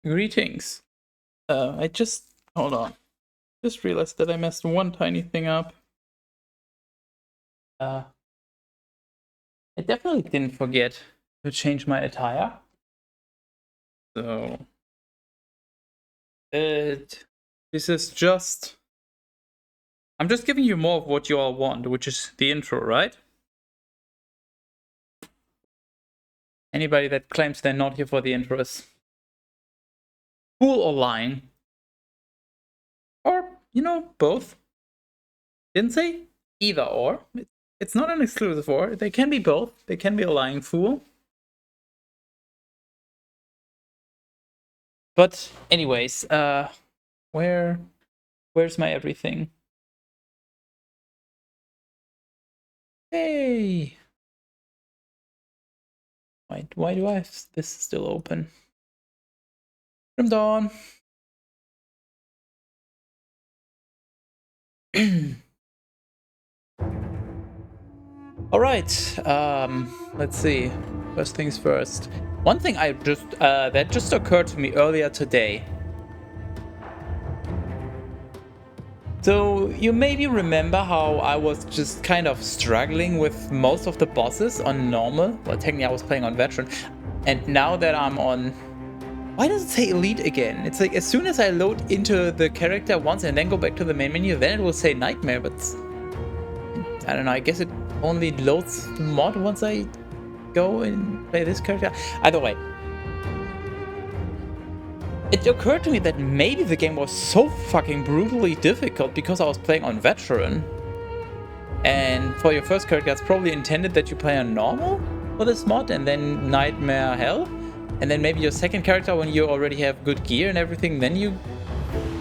Greetings. I just hold on. Just realized that I messed one tiny thing up. I definitely didn't forget to change my attire. So this is just I'm just giving you more of what you all want, which is the intro, right? Anybody that claims they're not here for the intro is fool or lying. Or, both. Didn't say either or. It's not an exclusive or. They can be both. They can be a lying fool. But anyways, where's my everything? Hey! Why do I have this still open? From Dawn. Alright, let's see. First things first. One thing that just occurred to me earlier today. So, you maybe remember how I was just kind of struggling with most of the bosses on normal. Well, technically I was playing on veteran. And now that I'm on... Why does it say elite again? It's like as soon as I load into the character once and then go back to the main menu, then it will say nightmare, but... I don't know, I guess it only loads the mod once I go and play this character. Either way. It occurred to me that maybe the game was so fucking brutally difficult because I was playing on veteran. And for your first character, it's probably intended that you play on normal for this mod and then nightmare hell. And then maybe your second character, when you already have good gear and everything, then you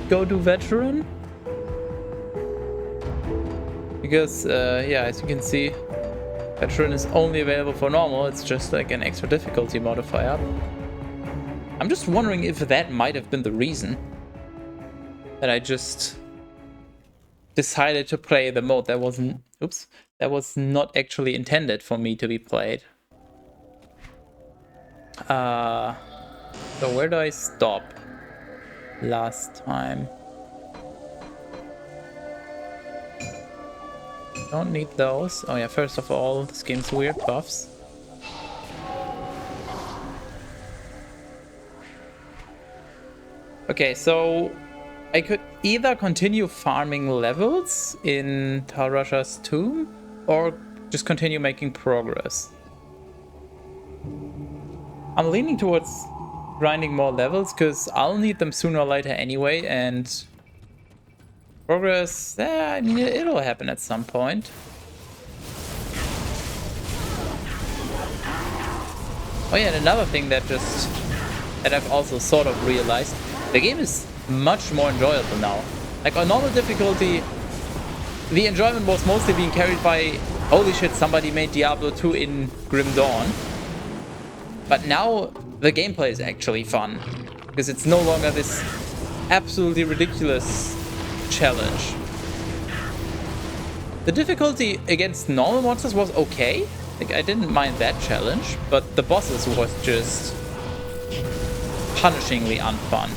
go to veteran. Because, yeah, as you can see, veteran is only available for normal. It's just like an extra difficulty modifier. I'm just wondering if that might have been the reason that I just decided to play the mode that wasn't... Oops. That was not actually intended for me to be played. So where do I stop last time? Don't need those. Oh yeah, first of all, this game's weird buffs. Okay, so I could either continue farming levels in Tarasha's tomb or just continue making progress. I'm leaning towards grinding more levels because I'll need them sooner or later anyway, and progress, I mean, it'll happen at some point. Oh yeah, and another thing that I've also sort of realized, the game is much more enjoyable now. Like on normal difficulty, the enjoyment was mostly being carried by, holy shit, somebody made Diablo 2 in Grim Dawn. But now the gameplay is actually fun, because it's no longer this absolutely ridiculous challenge. The difficulty against normal monsters was okay. Like, I didn't mind that challenge, but the bosses was just punishingly unfun.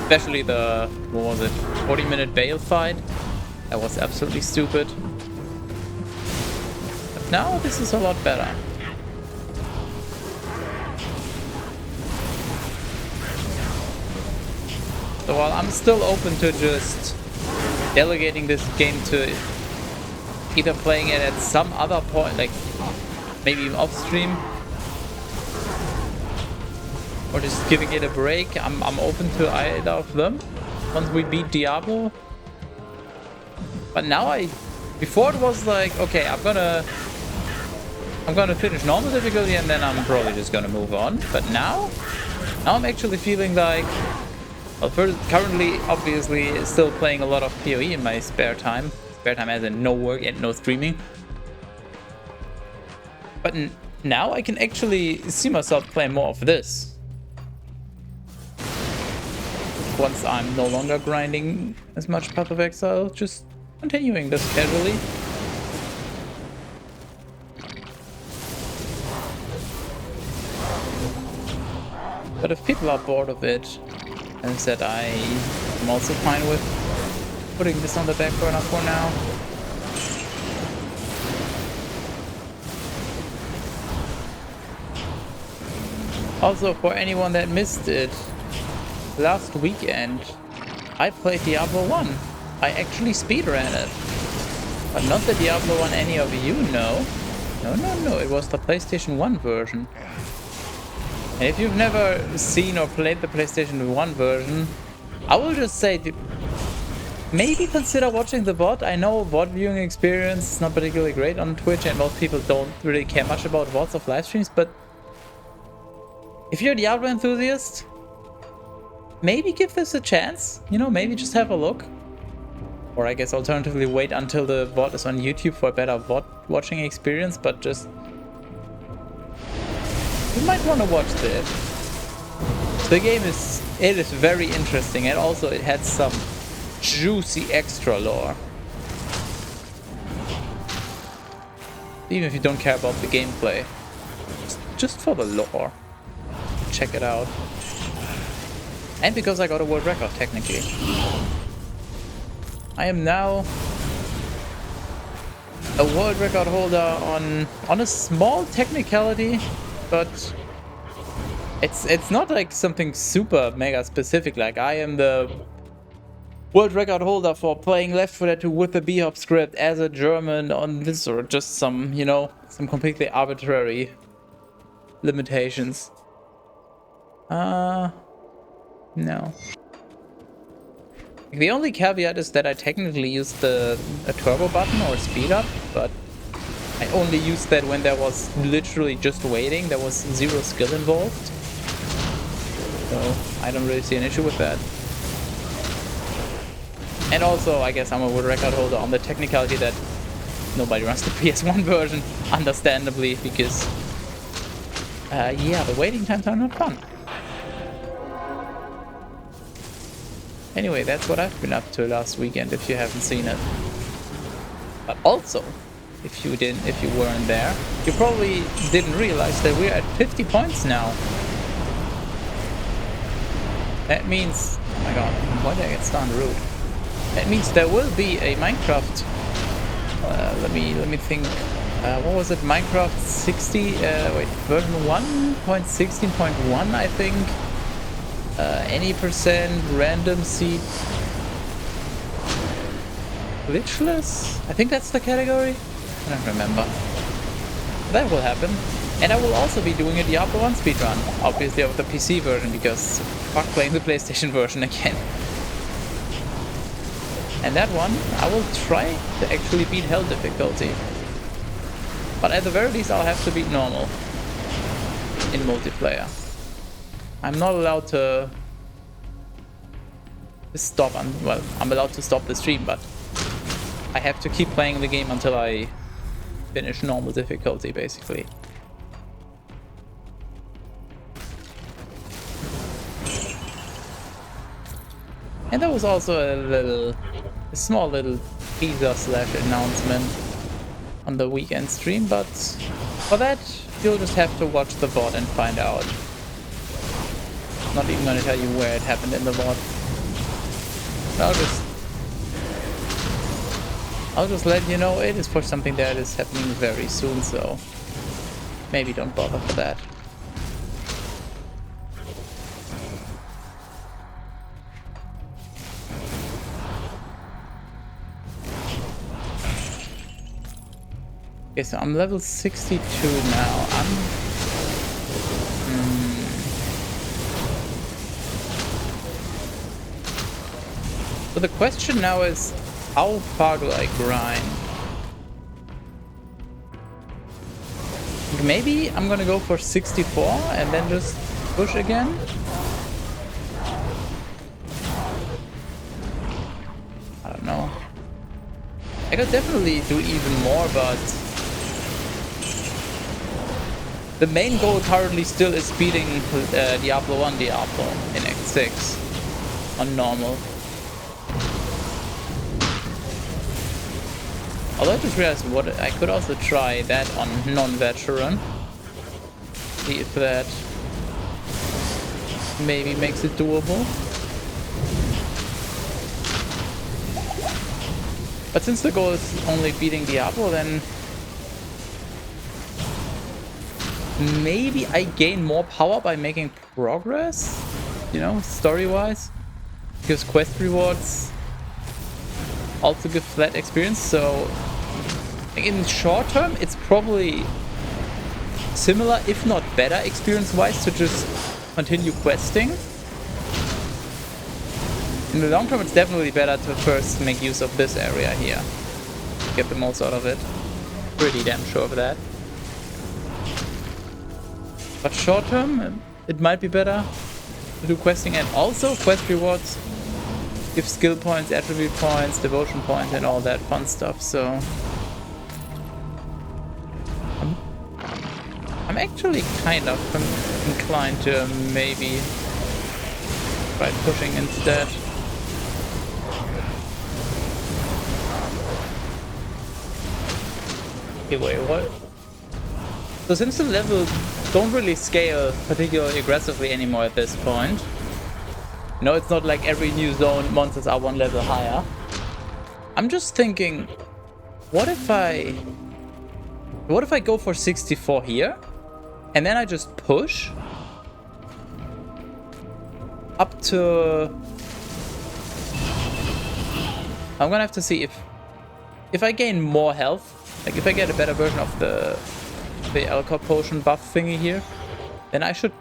Especially the, what was it, 40-minute Bale fight? That was absolutely stupid. But now this is a lot better. So while I'm still open to just delegating this game to either playing it at some other point, like maybe off stream, or just giving it a break, I'm open to either of them once we beat Diablo. But now before it was like, okay, I'm gonna finish normal difficulty and then I'm probably just gonna move on. But now I'm actually feeling like, well, currently, obviously, still playing a lot of PoE in my spare time. Spare time as in no work and no streaming. But now I can actually see myself playing more of this. Once I'm no longer grinding as much Path of Exile, just continuing this casually. But if people are bored of it, as I said, I'm also fine with putting this on the back burner for now. Also, for anyone that missed it, last weekend I played Diablo 1. I actually speedran it. But not the Diablo 1 any of you know. No, it was the PlayStation 1 version. And if you've never seen or played the PlayStation 1 version, I will just say, maybe consider watching the VOD. I know VOD viewing experience is not particularly great on Twitch and most people don't really care much about VODs of live streams, but if you're a Diablo enthusiast, maybe give this a chance. You know, maybe just have a look. Or I guess alternatively wait until the VOD is on YouTube for a better VOD watching experience, but just... you might want to watch this. The game is very interesting, and also it had some juicy extra lore. Even if you don't care about the gameplay, just for the lore, check it out. And because I got a world record, technically. I am now a world record holder on a small technicality, but it's not like something super mega specific. Like I am the world record holder for playing Left 4 Dead 2 with the B-hop script as a German on this, or just some, you know, some completely arbitrary limitations. No. The only caveat is that I technically used a turbo button or speed up, but I only used that when there was literally just waiting. There was zero skill involved. So I don't really see an issue with that. And also, I guess I'm a world record holder on the technicality that nobody runs the PS1 version, understandably, because yeah, the waiting times are not fun. Anyway, that's what I've been up to last weekend, if you haven't seen it. But also, if you weren't there, you probably didn't realize that we're at 50 points now. That means, oh my god, why did I get stunned rude? That means there will be a Minecraft, let me think, what was it, Minecraft 60, version 1.16.1, I think. Any percent random seed glitchless? I think that's the category? I don't remember. That will happen. And I will also be doing a Diablo 1 speedrun, obviously of the PC version, because fuck playing the PlayStation version again. And that one, I will try to actually beat Hell difficulty. But at the very least, I'll have to beat normal in multiplayer. I'm not allowed to stop. Well, I'm allowed to stop the stream, but I have to keep playing the game until I finish normal difficulty, basically. And there was also a small little teaser/announcement on the weekend stream, but for that, you'll just have to watch the VOD and find out. Not even gonna tell you where it happened in the VOD. I'll just let you know it is for something that is happening very soon, so maybe don't bother for that. Okay, so I'm level 62 now. So the question now is, how far do I grind? Maybe I'm gonna go for 64 and then just push again? I don't know. I could definitely do even more, but the main goal currently still is beating Diablo 1 Diablo in Act 6 on normal. Although I just realized what I could also try that on non-veteran. See if that maybe makes it doable. But since the goal is only beating Diablo, then maybe I gain more power by making progress, you know, story-wise. Because quest rewards also give flat experience, so in short term, it's probably similar, if not better, experience-wise, to just continue questing. In the long term, it's definitely better to first make use of this area here. Get the most out of it. Pretty damn sure of that. But short term, it might be better to do questing, and also quest rewards give skill points, attribute points, devotion points, and all that fun stuff, so... I'm actually kind of inclined to maybe try pushing instead. Okay, wait, what? So since the levels don't really scale particularly aggressively anymore at this point, you know, it's not like every new zone monsters are one level higher. I'm just thinking, what if I go for 64 here, and then I just push up to... I'm gonna have to see if I gain more health, like if I get a better version of the alcohol potion buff thingy here, then I should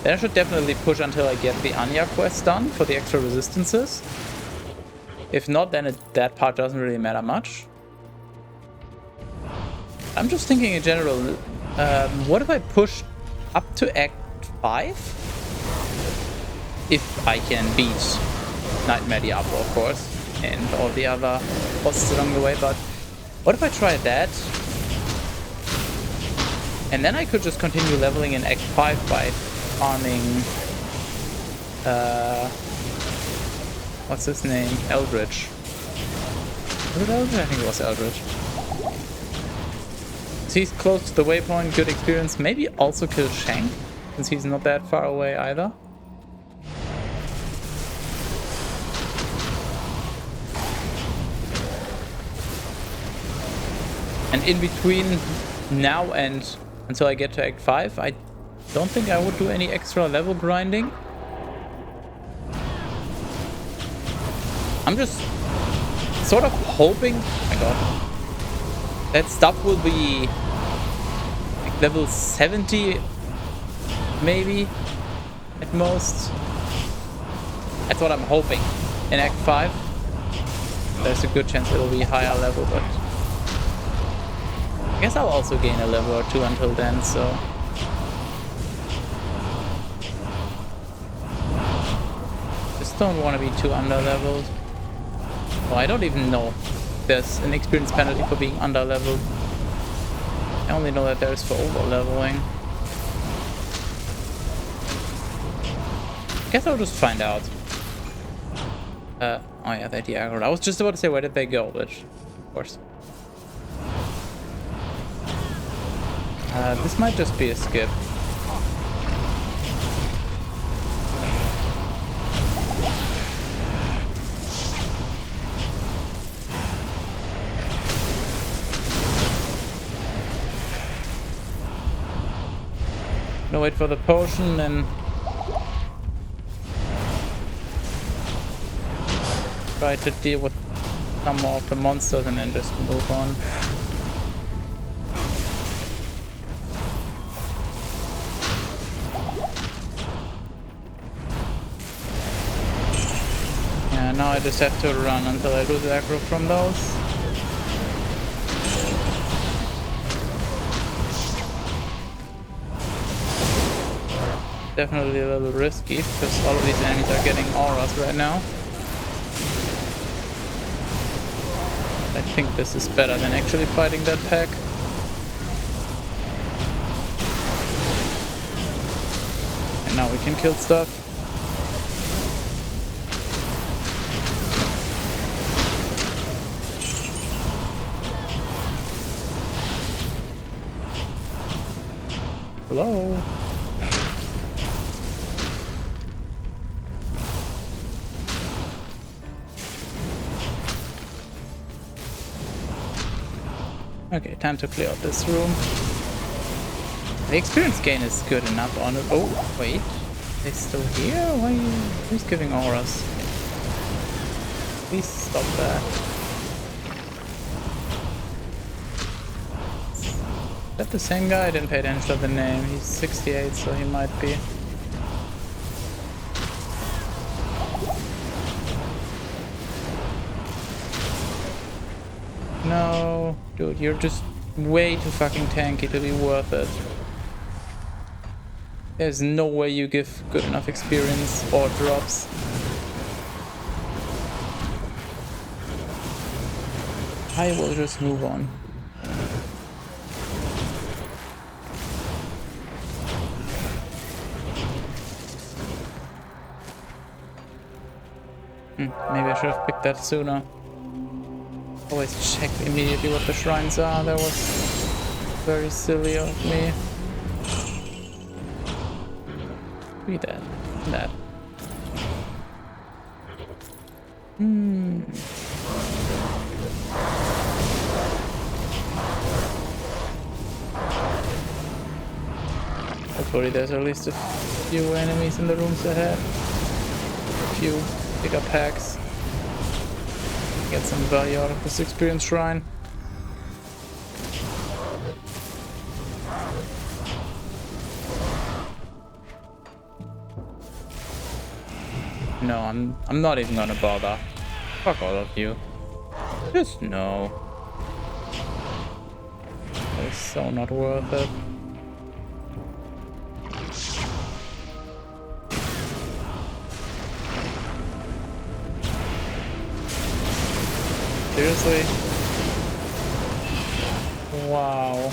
definitely push until I get the Anya quest done for the extra resistances. If not, then that part doesn't really matter much. I'm just thinking in general, what if I push up to Act 5? If I can beat Nightmare Diablo, of course, and all the other bosses along the way, but what if I try that? And then I could just continue leveling in Act 5 by farming... what's his name? Eldritch. Was it Eldritch? I think it was Eldritch. So he's close to the waypoint, good experience. Maybe also kill Shank, since he's not that far away either. And in between now and until I get to Act 5, I don't think I would do any extra level grinding. I'm just sort of hoping, oh my god, that stuff will be like level 70 maybe at most. That's what I'm hoping. In Act 5 there's a good chance it'll be higher level, but I guess I'll also gain a level or two until then, so... Just don't want to be too under-leveled. Oh, I don't even know if there's an experience penalty for being under-leveled. I only know that there's for over-leveling. I guess I'll just find out. Oh yeah, they're diagonal. I was just about to say, where did they go, which, of course. This might just be a skip. No, wait for the potion and try to deal with some more of the monsters and then just move on. Yeah, now I just have to run until I lose aggro from those. Definitely a little risky because all of these enemies are getting auras right now. I think this is better than actually fighting that pack. And now we can kill stuff. Hello? Okay, time to clear out this room. The experience gain is good enough on it. Oh, wait. They still here? Why are you... Who's giving auras? Please stop that. Is that the same guy? I didn't pay attention to the name. He's 68, so he might be. No, dude, you're just way too fucking tanky to be worth it. There's no way you give good enough experience or drops. I will just move on. Maybe I should have picked that sooner. Always check immediately what the shrines are. That was very silly of me. Be that. That. Hopefully there's at least a few enemies in the rooms ahead. A few bigger packs. Get some value out of this experience shrine. No, I'm not even gonna bother. Fuck all of you. Just no. It's so not worth it. Seriously? Wow.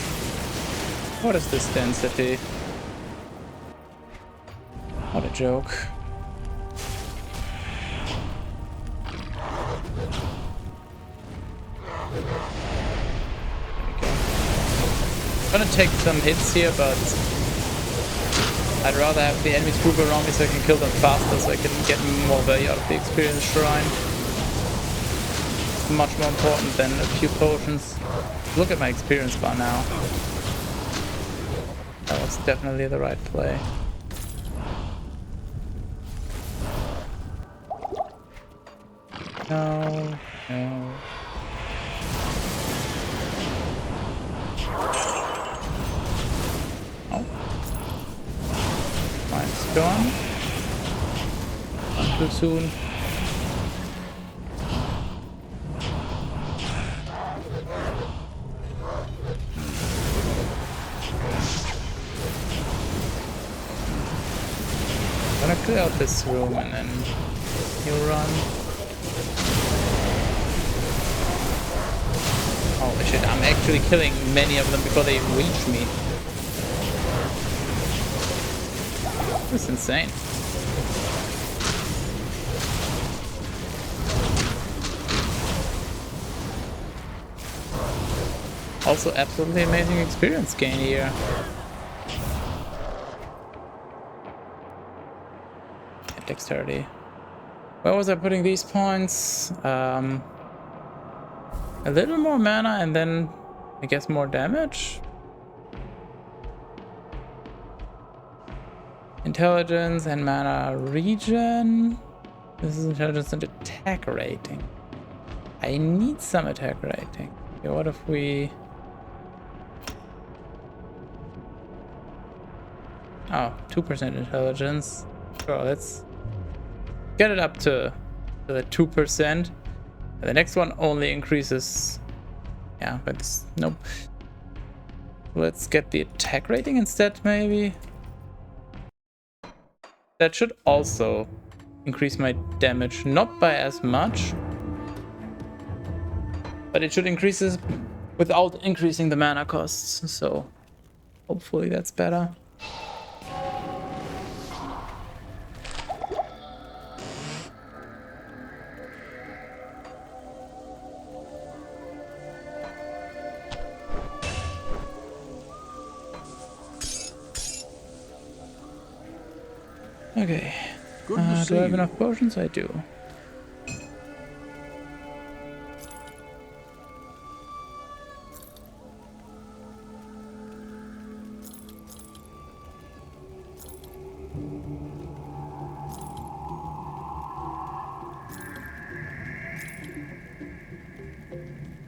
What is this density? What a joke. I'm gonna take some hits here, but I'd rather have the enemies move around me so I can kill them faster, so I can get more value out of the experience shrine. It's much more important than a few potions. Look at my experience bar now. That was definitely the right play. No, no. Gone. Not too soon. I'm gonna clear out this room and then you run. Holy shit, I'm actually killing many of them before they reach me. This is insane. Also, absolutely amazing experience gain here. Dexterity. Where was I putting these points? A little more mana and then I guess more damage. Intelligence and mana regen. This is intelligence and attack rating. I need some attack rating. Okay, what if we... Oh, 2% intelligence. Sure, let's get it up to the 2%. And the next one only increases... Yeah, but this... Nope. Let's get the attack rating instead, maybe. That should also increase my damage, not by as much, but it should increase it without increasing the mana costs, so hopefully that's better. Okay, do I have enough potions? I do.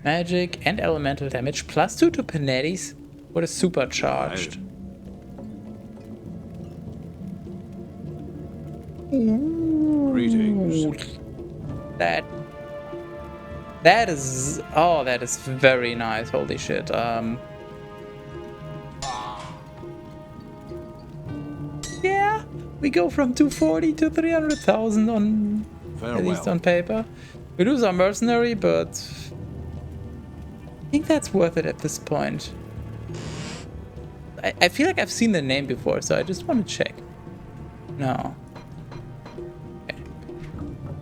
Magic and elemental damage. +2 to Panetti's. What is supercharged? Greetings. That is... Oh, that is very nice. Holy shit. Yeah, we go from 240 to 300,000 on... Farewell. At least on paper. We lose our mercenary, but... I think that's worth it at this point. I feel like I've seen the name before, so I just want to check. No. Okay.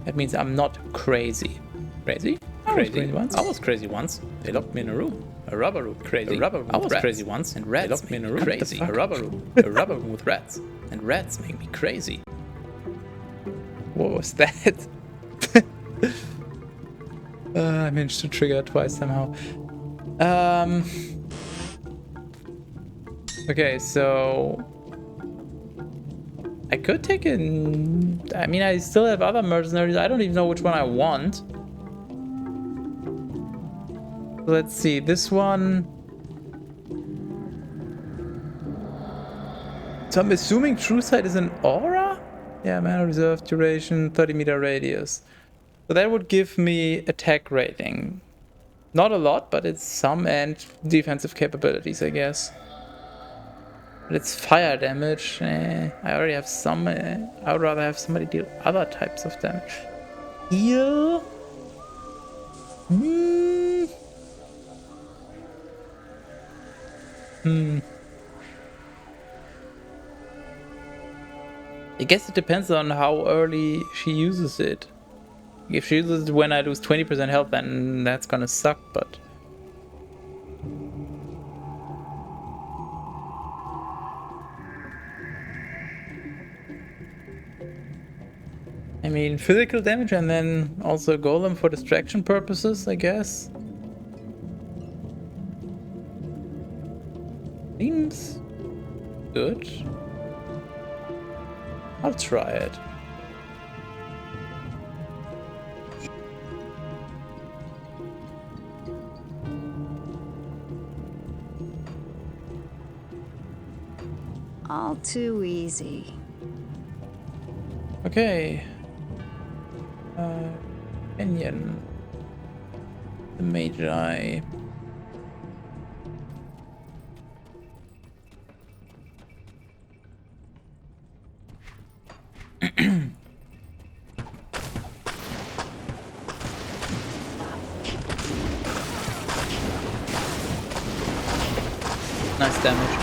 That means I'm not crazy. Crazy? I was crazy once. I was crazy once. They locked me in a room. A rubber room. Crazy. A rubber room. I was crazy once, and rats locked me in a room. Crazy. A rubber room. A rubber room with rats. And rats make me crazy. What was that? I managed to trigger it twice somehow. Okay, so I could take in... I mean, I still have other mercenaries. I don't even know which one I want. Let's see, this one... So I'm assuming True Sight is an aura? Yeah, mana reserve, duration, 30-meter radius. So that would give me attack rating. Not a lot, but it's some, and defensive capabilities, I guess. But it's fire damage. I already have some. I would rather have somebody deal other types of damage. Heal. I guess it depends on how early she uses it. If she uses it when I lose 20% health, then that's gonna suck, but... I mean, physical damage and then also golem for distraction purposes, I guess. Seems good. I'll try it. All too easy. Okay. Minion. The Magi. Nice damage.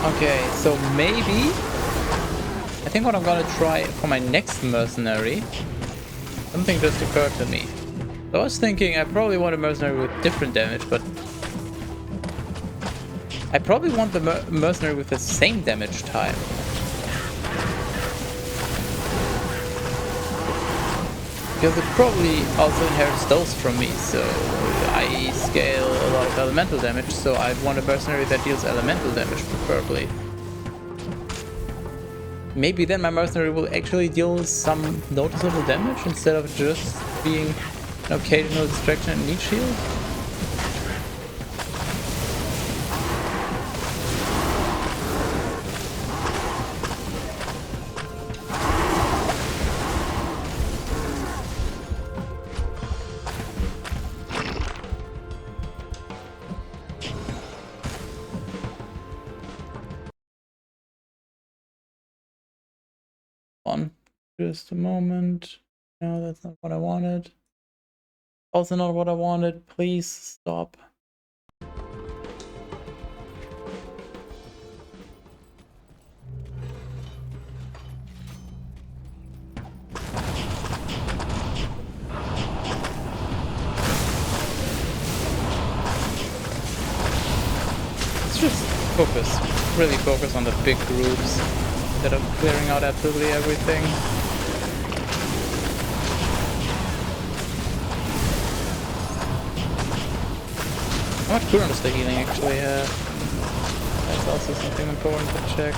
Okay, so maybe I think what I'm gonna try for my next mercenary, something just occurred to me. So I was thinking I probably want a mercenary with different damage, but I probably want the mercenary with the same damage type. Because it probably also inherits those from me, so I scale a lot of elemental damage, so I'd want a mercenary that deals elemental damage preferably. Maybe then my mercenary will actually deal some noticeable damage instead of just being an occasional distraction and meat shield. On just a moment. No, that's not what I wanted. Also not what I wanted. Please stop. Let's just focus. Really focus on the big groups instead of clearing out absolutely everything. How much cooldown does the healing actually have? That's also something important to check.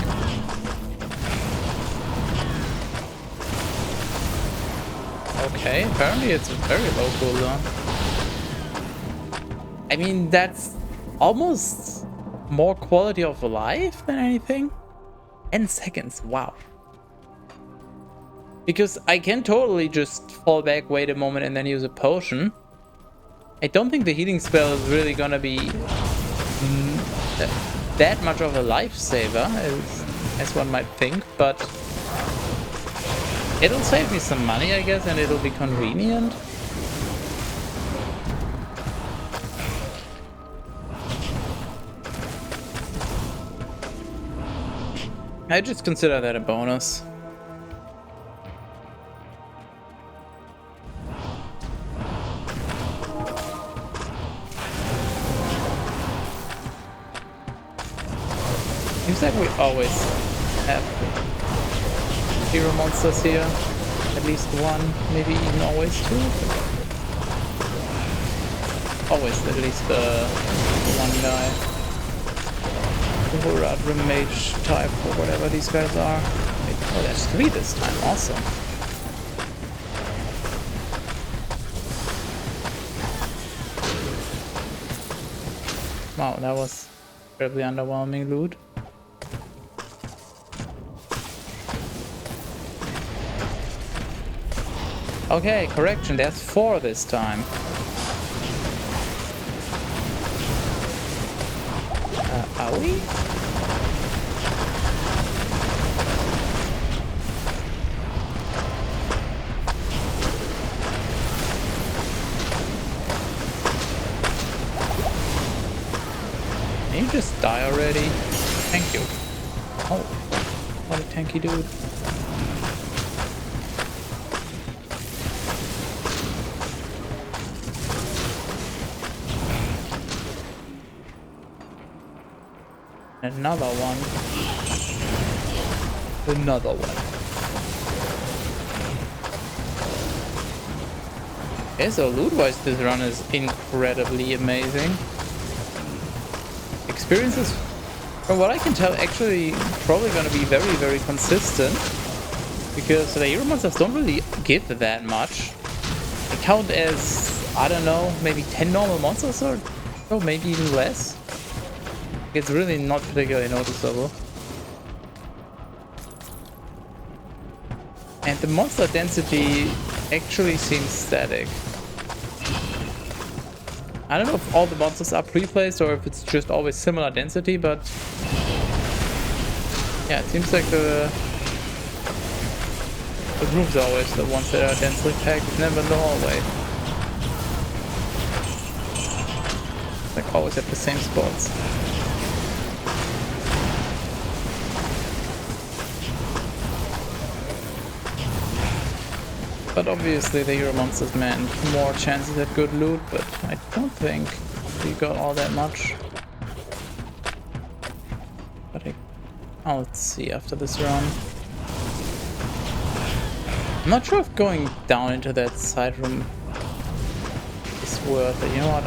Okay, apparently it's a very low cooldown. I mean, that's almost more quality of life than anything. 10 seconds, wow. Because I can totally just fall back, wait a moment, and then use a potion. I don't think the healing spell is really gonna be that much of a lifesaver, as one might think, but it'll save me some money, I guess, and it'll be convenient. I just consider that a bonus. Seems like we always have hero monsters here. At least one, maybe even always two. Always at least one guy. The Horadrim mage type or whatever these guys are. Wait, oh, there's 3 this time, awesome. Wow, that was terribly underwhelming loot. Okay, correction, there's 4 this time. Are we? Can you just die already? Thank you. Oh, what a tanky dude. Another one. Another one. Okay, so loot-wise this run is incredibly amazing. Experiences, from what I can tell, actually probably gonna be very, very consistent. Because the hero monsters don't really give that much. They count as, I don't know, maybe 10 normal monsters or maybe even less. It's really not particularly noticeable. And the monster density actually seems static. I don't know if all the monsters are pre-placed or if it's just always similar density, but yeah, it seems like the rooms are always the ones that are densely packed, never the hallway. Like always at the same spots. But obviously the hero monsters meant more chances at good loot, but I don't think we got all that much. But I'll see after this run. I'm not sure if going down into that side room is worth it. You know what,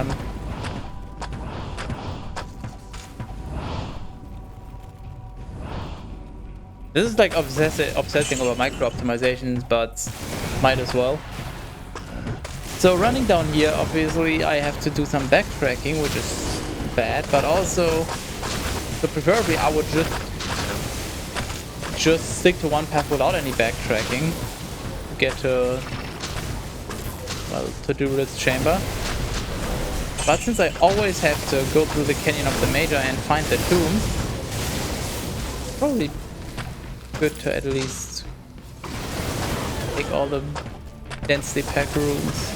This is like obsessing over micro optimizations, but might as well. So running down here, obviously I have to do some backtracking, which is bad, but also, so preferably I would just stick to one path without any backtracking to get to, well, to do this chamber. But since I always have to go through the Canyon of the Major and find the tomb, probably good to at least take all the densely packed rooms,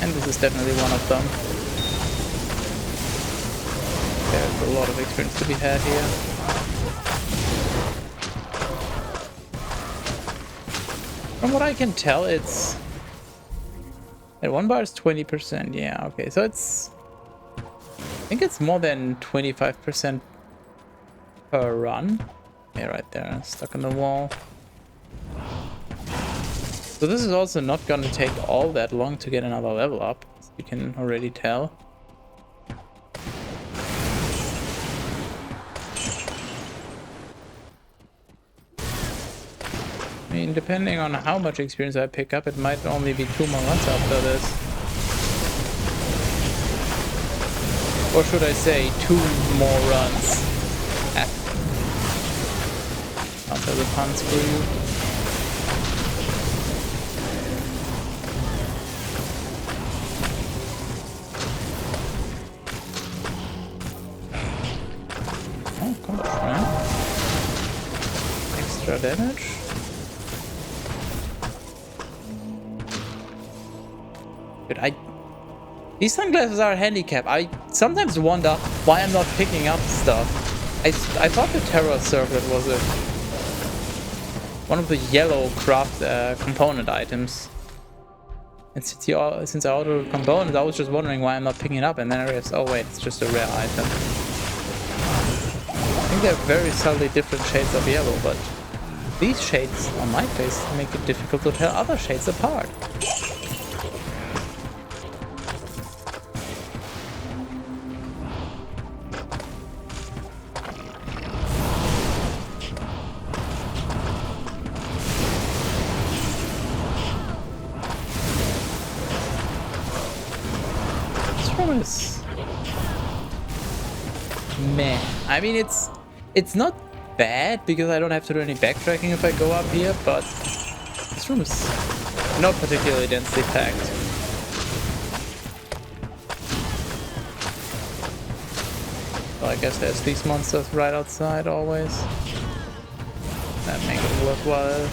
and this is definitely one of them. There's a lot of experience to be had here. From what I can tell, it's at one bar is 20%. Yeah, okay, so it's, I think it's more than 25% per run. Yeah, right there, stuck in the wall. So this is also not gonna take all that long to get another level up, as you can already tell. mean, depending on how much experience I pick up, it might only be 2 more runs after this. Or should I say 2 more runs after the puns for you. Oh, come on, man. Extra damage. But these sunglasses are a handicap. I sometimes wonder why I'm not picking up stuff. I thought the terror circuit was one of the yellow craft component items. And since I ordered a component, I was just wondering why I'm not picking it up, and then I realized, oh wait, it's just a rare item. I think they're very subtly different shades of yellow, but these shades on my face make it difficult to tell other shades apart. Meh. I mean, it's not bad because I don't have to do any backtracking if I go up here, but this room is not particularly densely packed. Well, I guess there's these monsters right outside always. That makes it worthwhile.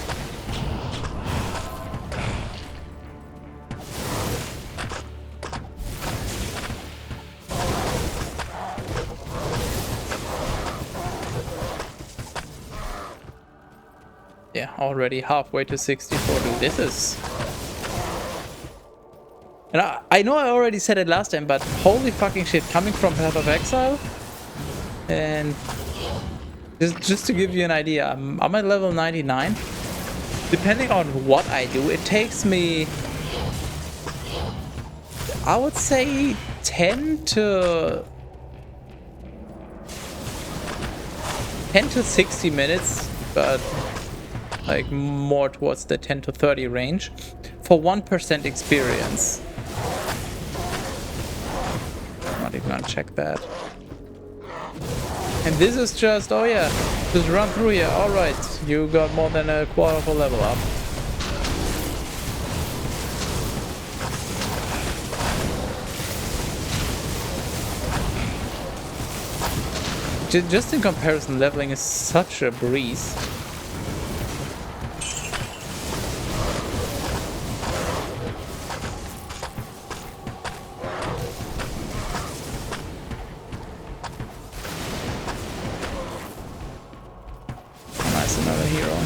Yeah, already halfway to 64, dude. This is... And I know I already said it last time, but holy fucking shit, coming from Path of Exile, and just to give you an idea, I'm at level 99. Depending on what I do, it takes me, I would say 10 to 60 minutes, but like more towards the 10 to 30 range for 1% experience. I'm not even gonna check that. And this is just, oh yeah, just run through here. Alright, you got more than a quarter of a level up. Just in comparison, leveling is such a breeze. Another hero.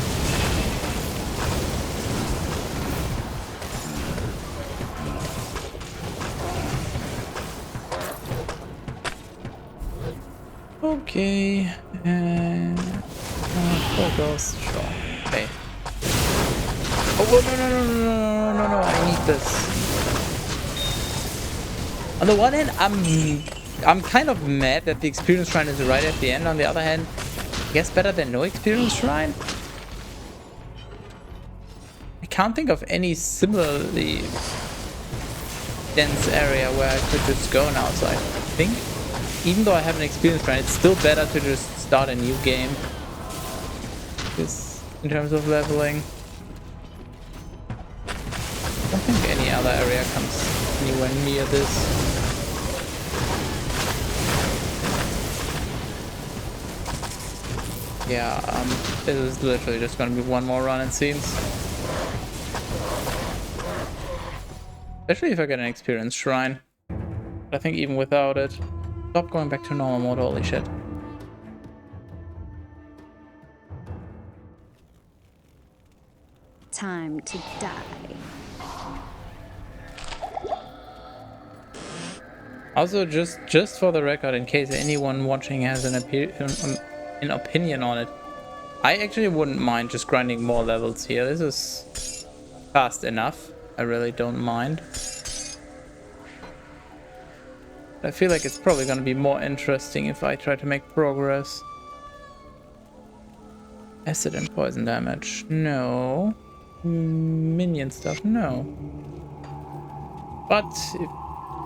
Okay, and ghost, sure. Okay. Oh no! I need this. On the one hand, I'm kind of mad that the experience shrine is right at the end. On the other hand, I guess better than no experience shrine. I can't think of any similarly dense area where I could just go now, so I think even though I have an experience shrine, it's still better to just start a new game. Because in terms of leveling, I don't think any other area comes anywhere near this. Yeah, this is literally just gonna be one more run, it seems. Especially if I get an experience shrine. I think even without it. Stop going back to normal mode, holy shit. Time to die. Also, just for the record, in case anyone watching has an opinion on it, I actually wouldn't mind just grinding more levels here. This is fast enough. I really don't mind. I feel like it's probably going to be more interesting if I try to make progress. Acid and poison damage. No. Minion stuff. No. But if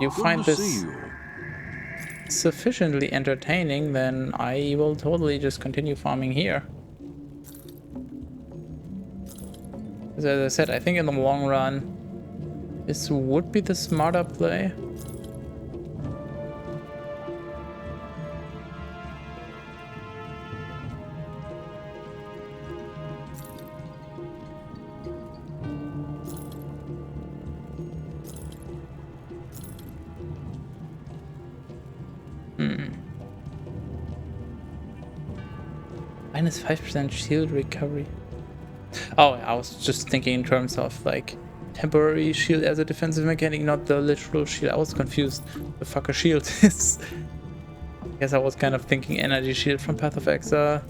you find this sufficiently entertaining, then I will totally just continue farming here. As I said, I think in the long run, this would be the smarter play. Minus 5% shield recovery. Oh, I was just thinking in terms of like temporary shield as a defensive mechanic, not the literal shield. I was confused. The fuck a shield is. I guess I was kind of thinking energy shield from Path of Exile.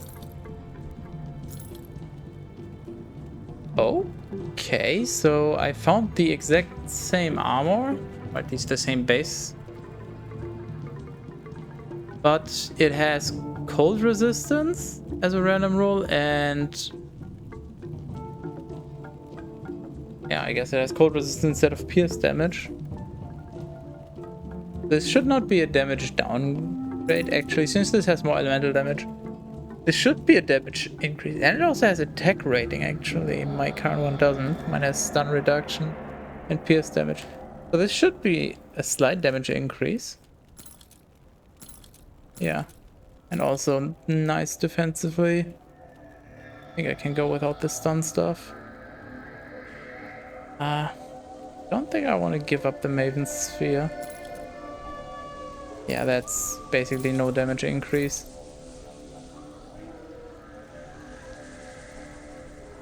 Okay, so I found the exact same armor, or at least the same base. But it has cold resistance as a random roll, and yeah, I guess it has cold resistance instead of pierce damage. This should not be a damage downgrade actually, since this has more elemental damage. This should be a damage increase, and it also has attack rating actually. My current one doesn't. Mine has stun reduction and pierce damage. So this should be a slight damage increase. Yeah. And also nice defensively. I think I can go without the stun stuff. Don't think I want to give up the Maven's Sphere. Yeah, that's basically no damage increase.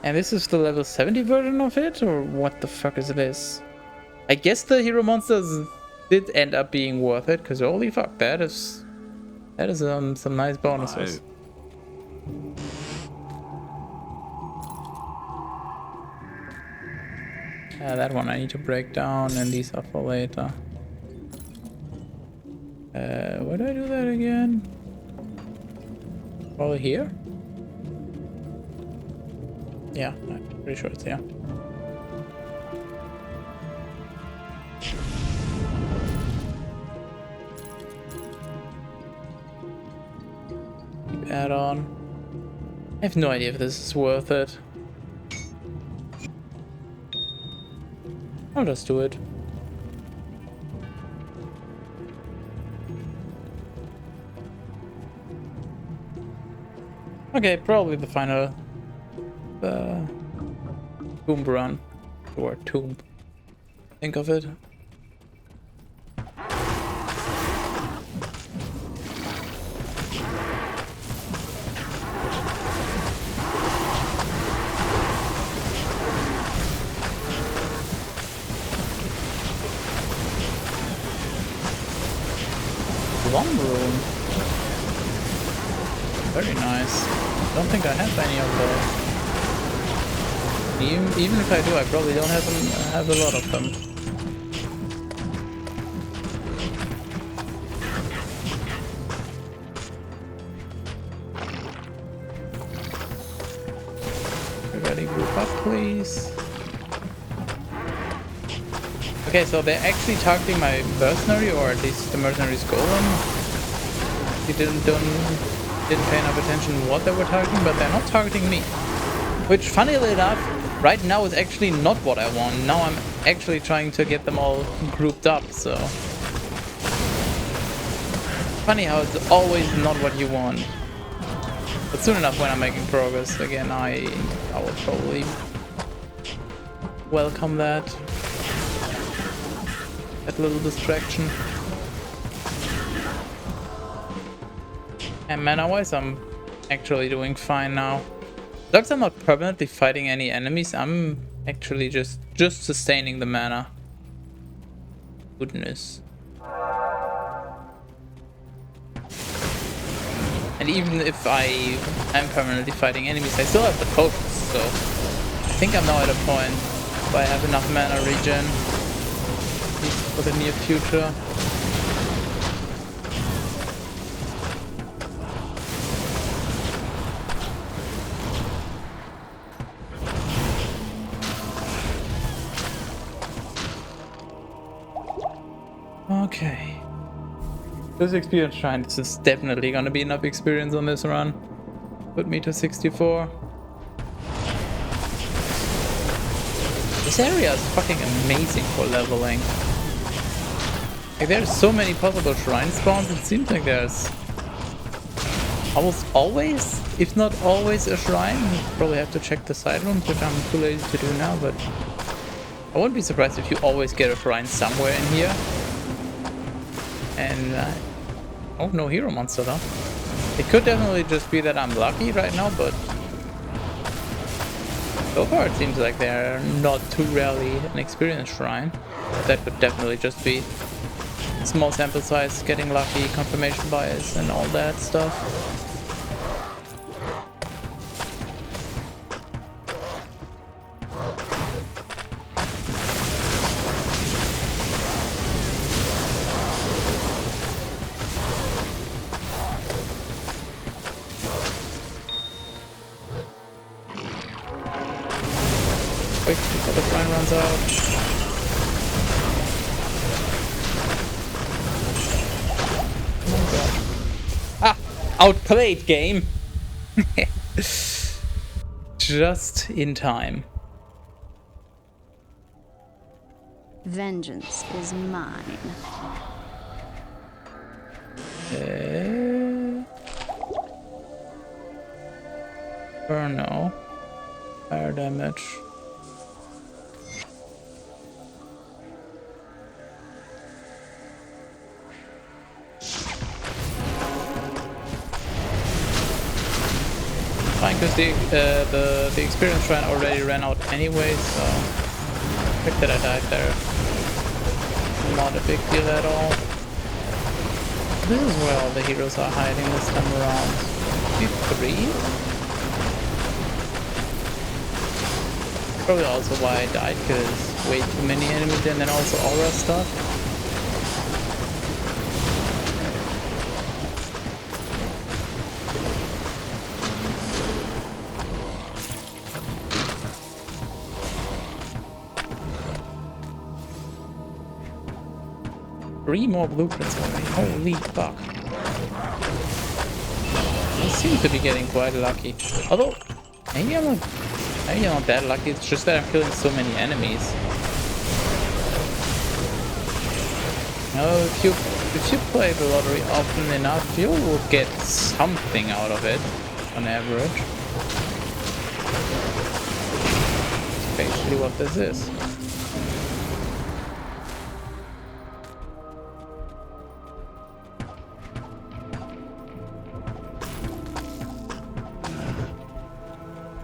And this is the level 70 version of it, or what the fuck is this? I guess the hero monsters did end up being worth it, because holy fuck, that is some nice bonuses. Yeah, that one I need to break down, and these are for later. Where do I do that again? Probably here? Yeah, I'm pretty sure it's here. Keep add-on. I have no idea if this is worth it. I'll just do it. Okay, probably the final tomb run, or tomb. Think of it. Long room. Very nice. Don't think I have any of those. Even if I do, I probably don't have a lot of them. Everybody group up, please. Okay, so they're actually targeting my mercenary, or at least the mercenary's golem. You didn't pay enough attention what they were targeting, but they're not targeting me. Which, funnily enough, right now is actually not what I want. Now I'm actually trying to get them all grouped up, so... Funny how it's always not what you want. But soon enough, when I'm making progress again, I will probably welcome that. That little distraction. And mana-wise, I'm actually doing fine now. As long as I'm not permanently fighting any enemies, I'm actually just sustaining the mana. Goodness. And even if I am permanently fighting enemies, I still have the potions, so I think I'm now at a point where I have enough mana regen, at least for the near future. Okay. This experience shrine, this is definitely gonna be enough experience on this run. Put me to 64. This area is fucking amazing for leveling. Like, there's so many possible shrine spawns, it seems like there's almost always, if not always, a shrine. Probably have to check the side rooms, which I'm too lazy to do now, but I wouldn't be surprised if you always get a shrine somewhere in here. And oh, no hero monster though. It could definitely just be that I'm lucky right now, but so far it seems like they're not too rarely an experience shrine. That could definitely just be small sample size, getting lucky, confirmation bias, and all that stuff. Quick before the shrine runs out. Outplayed, game. Just in time. Vengeance is mine. Or no. Fire damage. Fine, because the experience shrine already ran out anyway, so the fact that I died there, not a big deal at all. This is where all the heroes are hiding this time around. Maybe 3? Probably also why I died, because way too many enemies and then also aura stuff. Three more blueprints already. Holy fuck. I seem to be getting quite lucky. Although, maybe I'm not that lucky. It's just that I'm killing so many enemies. If you play the lottery often enough, you will get something out of it, on average. That's basically what this is.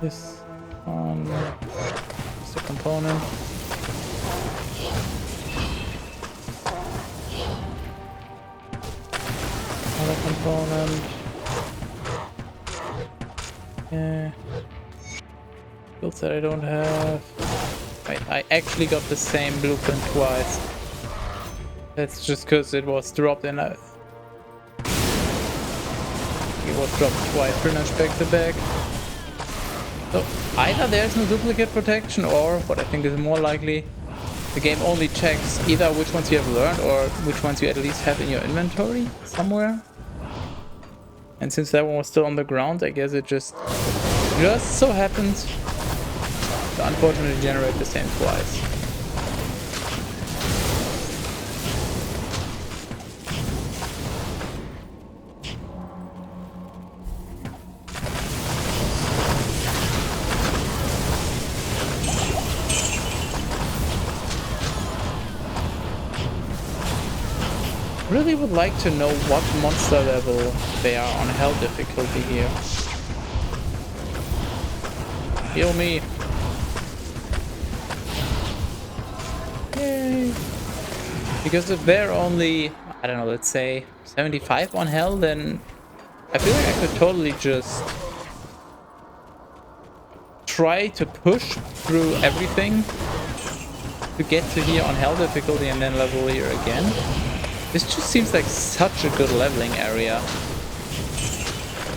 This on just a component. Another component. Yeah. Skills that I don't have. Wait, I actually got the same blueprint twice. That's just because it was dropped in a. It was dropped twice, pretty much back to back. So either there's no duplicate protection, or what I think is more likely, the game only checks either which ones you have learned or which ones you at least have in your inventory somewhere. And since that one was still on the ground, I guess it just so happens to unfortunately generate the same twice. Really would like to know what monster level they are on hell difficulty here. Heal me. Yay. Because if they're only, I don't know, let's say 75 on hell, then I feel like I could totally just try to push through everything to get to here on hell difficulty and then level here again. This just seems like such a good leveling area.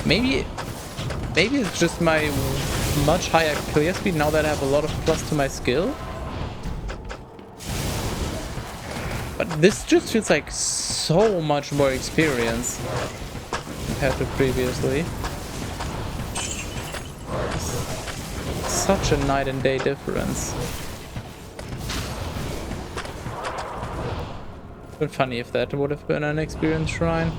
Maybe it's just my much higher clear speed now that I have a lot of plus to my skill. But this just feels like so much more experience compared to previously. Such a night and day difference. Been funny if that would have been an experience shrine.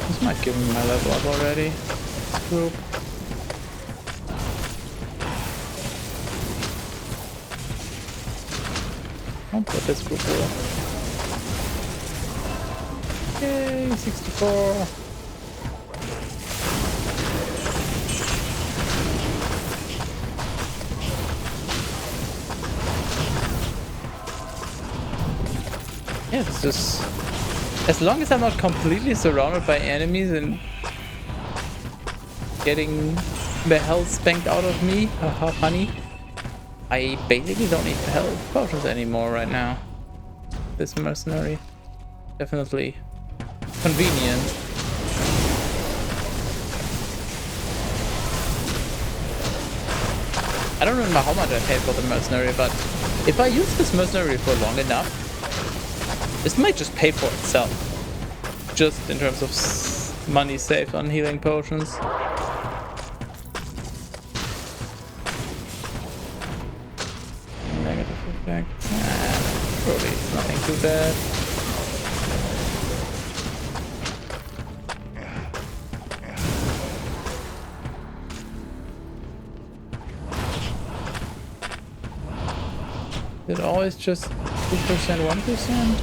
This might give me my level up already. Group. Oh, but this group will. Yay, 64. Yeah, this is... As long as I'm not completely surrounded by enemies and getting the hell spanked out of me, haha, honey, I basically don't need health potions anymore right now. This mercenary. Definitely convenient. I don't remember how much I paid for the mercenary, but if I use this mercenary for long enough, this might just pay for itself. Just in terms of money saved on healing potions. Negative effect. Probably it's nothing too bad. Is it always just 2%, 1%?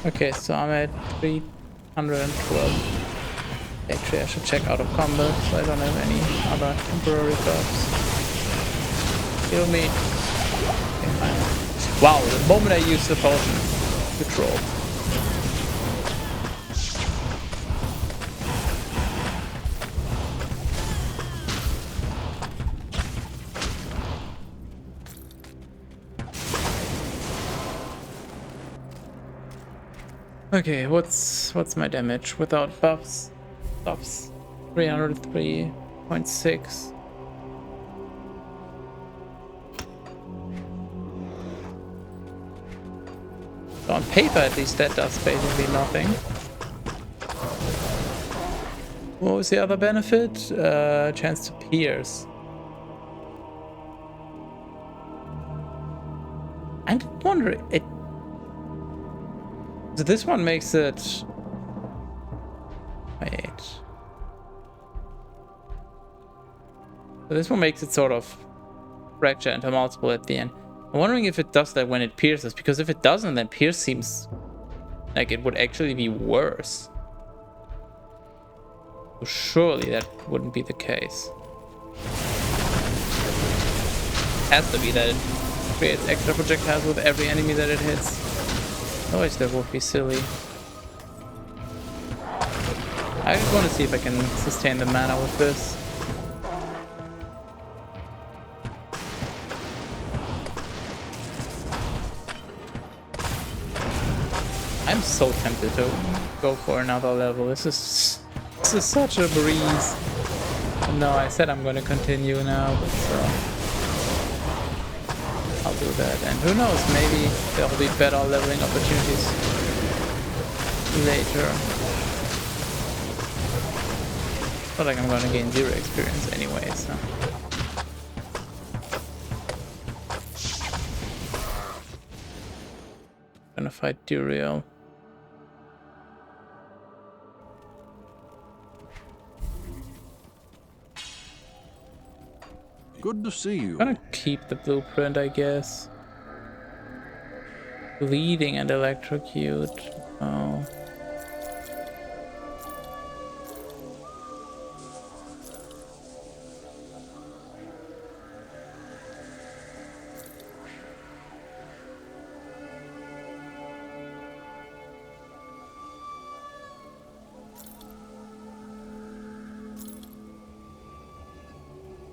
Okay, so I'm at 312. Actually, I should check out of combat, so I don't have any other temporary buffs. Heal me. Okay, fine. Wow, the moment I use the potion, good roll. Okay, what's my damage without buffs? 303.6. So on paper, at least, that does basically nothing. What was the other benefit? Chance to pierce. I'm wondering, so this one makes it... Wait. So this one makes it sort of fracture into multiple at the end. I'm wondering if it does that when it pierces, because if it doesn't, then pierce seems like it would actually be worse. So surely that wouldn't be the case. Has to be that it creates extra projectiles with every enemy that it hits. Otherwise that would be silly. I just want to see if I can sustain the mana with this. I'm so tempted to go for another level. This is such a breeze. No, I said I'm going to continue now, but I'll do that. And who knows, maybe there'll be better leveling opportunities later. Not like I'm going to gain 0 experience anyway, so. Gonna fight Duriel. Good to see you. Gonna keep the blueprint, I guess. Bleeding and electrocute. Oh.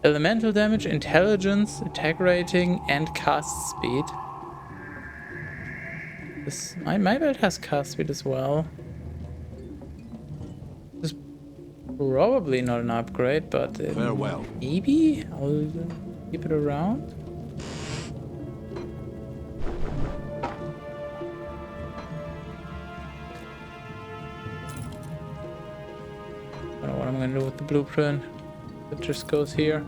Elemental damage, intelligence, attack rating, and cast speed. This, my build has cast speed as well. This is probably not an upgrade, but farewell. Maybe I'll keep it around. I don't know what I'm gonna do with the blueprint. It just goes here.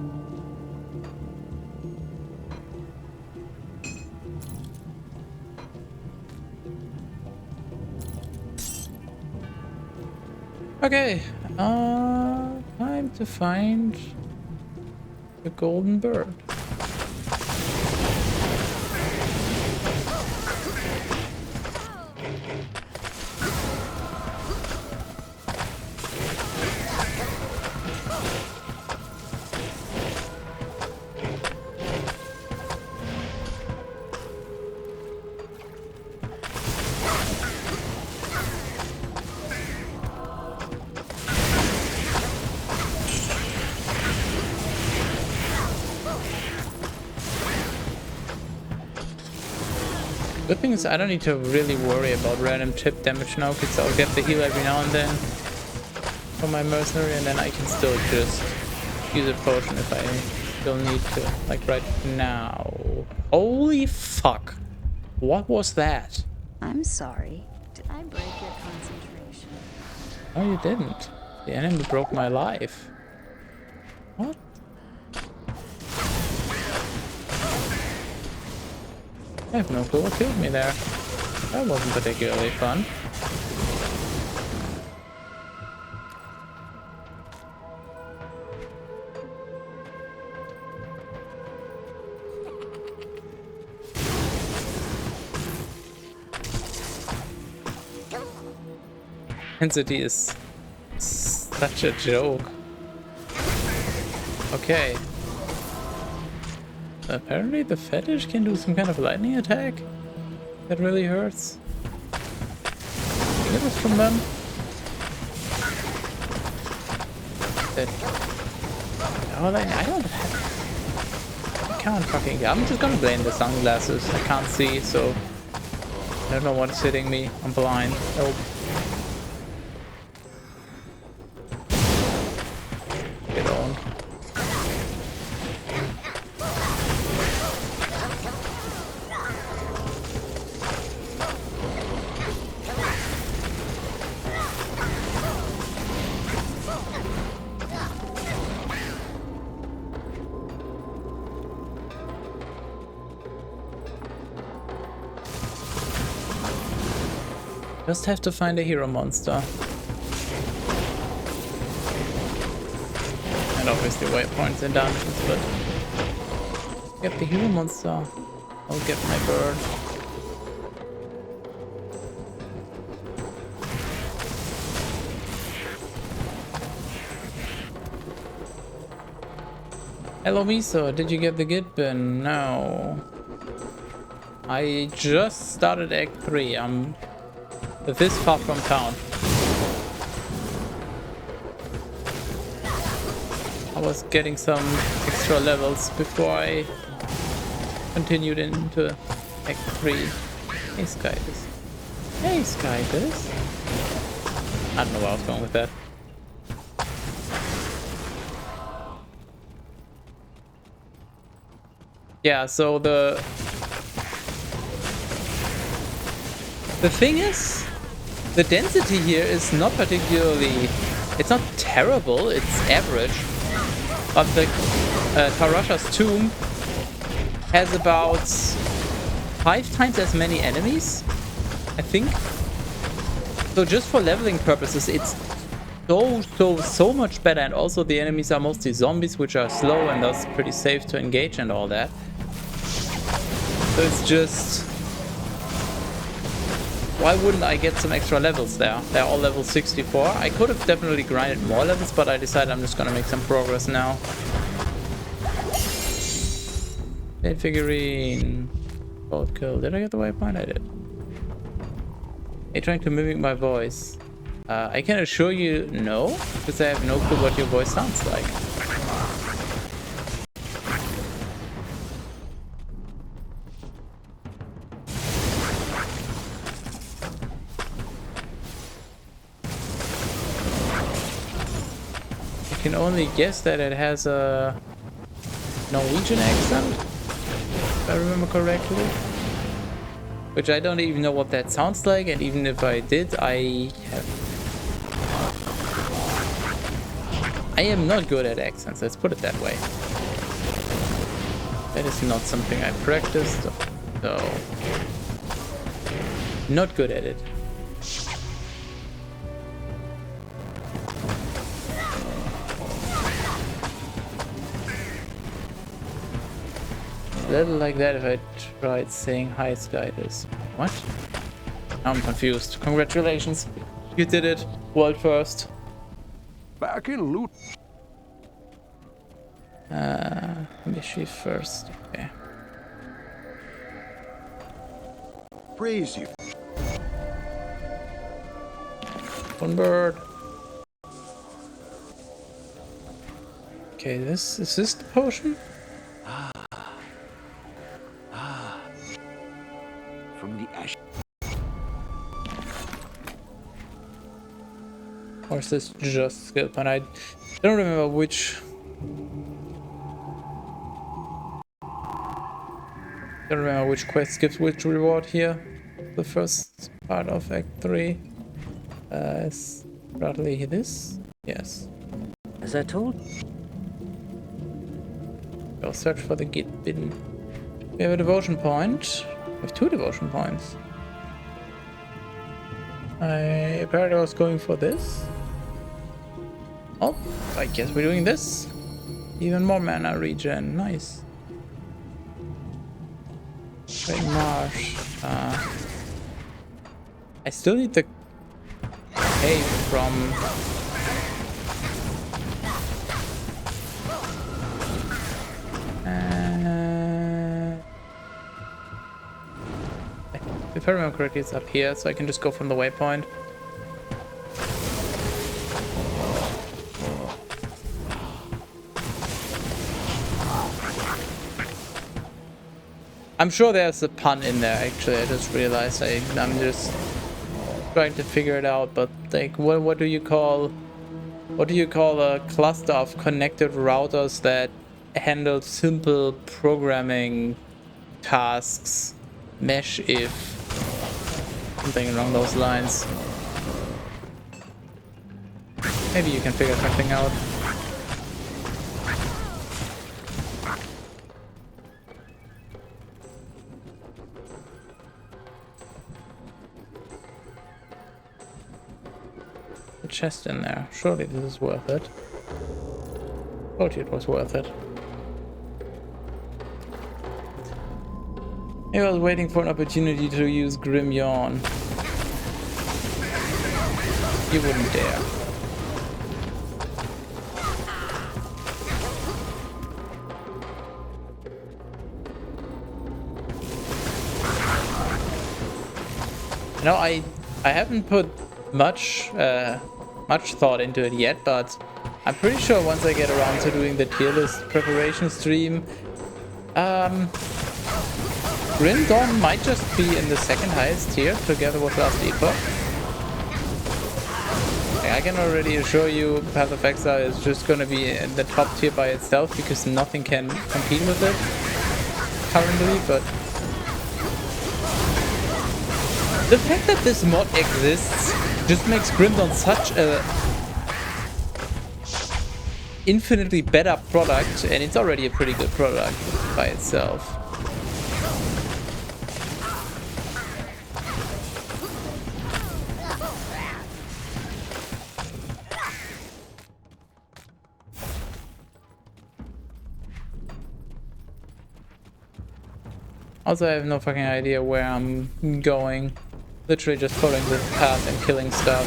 Okay, time to find the golden bird. Good thing is I don't need to really worry about random chip damage now, because I'll get the heal every now and then from my mercenary, and then I can still just use a potion if I still need to, like right now. Holy fuck! What was that? I'm sorry. Did I break your concentration? No, you didn't. The enemy broke my life. What? I have no clue what killed me there. That wasn't particularly fun. Intensity is such a joke. Okay. Apparently the fetish can do some kind of lightning attack that really hurts. I think it was from them. Oh, I don't have... I can't fucking... I'm just gonna blame the sunglasses. I can't see, so... I don't know what's hitting me. I'm blind. Nope. Get on. Just have to find a hero monster. And obviously waypoints and dungeons, but... Get the hero monster. I'll get my bird. Hello Miso, did you get the git bin? No. I just started Act 3. I'm this far from town. I was getting some extra levels before I continued into Act 3. Hey Skytis. Hey Skytis. I don't know where I was going with that. Yeah, so the thing is, the density here is not particularly, it's not terrible, it's average, but the Tarasha's tomb has about 5 times as many enemies, I think. So just for leveling purposes, it's so much better, and also the enemies are mostly zombies, which are slow and thus pretty safe to engage and all that. So it's just... Why wouldn't I get some extra levels there? They're all level 64. I could have definitely grinded more levels, but I decided I'm just gonna make some progress now. Dead figurine. Boat kill. Did I get the waypoint? I did. Are trying to mimic my voice? I can assure you no, because I have no clue what your voice sounds like. can only guess that it has a Norwegian accent, if I remember correctly. Which I don't even know what that sounds like, and even if I did, I am not good at accents, let's put it that way. That is not something I practiced, so not good at it. A little like that if I tried saying hi, Skyders. What? I'm confused. Congratulations. You did it. World first. Back in loot. Mischief first. Okay. Praise you. One bird. Okay, is this the potion? From the ash. Or is this just skill point? I don't remember which. Don't remember which quest gives which reward here. The first part of Act 3. Is probably this? Yes. As I told. Go search for the git bin. We have a devotion point. We have 2 devotion points. I apparently was going for this. Oh, I guess we're doing this. Even more mana regen. Nice. Great Marsh. I still need the cave from. If I remember correctly, it's up here, so I can just go from the waypoint. I'm sure there's a pun in there, actually. I just realized I'm just trying to figure it out, but like, what do you call a cluster of connected routers that handle simple programming tasks? Mesh if something along those lines. Maybe you can figure something out. The chest in there. Surely this is worth it. Told you it was worth it. I was waiting for an opportunity to use Grim Yawn. You wouldn't dare. You know, I haven't put much thought into it yet, but I'm pretty sure once I get around to doing the tier list preparation stream, Grim Dawn might just be in the second highest tier together with Last Epoch. I can already assure you Path of Exile is just gonna be in the top tier by itself because nothing can compete with it currently, but the fact that this mod exists just makes Grim Dawn such a infinitely better product, and it's already a pretty good product by itself. Also, I have no fucking idea where I'm going. Literally just following the path and killing stuff.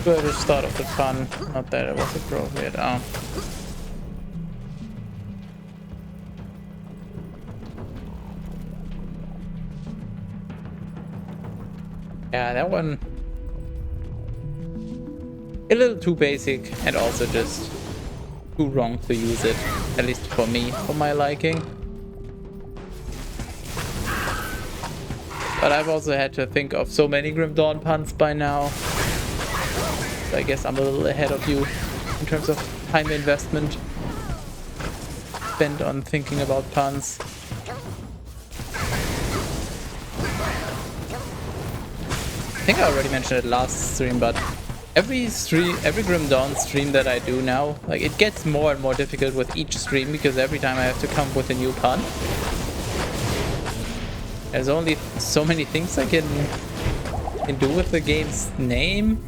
But I just thought of the fun. Not that it was appropriate. Oh. Yeah, that one. A little too basic and also just too wrong to use it, at least for me, for my liking. But I've also had to think of so many Grim Dawn puns by now. So I guess I'm a little ahead of you in terms of time investment spent on thinking about puns. I think I already mentioned it last stream, but every Grim Dawn stream that I do now, like, it gets more and more difficult with each stream because every time I have to come up with a new pun. There's only so many things I can do with the game's name.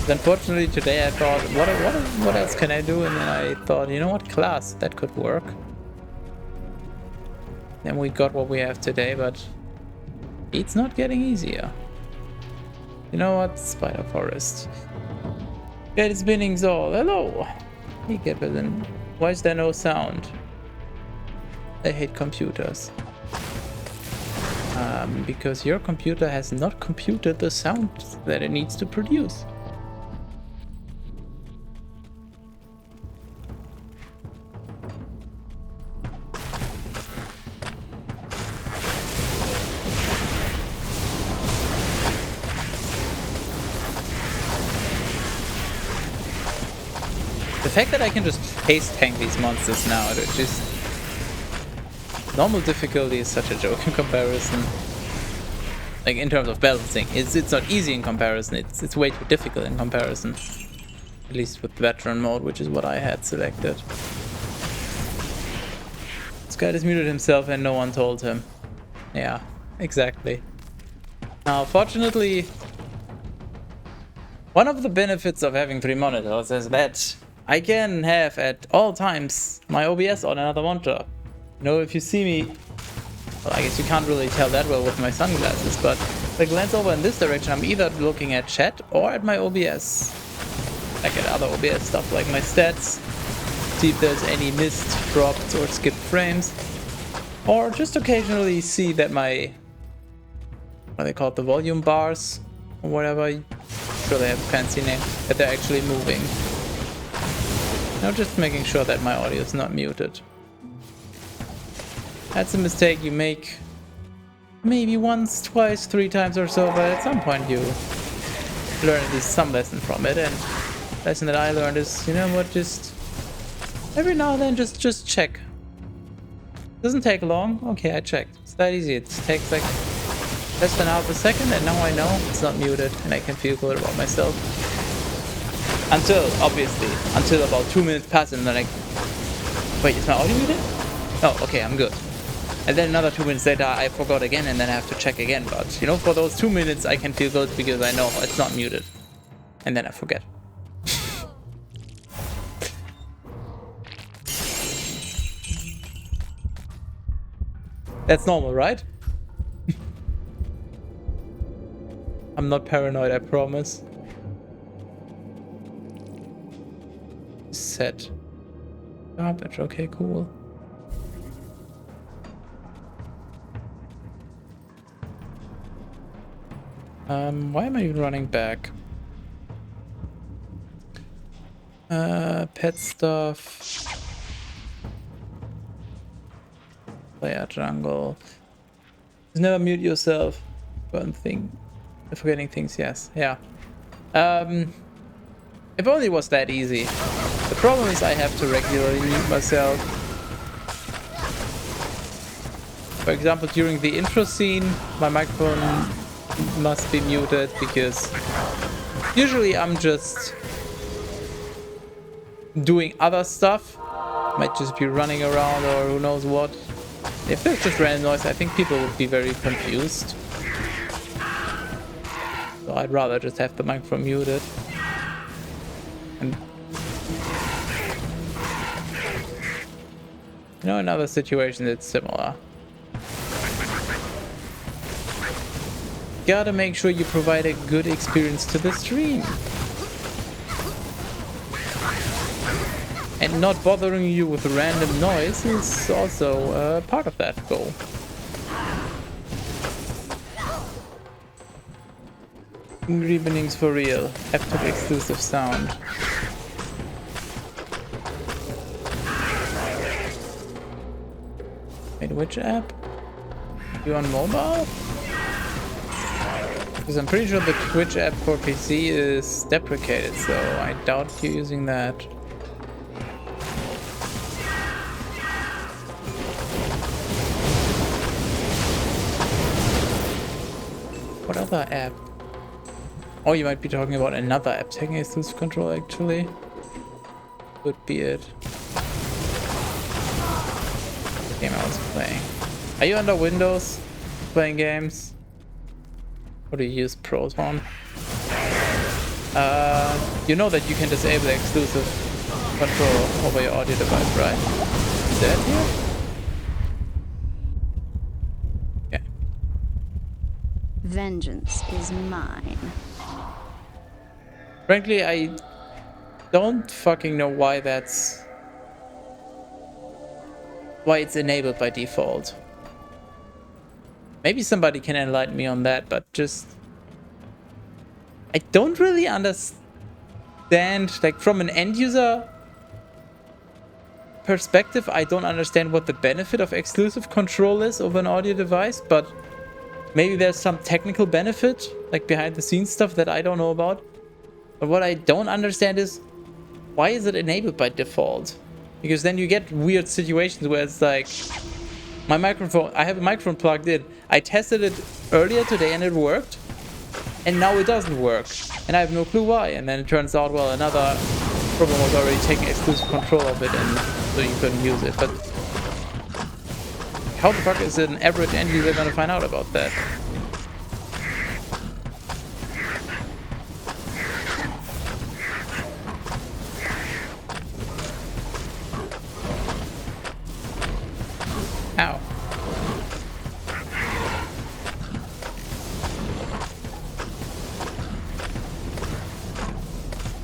Unfortunately, today I thought, what else can I do? And then I thought, you know what, class, that could work. Then we got what we have today, but it's not getting easier. You know what, Spider Forest. Get its binnings all. Hello. Hey, Gibberlin. Why is there no sound? I hate computers. Because your computer has not computed the sound that it needs to produce. The fact that I can just haste tank these monsters now, it just... Normal difficulty is such a joke in comparison. Like, in terms of balancing. It's not easy in comparison, it's way too difficult in comparison. At least with veteran mode, which is what I had selected. This guy just muted himself and no one told him. Yeah, exactly. Now, fortunately, one of the benefits of having 3 monitors is that I can have at all times my OBS on another monitor. You know, if you see me, well, I guess you can't really tell that well with my sunglasses, but if I glance over in this direction, I'm either looking at chat or at my OBS. Like at other OBS stuff, like my stats, see if there's any missed, dropped, or skipped frames. Or just occasionally see that my, what are they called, the volume bars, or whatever, I'm sure they have a fancy name, that they're actually moving. Now just making sure that my audio is not muted. That's a mistake you make maybe once, twice, 3 times or so, but at some point you learn at least some lesson from it. And the lesson that I learned is, you know what, just every now and then just check. Doesn't take long. Okay, I checked. It's that easy. It takes like less than half a second, and now I know it's not muted and I can feel good about myself. Until, obviously, until about 2 minutes pass and then like, wait, is my audio muted? Oh, okay, I'm good. And then another 2 minutes later, I forgot again, and then I have to check again. But, you know, for those 2 minutes, I can feel good because I know it's not muted. And then I forget. That's normal, right? I'm not paranoid, I promise. Set. Garbage, okay, cool. Why am I even running back? Pet stuff. Player jungle. Just never mute yourself. One thing. Forgetting things, yes. Yeah. If only it was that easy. The problem is I have to regularly mute myself. For example, during the intro scene, my microphone must be muted because usually I'm just doing other stuff. Might just be running around or who knows what. If there's just random noise, I think people would be very confused. So I'd rather just have the microphone muted. And you know, in other situations it's similar. Gotta make sure you provide a good experience to the stream. And not bothering you with random noise is also part of that goal. Angry Binnings for real. Laptop exclusive sound. Wait, which app? You on mobile? Because I'm pretty sure the Twitch app for PC is deprecated, so I doubt you're using that. What other app? Oh, you might be talking about another app taking exclusive control, actually. Could be it. The game I was playing. Are you under Windows playing games? Or do you use Proton? You know that you can disable exclusive control over your audio device, right? Is that here? Yeah. Vengeance is mine. Frankly, I don't fucking know why it's enabled by default. Maybe somebody can enlighten me on that, but just I don't really understand, like from an end user perspective, I don't understand what the benefit of exclusive control is over an audio device, but maybe there's some technical benefit, like behind the scenes stuff that I don't know about. But what I don't understand is, why is it enabled by default? Because then you get weird situations where it's like, my microphone, I have a microphone plugged in. I tested it earlier today and it worked. And now it doesn't work. And I have no clue why. And then it turns out, well, another program was already taking exclusive control of it, and so you couldn't use it. But how the fuck is an average end user gonna find out about that? Ow.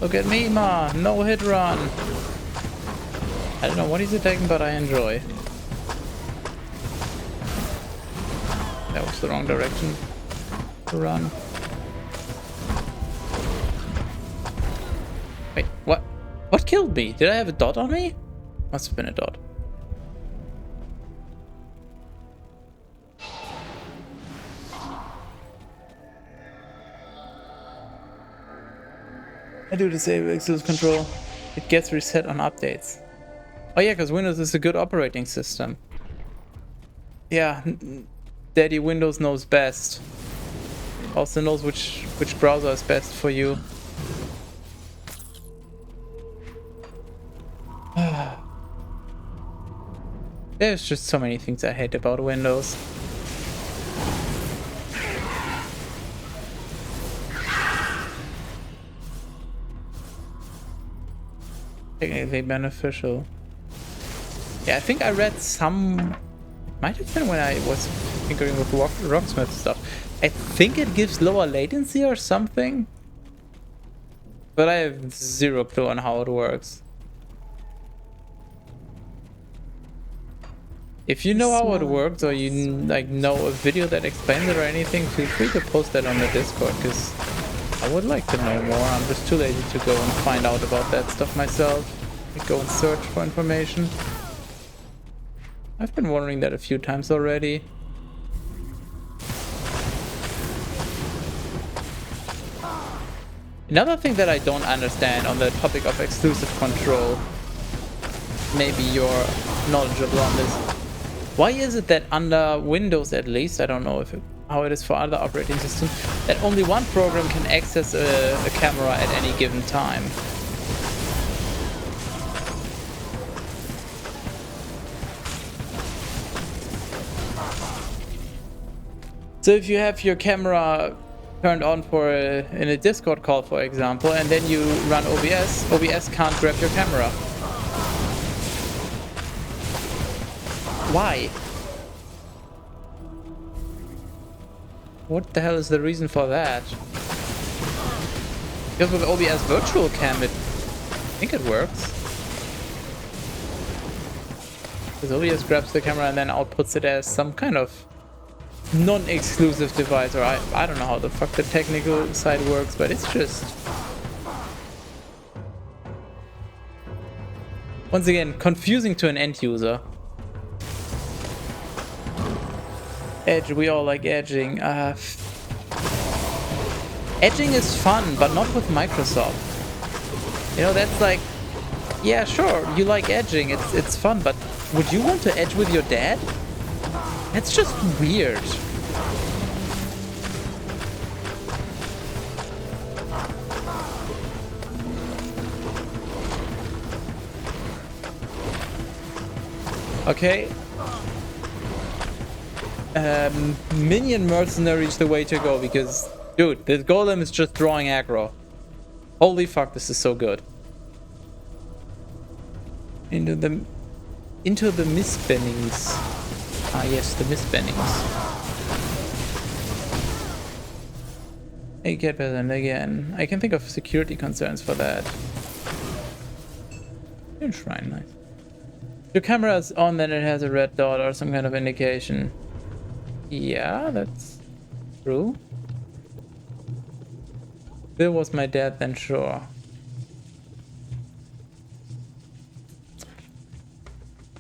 Look at me, ma! No hit run! I don't know what he's attacking, but I enjoy. That was the wrong direction to run. Wait, what? What killed me? Did I have a dot on me? Must have been a dot. I do disable exclusive control. It gets reset on updates. Oh yeah, because Windows is a good operating system. Yeah, Daddy Windows knows best. Also knows which browser is best for you. There's just so many things I hate about Windows. Technically beneficial. Yeah, I think I read some... Might have been when I was tinkering with Rocksmith stuff. I think it gives lower latency or something. But I have zero clue on how it works. If you know how it works, or you like know a video that explains it or anything, feel free to post that on the Discord, because I would like to know more. I'm just too lazy to go and find out about that stuff myself. I go and search for information. I've been wondering that a few times already. Another thing that I don't understand on the topic of exclusive control, maybe you're knowledgeable on this. Why is it that under Windows, at least, I don't know how it is for other operating systems, that only one program can access a camera at any given time? So if you have your camera turned on in a Discord call, for example, and then you run OBS, OBS can't grab your camera. Why? What the hell is the reason for that? Because with OBS Virtual Cam, I think it works. Because OBS grabs the camera and then outputs it as some kind of non-exclusive device, or I don't know how the fuck the technical side works, but it's just... Once again, confusing to an end user. Edge, we all like edging. Edging is fun, but not with Microsoft. You know, that's like, yeah, sure, you like edging, it's fun, but would you want to edge with your dad? That's just weird. Okay. Minion mercenary is the way to go because, dude, this golem is just drawing aggro. Holy fuck, this is so good. Into the misbendings. Ah yes, the misbendings. I get better than again. I can think of security concerns for that. Shrine, nice. Your camera is on, then it has a red dot or some kind of indication. Yeah, that's true. Bill was my dad, then sure.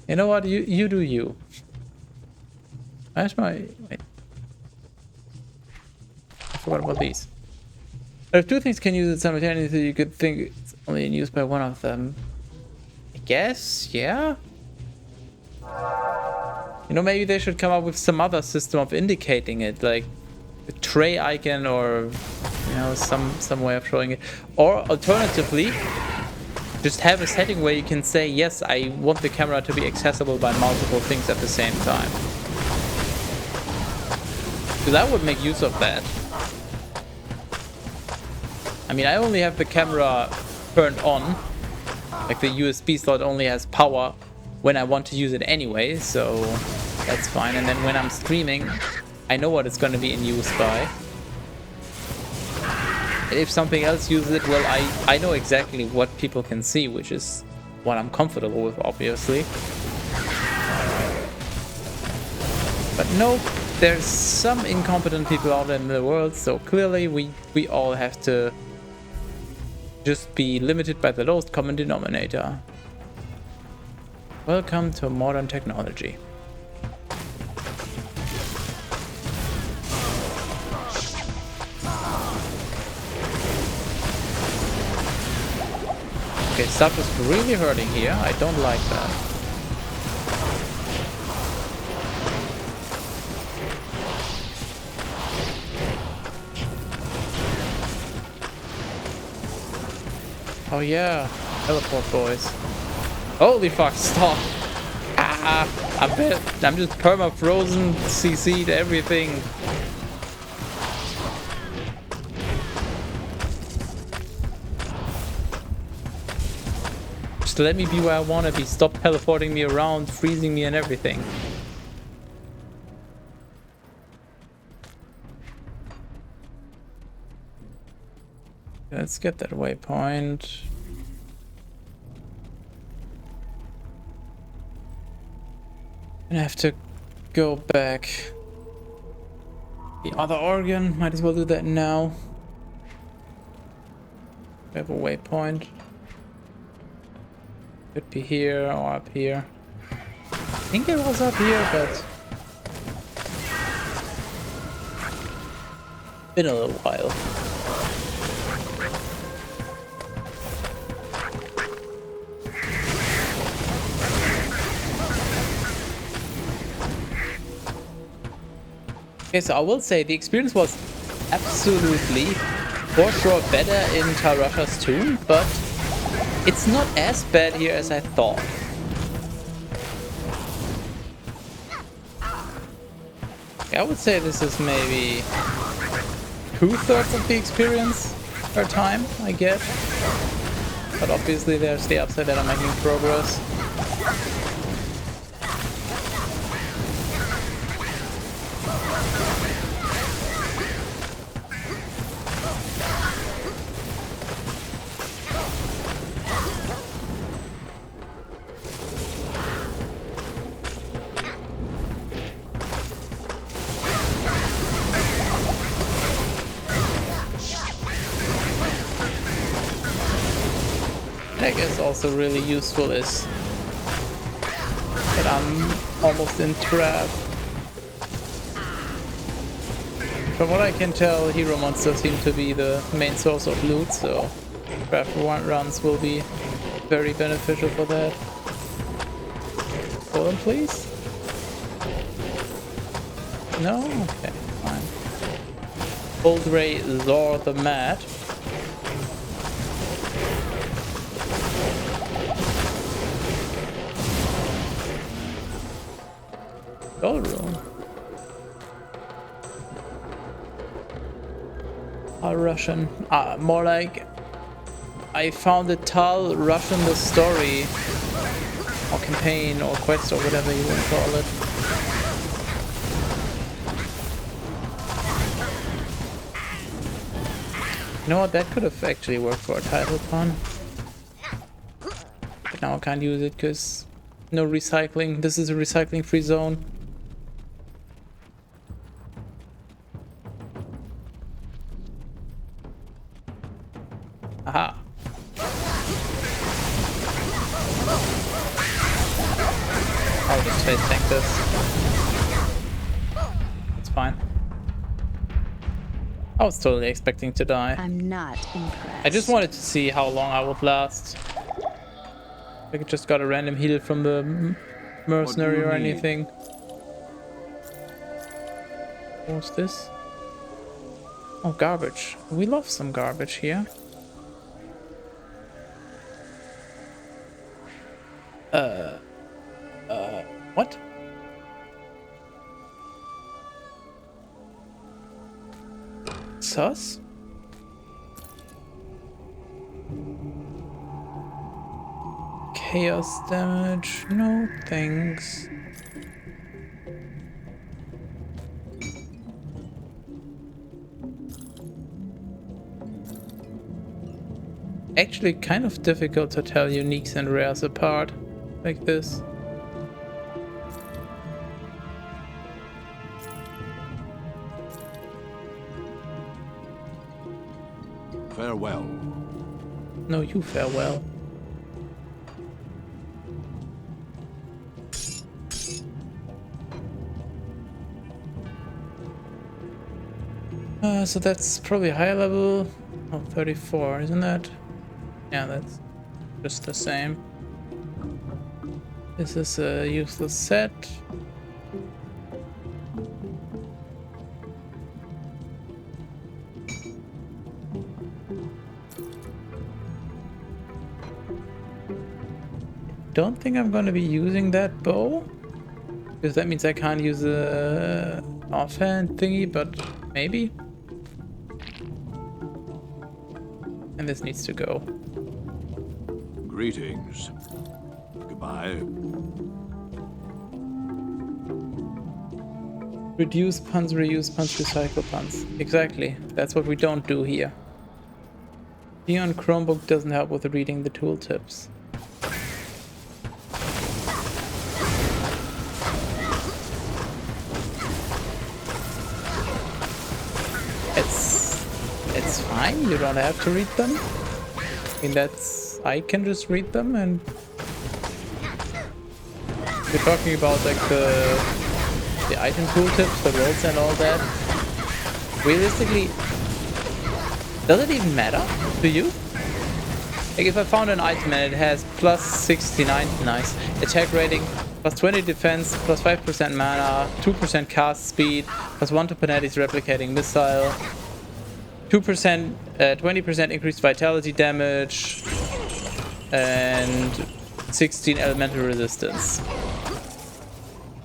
You know what? You do you. Where's my... Wait. I forgot about these. If two things can use it simultaneously, you could think it's only in use by one of them. I guess, yeah? You know, maybe they should come up with some other system of indicating it, like a tray icon or, you know, some way of showing it. Or alternatively, just have a setting where you can say, yes, I want the camera to be accessible by multiple things at the same time. So that would make use of that. I mean, I only have the camera turned on. Like the USB slot only has power when I want to use it anyway, so that's fine. And then when I'm streaming, I know what it's going to be in use by. If something else uses it, well, I know exactly what people can see, which is what I'm comfortable with, obviously. But no, there's some incompetent people out in the world, so clearly we all have to just be limited by the lowest common denominator. Welcome to modern technology. Okay, stuff is really hurting here. I don't like that. Oh yeah, teleport boys. Holy fuck, stop! Ah, I'm just perma-frozen, CC'd everything. Just let me be where I wanna be. Stop teleporting me around, freezing me and everything. Let's get that waypoint. And I have to go back. The other organ, might as well do that now. We have a waypoint. Could be here or up here. I think it was up here, but been a little while. Okay, so I will say the experience was absolutely, for sure, better in Tarasha's Tomb, but it's not as bad here as I thought. I would say this is maybe 2/3 of the experience per time, I guess. But obviously there's the upside that I'm making progress. I guess also really useful is that I'm almost in trap. From what I can tell, hero monsters seem to be the main source of loot, so craft runs will be very beneficial for that. Hold on, please. No? Okay, fine. Old Ray Zor the Mad. Gold room. Russian. More like I found a Tal Russian the story. Or campaign or quest or whatever you want to call it. You know what, that could have actually worked for a title pun. But now I can't use it because no recycling. This is a recycling free zone. Aha. I'll just face tank this. It's fine. I was totally expecting to die. I'm not impressed. I just wanted to see how long I would last. I just got a random heal from the mercenary or anything. What's this? Oh, garbage. We love some garbage here. What? Sus? Chaos damage? No thanks. Actually kind of difficult to tell uniques and rares apart like this. Farewell. No, you farewell. So that's probably higher level. Oh, 34, isn't that? Yeah, that's just the same. This is a useless set. Don't think I'm gonna be using that bow, because that means I can't use a offhand thingy, but maybe. And this needs to go. Greetings. Goodbye. Reduce puns, reuse puns, recycle puns. Exactly. That's what we don't do here. Neon Chromebook doesn't help with reading the tooltips. It's fine, you don't have to read them. I mean, I can just read them, and we're talking about like the item tooltips, the rolls and all that. Realistically, does it even matter to you? Like if I found an item and it has plus 69, nice, attack rating, plus 20 defense, plus 5% mana, 2% cast speed, plus 1 to Panetti's replicating missile, 2%, 20% increased vitality damage, and 16 elemental resistance.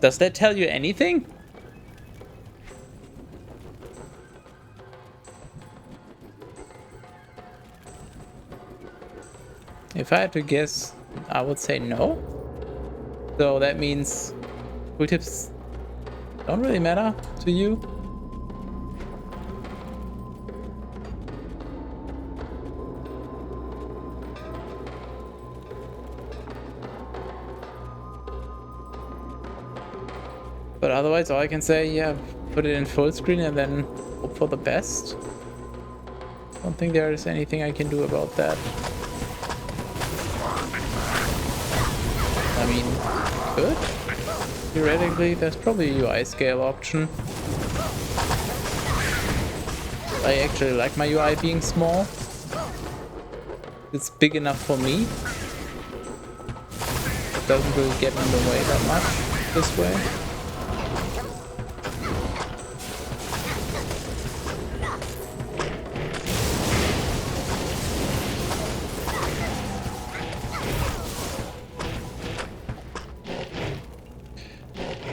Does that tell you anything? If I had to guess, I would say no. So that means tooltips don't really matter to you. But otherwise, all I can say, yeah, put it in full screen and then hope for the best. Don't think there is anything I can do about that. I mean, good. Theoretically, there's probably a UI scale option. I actually like my UI being small. It's big enough for me. It doesn't really get in the way that much this way.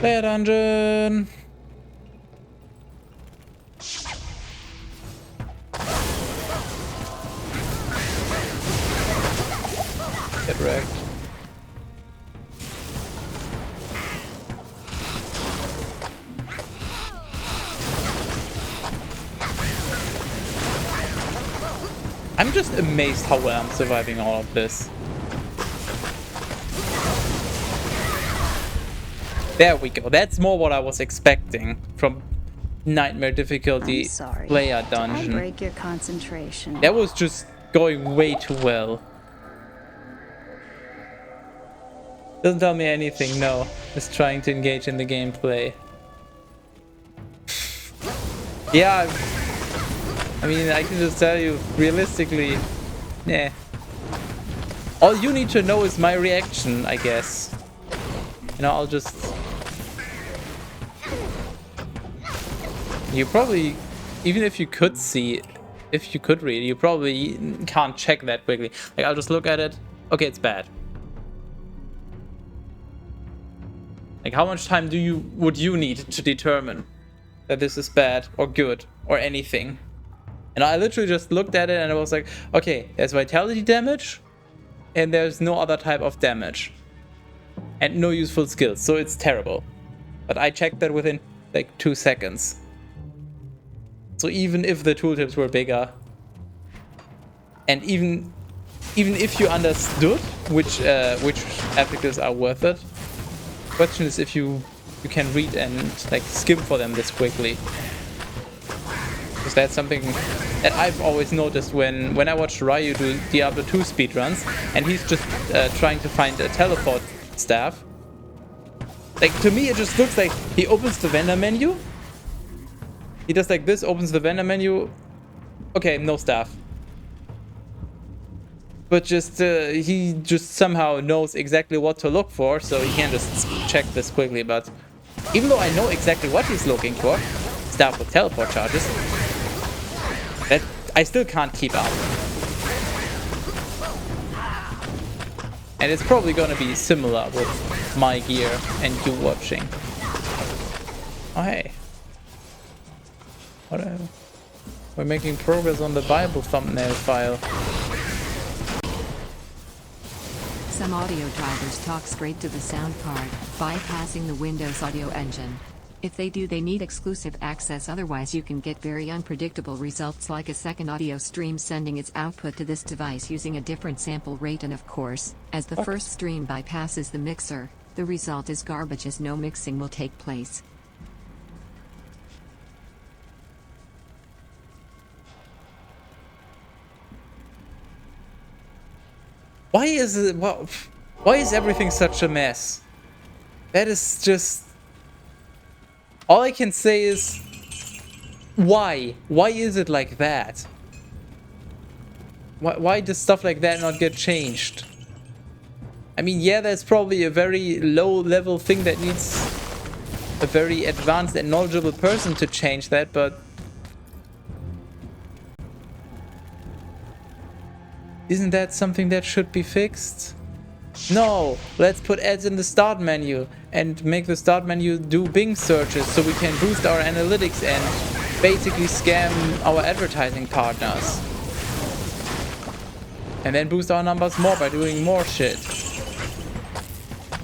Player dungeon. Get wrecked. I'm just amazed how well I'm surviving all of this. There we go. That's more what I was expecting from Nightmare difficulty player dungeon. Did I break your concentration? That was just going way too well. Doesn't tell me anything, no. Just trying to engage in the gameplay. Yeah, I mean, I can just tell you, realistically, nah. All you need to know is my reaction, I guess. You know, I'll just... You probably, even if you could see, if you could read, you probably can't check that quickly. Like, I'll just look at it. Okay, it's bad. Like, how much time would you need to determine that this is bad or good or anything? And I literally just looked at it and I was like, okay, there's vitality damage and there's no other type of damage and no useful skills, so it's terrible. But I checked that within like 2 seconds. So even if the tooltips were bigger, and even if you understood which adjectives are worth it, the question is if you can read and like skim for them this quickly. Because that's something that I've always noticed when I watch Ryu do Diablo 2 speedruns, and he's just trying to find a teleport staff. Like, to me it just looks like he opens the vendor menu. He does like this, opens the vendor menu. Okay, no staff. But just he just somehow knows exactly what to look for, so he can just check this quickly. But even though I know exactly what he's looking for, staff with teleport charges, that I still can't keep up. And it's probably gonna be similar with my gear and you watching. Oh hey. Whatever. We're making progress on the Bible thumbnail file. Some audio drivers talk straight to the sound card, bypassing the Windows audio engine. If they do, they need exclusive access, otherwise you can get very unpredictable results, like a second audio stream sending its output to this device using a different sample rate, and of course, as the first stream bypasses the mixer, the result is garbage, as no mixing will take place. Why is everything such a mess? That is just... All I can say is... Why? Why is it like that? Why does stuff like that not get changed? I mean, yeah, that's probably a very low-level thing that needs a very advanced and knowledgeable person to change that, but... Isn't that something that should be fixed? No, let's put ads in the start menu and make the start menu do Bing searches so we can boost our analytics and basically scam our advertising partners. And then boost our numbers more by doing more shit.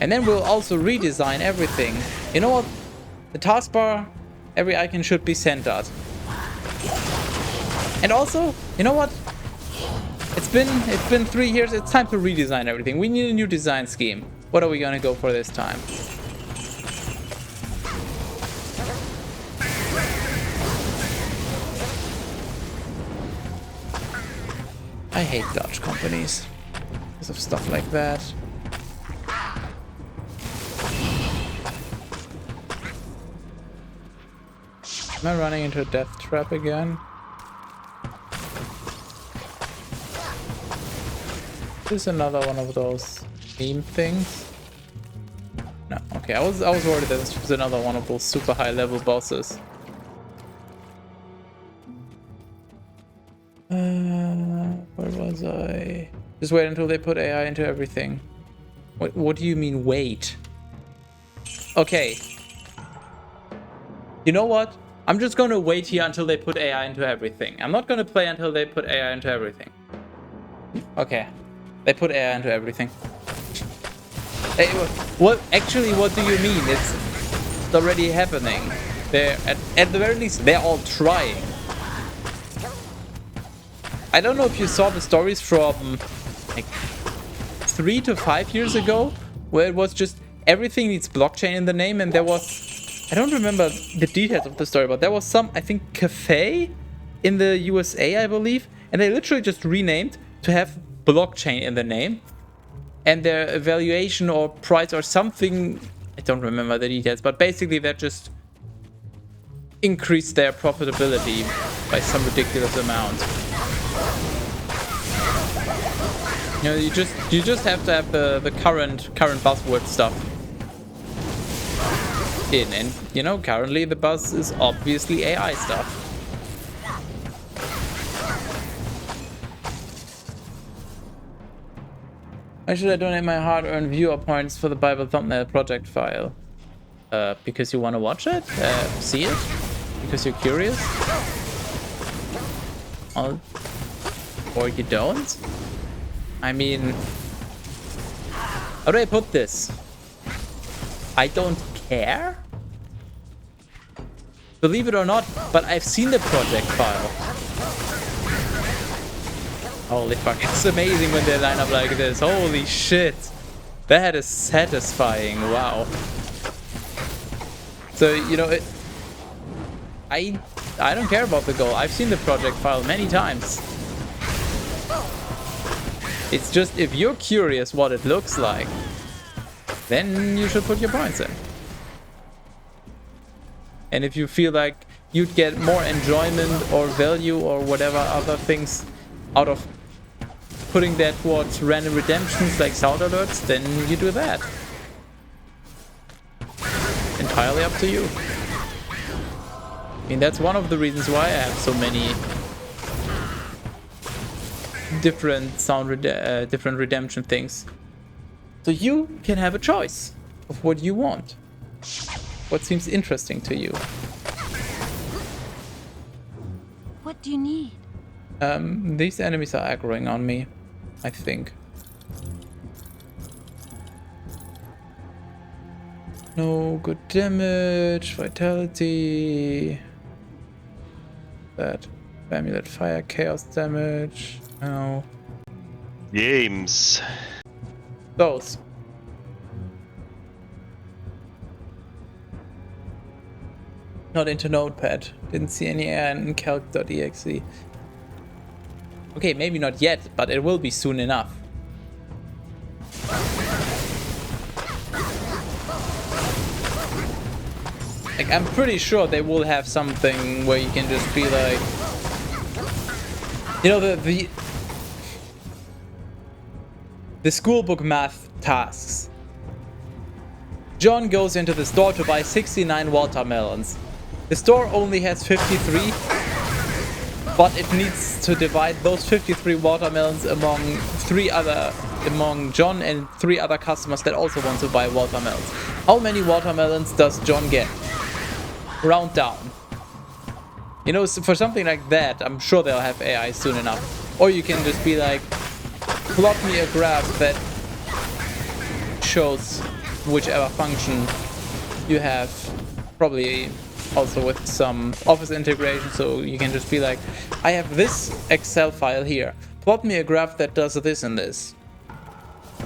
And then we'll also redesign everything. You know what? The taskbar, every icon should be centered. And also, you know what? It's been 3 years, it's time to redesign everything. We need a new design scheme. What are we gonna go for this time? I hate Dutch companies because of stuff like that. Am I running into a death trap again? This is another one of those meme things. No, okay, I was worried that this was another one of those super high level bosses. Where was I? Just wait until they put AI into everything. What do you mean wait? Okay. You know what? I'm just gonna wait here until they put AI into everything. I'm not gonna play until they put AI into everything. Okay. They put AI into everything. Hey, what do you mean? It's already happening. They're at the very least they're all trying. I don't know if you saw the stories from like 3 to 5 years ago, where it was just everything needs blockchain in the name, and there was, I don't remember the details of the story, but there was some, I think, cafe in the USA, I believe, and they literally just renamed to have blockchain in the name, and their evaluation or price or something, I don't remember the details, but basically that just increased their profitability by some ridiculous amount. You know, you just have to have the current buzzword stuff in, and you know, currently the buzz is obviously AI stuff. Why should I donate my hard-earned viewer points for the Bible thumbnail project file? Because you want to watch it? See it? Because you're curious? Or you don't? I mean, how do I put this? I don't care? Believe it or not, but I've seen the project file. Holy fuck, it's amazing when they line up like this. Holy shit. That is satisfying, wow. So, you know, I don't care about the goal. I've seen the project file many times. It's just, if you're curious what it looks like, then you should put your points in. And if you feel like you'd get more enjoyment or value or whatever other things out of putting that towards random redemptions like sound alerts, then you do that. Entirely up to you. I mean, that's one of the reasons why I have so many different different redemption things. So you can have a choice of what you want. What seems interesting to you. What do you need? These enemies are aggroing on me, I think. No good damage, vitality. That amulet fire, chaos damage. No. Games. Those. Not into Notepad. Didn't see any in calc.exe. Okay, maybe not yet, but it will be soon enough. Like, I'm pretty sure they will have something where you can just be like, you know, the schoolbook math tasks. John goes into the store to buy 69 watermelons. The store only has 53, but it needs to divide those 53 watermelons among John and 3 other customers that also want to buy watermelons. How many watermelons does John get? Round down. You know, for something like that, I'm sure they'll have AI soon enough. Or you can just be like, plot me a graph that shows whichever function you have, probably also with some Office integration, so you can just be like, I have this Excel file here, plot me a graph that does this and this.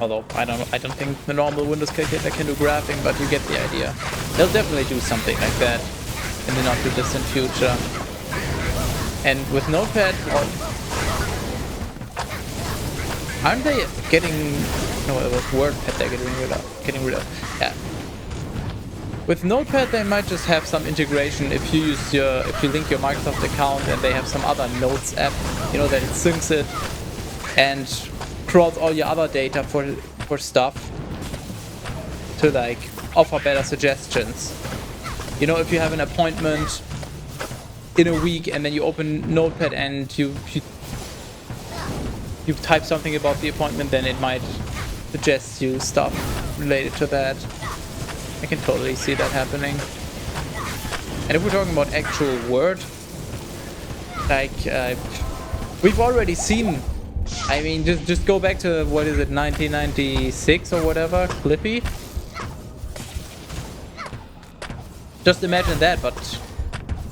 Although I don't think the normal Windows calculator can do graphing, but you get the idea. They'll definitely do something like that in the not too distant future. And with Notepad, aren't they getting? No, it was WordPad they're getting rid of. Yeah. With Notepad, they might just have some integration if you link your Microsoft account and they have some other Notes app, you know, that it syncs it and crawls all your other data for stuff to like offer better suggestions. You know, if you have an appointment in a week and then you open Notepad and you type something about the appointment, then it might suggest you stuff related to that. I can totally see that happening. And if we're talking about actual word, like we've already seen, I mean, just go back to, what is it, 1996 or whatever, Clippy. Just imagine that, but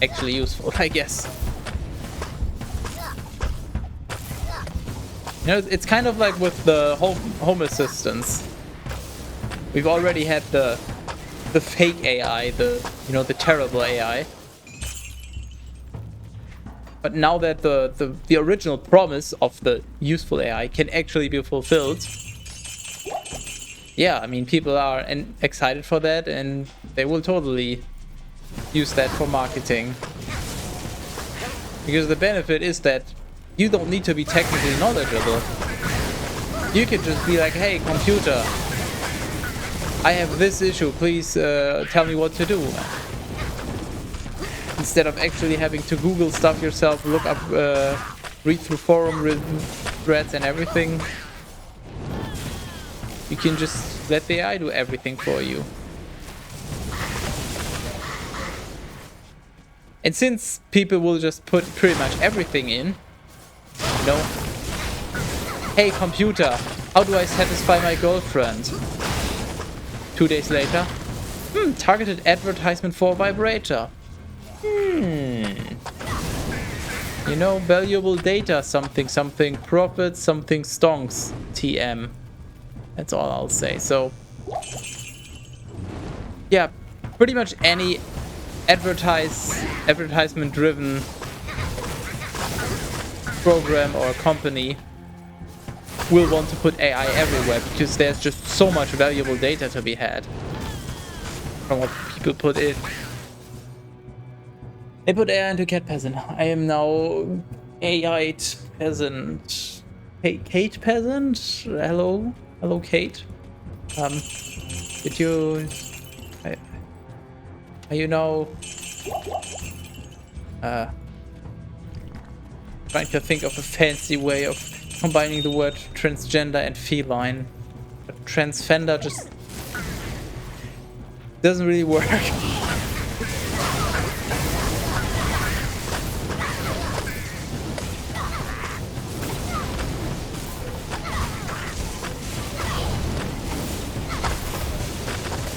actually useful, I guess. You know, it's kind of like with the home assistants. We've already had the fake AI, the terrible AI. But now that the original promise of the useful AI can actually be fulfilled, yeah, I mean, people are excited for that, and they will totally use that for marketing. Because the benefit is that you don't need to be technically knowledgeable. You can just be like, hey, computer, I have this issue, please tell me what to do. Instead of actually having to Google stuff yourself, look up, read through forum threads and everything. You can just let the AI do everything for you. And since people will just put pretty much everything in, you know, hey computer, how do I satisfy my girlfriend? 2 days later, targeted advertisement for vibrator. You know, valuable data, something profit, something stonks, TM. That's all I'll say. So, yeah, pretty much any advertisement driven program or company will want to put AI everywhere, because there's just so much valuable data to be had from what people put in. They put AI into cat peasant. I am now AI peasant. Kate peasant? Hello Kate. Did you... Are you now... trying to think of a fancy way of combining the word transgender and feline. But transfender just doesn't really work.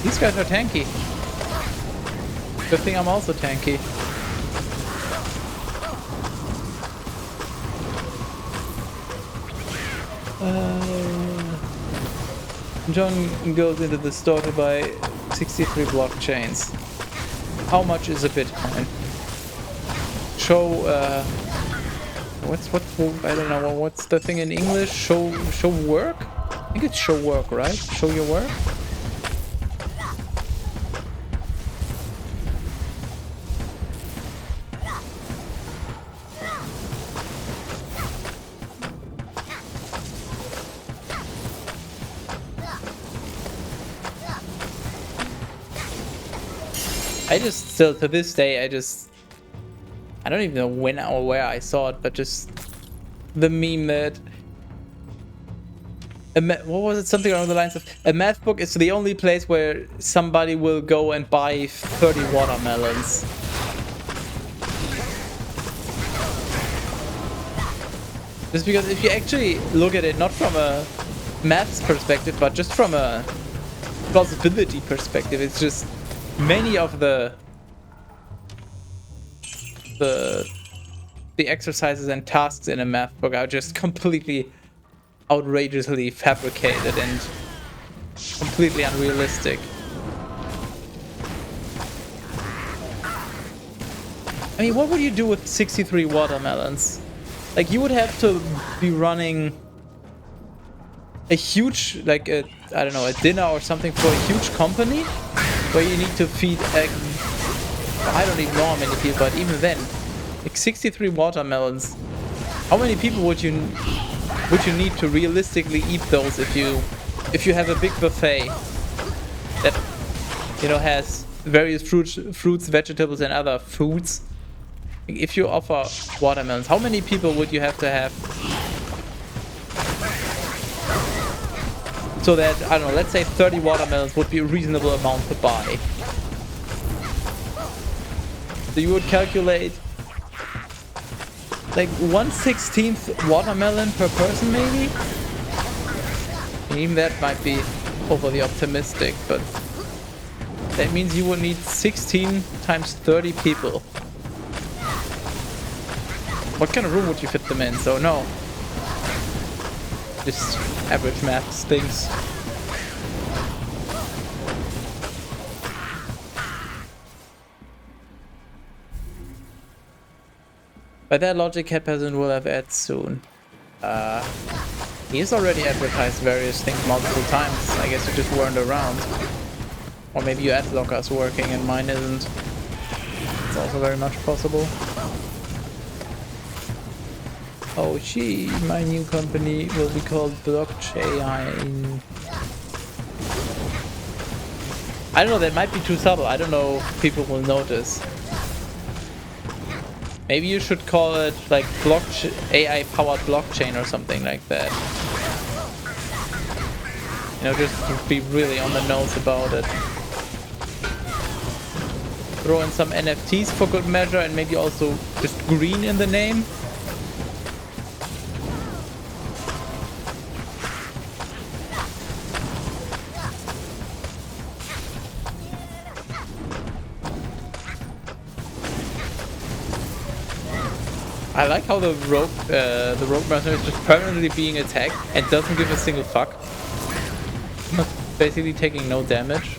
These guys are tanky. Good thing I'm also tanky. John goes into the store to buy 63 blockchains. How much is a Bitcoin? Show what's I don't know what's the thing in English? Show work? I think it's show work, right? Show your work? I just still, to this day, I don't even know when or where I saw it, but just the meme that what was it? Something along the lines of, a math book is the only place where somebody will go and buy 30 watermelons. Just because if you actually look at it, not from a maths perspective, but just from a plausibility perspective, it's just many of the exercises and tasks in a math book are just completely outrageously fabricated and completely unrealistic. I mean, what would you do with 63 watermelons? Like, you would have to be running a huge, like a, I don't know, a dinner or something for a huge company where you need to feed, I don't even know how many people, but even then, like 63 watermelons, how many people would you would you need to realistically eat those if you have a big buffet that, you know, has various fruits, vegetables, and other foods? If you offer watermelons, how many people would you have to have so that, I don't know, let's say 30 watermelons would be a reasonable amount to buy? So you would calculate like 1/16 watermelon per person, maybe? Even that might be overly optimistic, but that means you would need 16 times 30 people. What kind of room would you fit them in? So no. Just average math stinks. By that logic, Cat Peasant will have ads soon. He's already advertised various things multiple times. I guess you just weren't around. Or maybe your ad blocker's working and mine isn't. It's also very much possible. Oh gee, my new company will be called Blockchain. I don't know, that might be too subtle. I don't know if people will notice. Maybe you should call it like AI-powered blockchain or something like that. You know, just to be really on the nose about it. Throw in some NFTs for good measure and maybe also just green in the name. I like how the rogue mercenary is just permanently being attacked and doesn't give a single fuck. Basically taking no damage.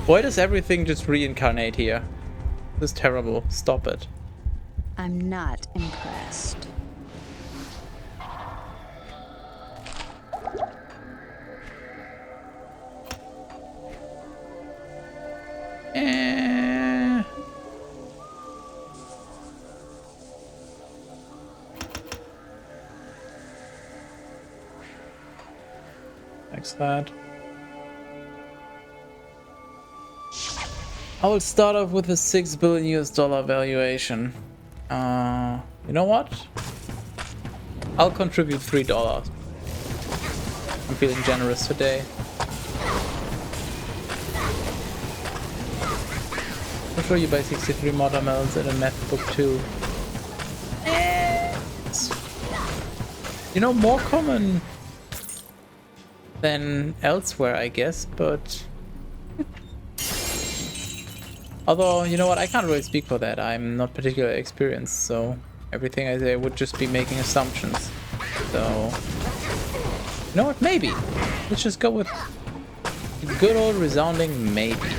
Why does everything just reincarnate here? This is terrible. Stop it. I'm not impressed. That. I will start off with a $6 billion valuation. You know what? I'll contribute $3. I'm feeling generous today. I'm sure you buy 63 watermelons in a math book too. You know, more common than elsewhere, I guess, but although, you know what, I can't really speak for that. I'm not particularly experienced, so everything I say would just be making assumptions. So, you know what, maybe. Let's just go with a good old resounding maybe.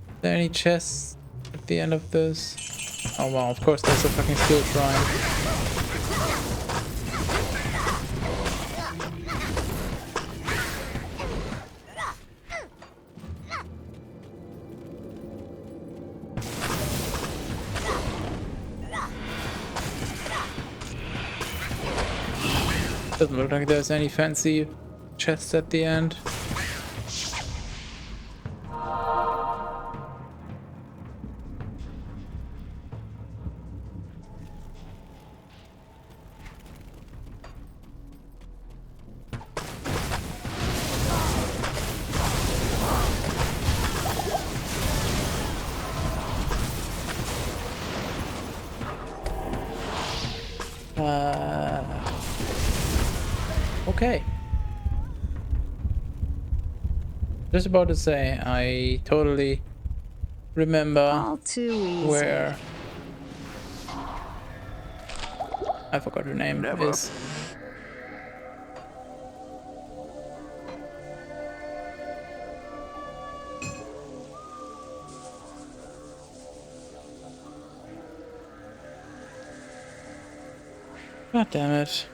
Are there any chests at the end of this? Oh wow, of course there's a fucking skill shrine. Doesn't look like there's any fancy chests at the end. Okay. Just about to say, I totally remember All too easy. where I forgot her name is. God damn it.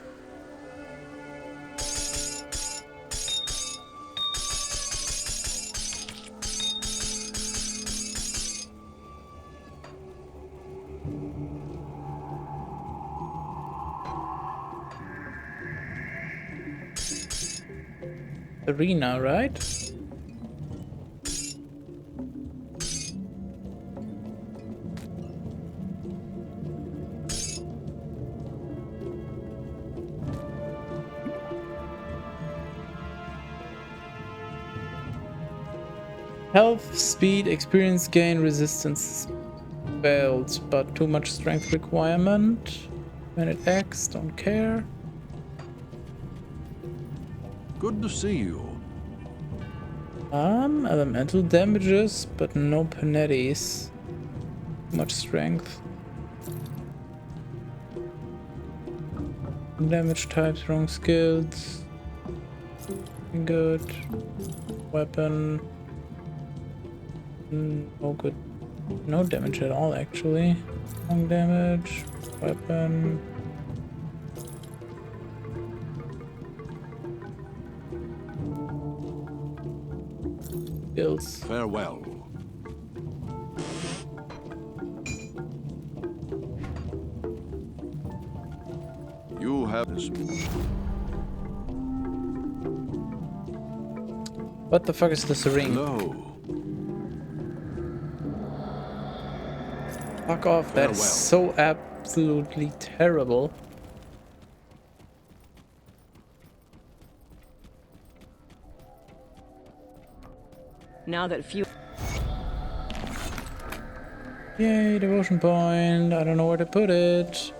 arena, right? Health, speed, experience gain, resistance failed, but too much strength requirement. Minute X, don't care. Good to see you. Elemental damages, but no penalties. Too much strength. Damage types, wrong skills. Good. Weapon. No good. No damage at all, actually. Wrong damage. Weapon. Skills. Farewell. You have this. What the fuck is this ring? Hello. Fuck off, that is so absolutely terrible. Now that few. Yay, devotion point. I don't know where to put it.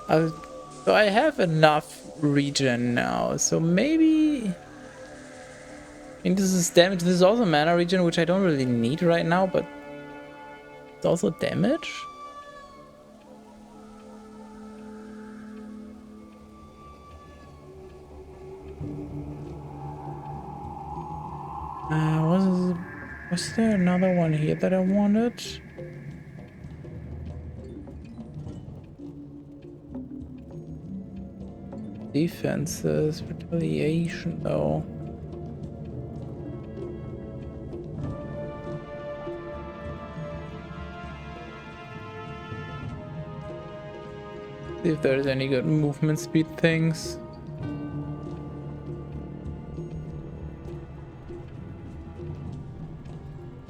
So I have enough regen now, so maybe... I mean, this is damage. This is also mana regen, which I don't really need right now, but it's also damage. Was there another one here that I wanted? Defenses, retaliation though. See if there's any good movement speed things.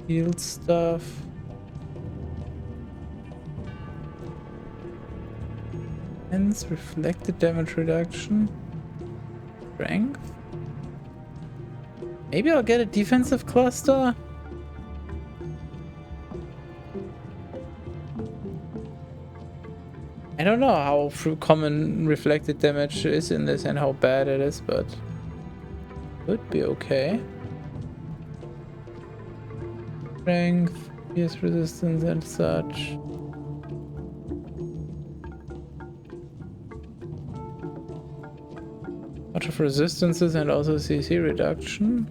Heal stuff. Hence reflected damage reduction. Strength. Maybe I'll get a defensive cluster. I don't know how common reflected damage is in this and how bad it is, but could be okay. Strength, pierce resistance and such. Much of resistances and also CC reduction.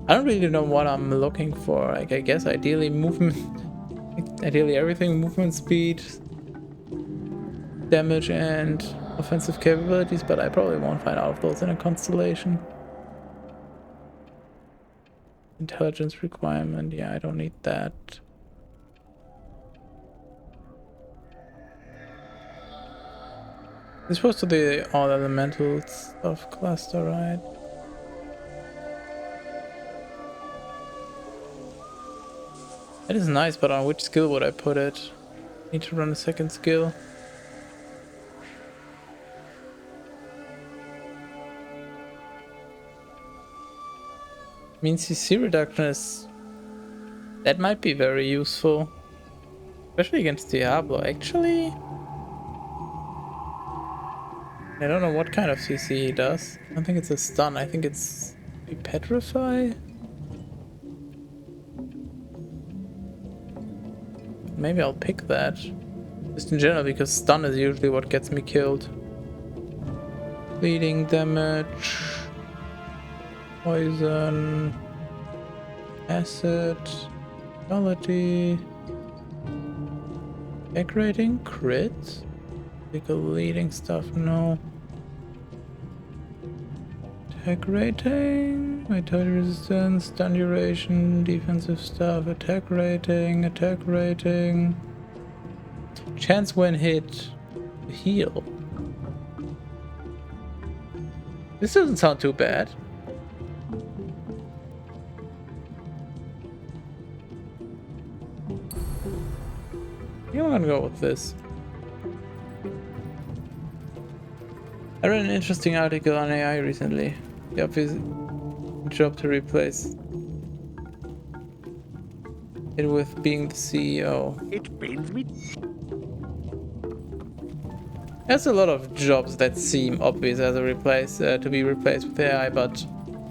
I don't really know what I'm looking for. Like, I guess ideally movement, ideally everything, movement speed, damage and offensive capabilities, but I probably won't find all of those in a constellation. Intelligence requirement, yeah, I don't need that. It's supposed to be all elemental stuff cluster, right? That is nice, but on which skill would I put it? Need to run a second skill. Means CC reduction is... that might be very useful. Especially against Diablo, actually. I don't know what kind of CC he does. I don't think it's a stun, I think it's a petrify. Maybe I'll pick that. Just in general, because stun is usually what gets me killed. Bleeding damage. Poison, acid, quality, attack rating, crit, critical leading stuff, no. Attack rating, vitality resistance, stun duration, defensive stuff, attack rating, chance when hit, heal. This doesn't sound too bad. I think I'm gonna go with this. I read an interesting article on AI recently. The obvious job to replace it with being the CEO. It pains me. There's a lot of jobs that seem obvious as to be replaced with AI, but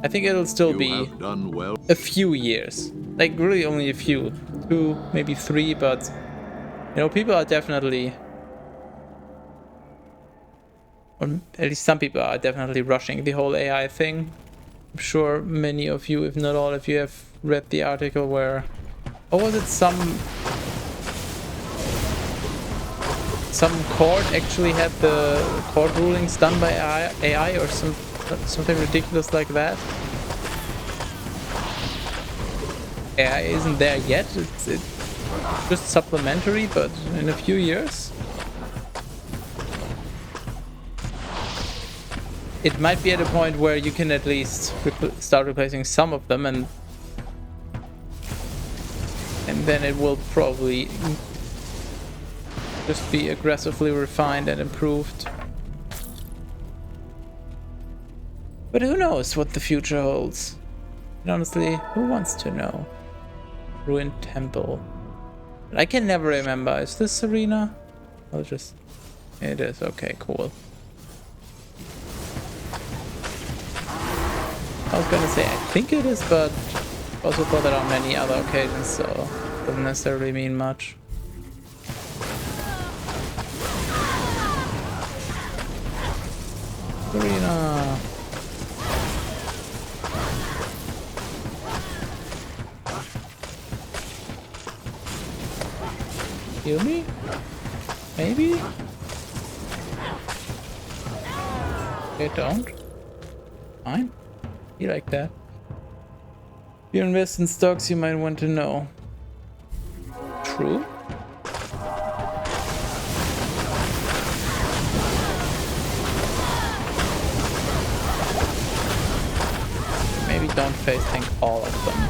I think it'll still You be have done well. a few years. Like really only a few. 2, maybe 3, but you know, people are definitely, or at least some people are definitely rushing the whole AI thing. I'm sure many of you, if not all of you, have read the article where, or was it some court actually had the court rulings done by AI or something ridiculous like that. AI isn't there yet. It's just supplementary, but in a few years it might be at a point where you can at least start replacing some of them, and then it will probably just be aggressively refined and improved. But who knows what the future holds? And honestly, who wants to know? Ruined temple. I can never remember. Is this Serena? I'll just... It is. Okay, cool. I was gonna say I think it is, but also thought that on many other occasions, so it doesn't necessarily mean much. Serena. Heal me? Maybe? Okay, don't. Fine. You like that. If you invest in stocks, you might want to know. True. Maybe don't face tank all of them.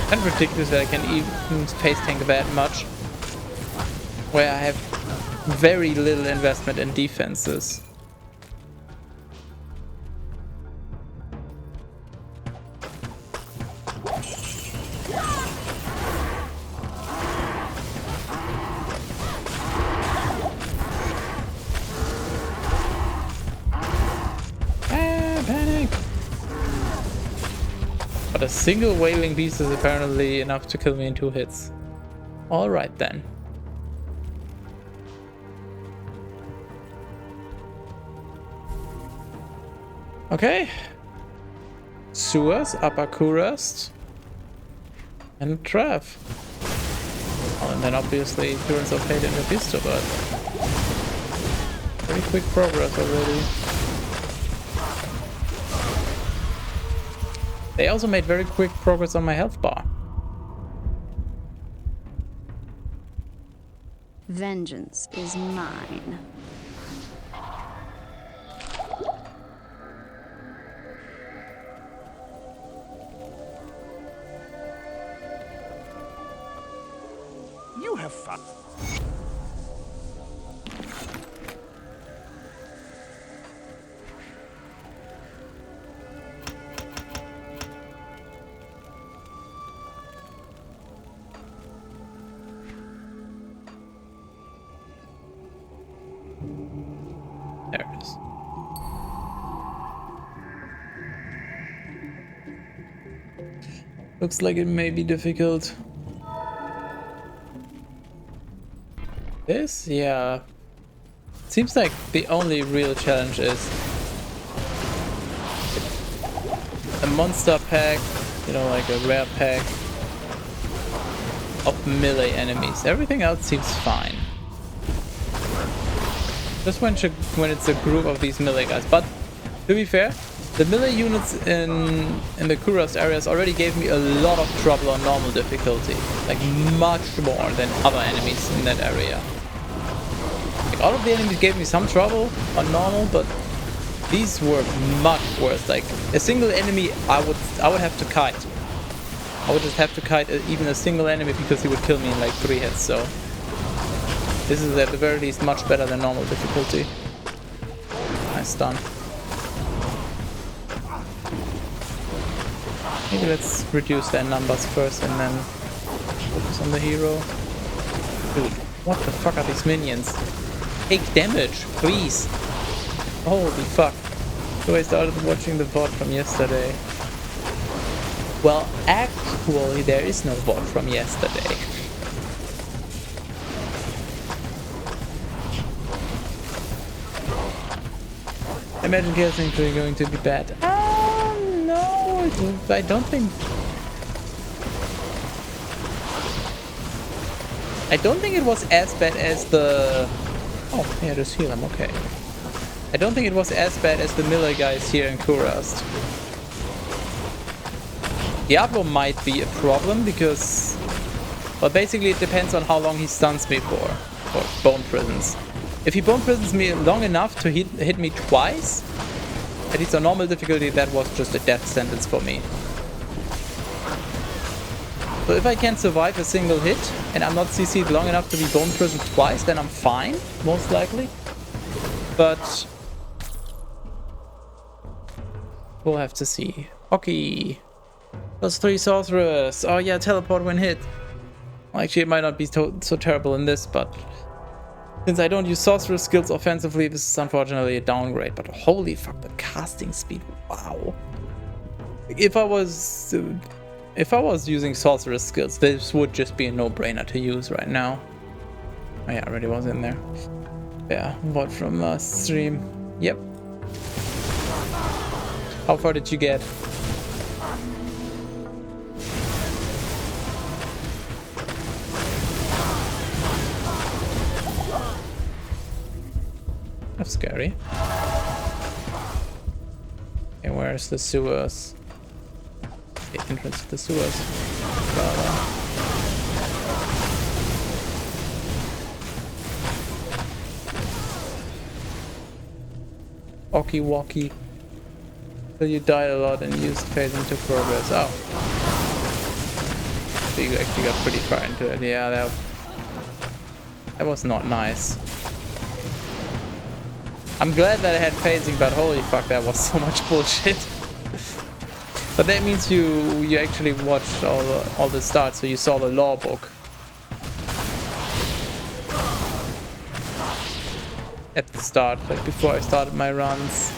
Kind of ridiculous that I can even face tank that much, where I have very little investment in defenses. Panic! But a single wailing beast is apparently enough to kill me in 2 hits. Alright then. Okay. Sewers, Upper Kurast, and Trav. Oh, and then obviously Durance of Fate and Mephisto, but very quick progress already. They also made very quick progress on my health bar. Vengeance is mine. You have fun. There it is. Looks like it may be difficult. This? Yeah. Seems like the only real challenge is a monster pack, you know, like a rare pack of melee enemies. Everything else seems fine. Just when it's a group of these melee guys. But to be fair, the melee units in the Kurast areas already gave me a lot of trouble on normal difficulty. Like much more than other enemies in that area. Like, all of the enemies gave me some trouble on normal, but these were much worse. Like, a single enemy, I would have to kite. I would just have to kite even a single enemy because he would kill me in like 3 hits, so... This is at the very least much better than normal difficulty. Nice stun. Maybe let's reduce their numbers first and then focus on the hero. Dude, what the fuck are these minions? Take damage, please! Holy fuck. So I started watching the VOD from yesterday. Well, actually, there is no VOD from yesterday. Imagine guessing they're going to be bad. No, I don't think... I don't think it was as bad as the... Oh, yeah, just heal him, okay. I don't think it was as bad as the Miller guys here in Kurast. Diablo might be a problem because... Well, basically it depends on how long he stuns me for Bone Prisons. If he Bone Prisons me long enough to hit me twice, at least on normal difficulty, that was just a death sentence for me. So if I can survive a single hit and I'm not CC'd long enough to be Bone Prisoned twice, then I'm fine, most likely. But we'll have to see. Okay. +3 sorcerers. Oh yeah, teleport when hit. Well, actually, it might not be so terrible in this, but since I don't use sorcerer skills offensively, this is unfortunately a downgrade. But holy fuck, the casting speed! Wow. If I was using sorcerer skills, this would just be a no-brainer to use right now. Oh yeah, I already was in there. Yeah, what from stream? Yep. How far did you get? That's scary. Okay, where's the sewers? The entrance to the sewers. Walkie walkie. So you died a lot and used phasing to progress. Oh. So you actually got pretty far into it. Yeah, that was not nice. I'm glad that I had phasing, but holy fuck, that was so much bullshit. But that means you actually watched all the start, so you saw the law book. At the start, like before I started my runs.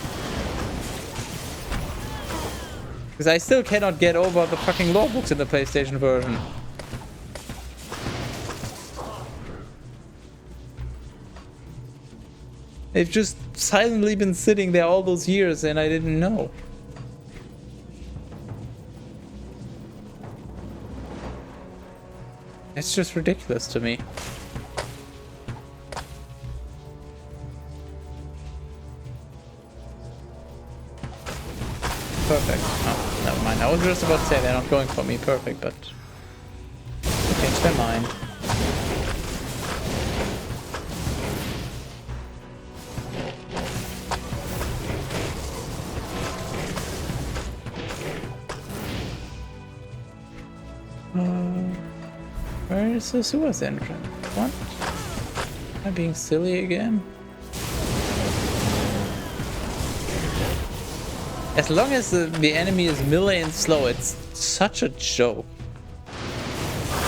Because I still cannot get over the fucking law books in the PlayStation version. They've just silently been sitting there all those years and I didn't know. It's just ridiculous to me. Perfect. Oh, never mind. I was just about to say they're not going for me perfect, but they changed their mind. Where is the sewers entrance? What? Am I being silly again? As long as the enemy is melee and slow, it's such a joke.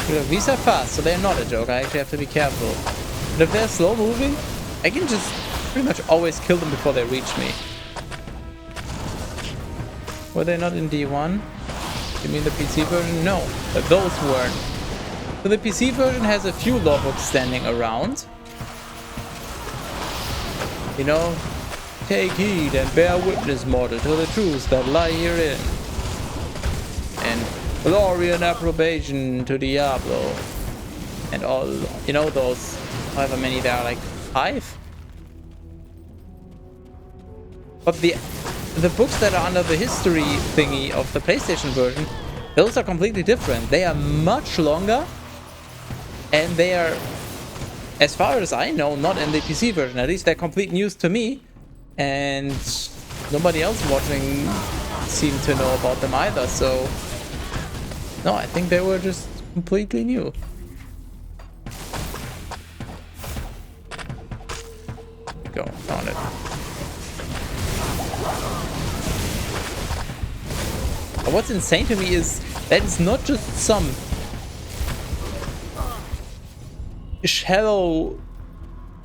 Look, these are fast, so they're not a joke. I actually have to be careful. But if they're slow moving, I can just pretty much always kill them before they reach me. Were they not in D1? You mean the PC version? No, but those weren't. So the PC version has a few law books standing around. You know, take heed and bear witness, mortal, to the truths that lie herein. And glory and approbation to Diablo. And all, you know, those, however many there are, like 5? But the books that are under the history thingy of the PlayStation version, those are completely different. They are much longer, and they are as far as I know, not in the PC version. At least they're complete news to me. And nobody else watching seemed to know about them either, so... No, I think they were just completely new. Go, found it. But what's insane to me is that it's not just some shallow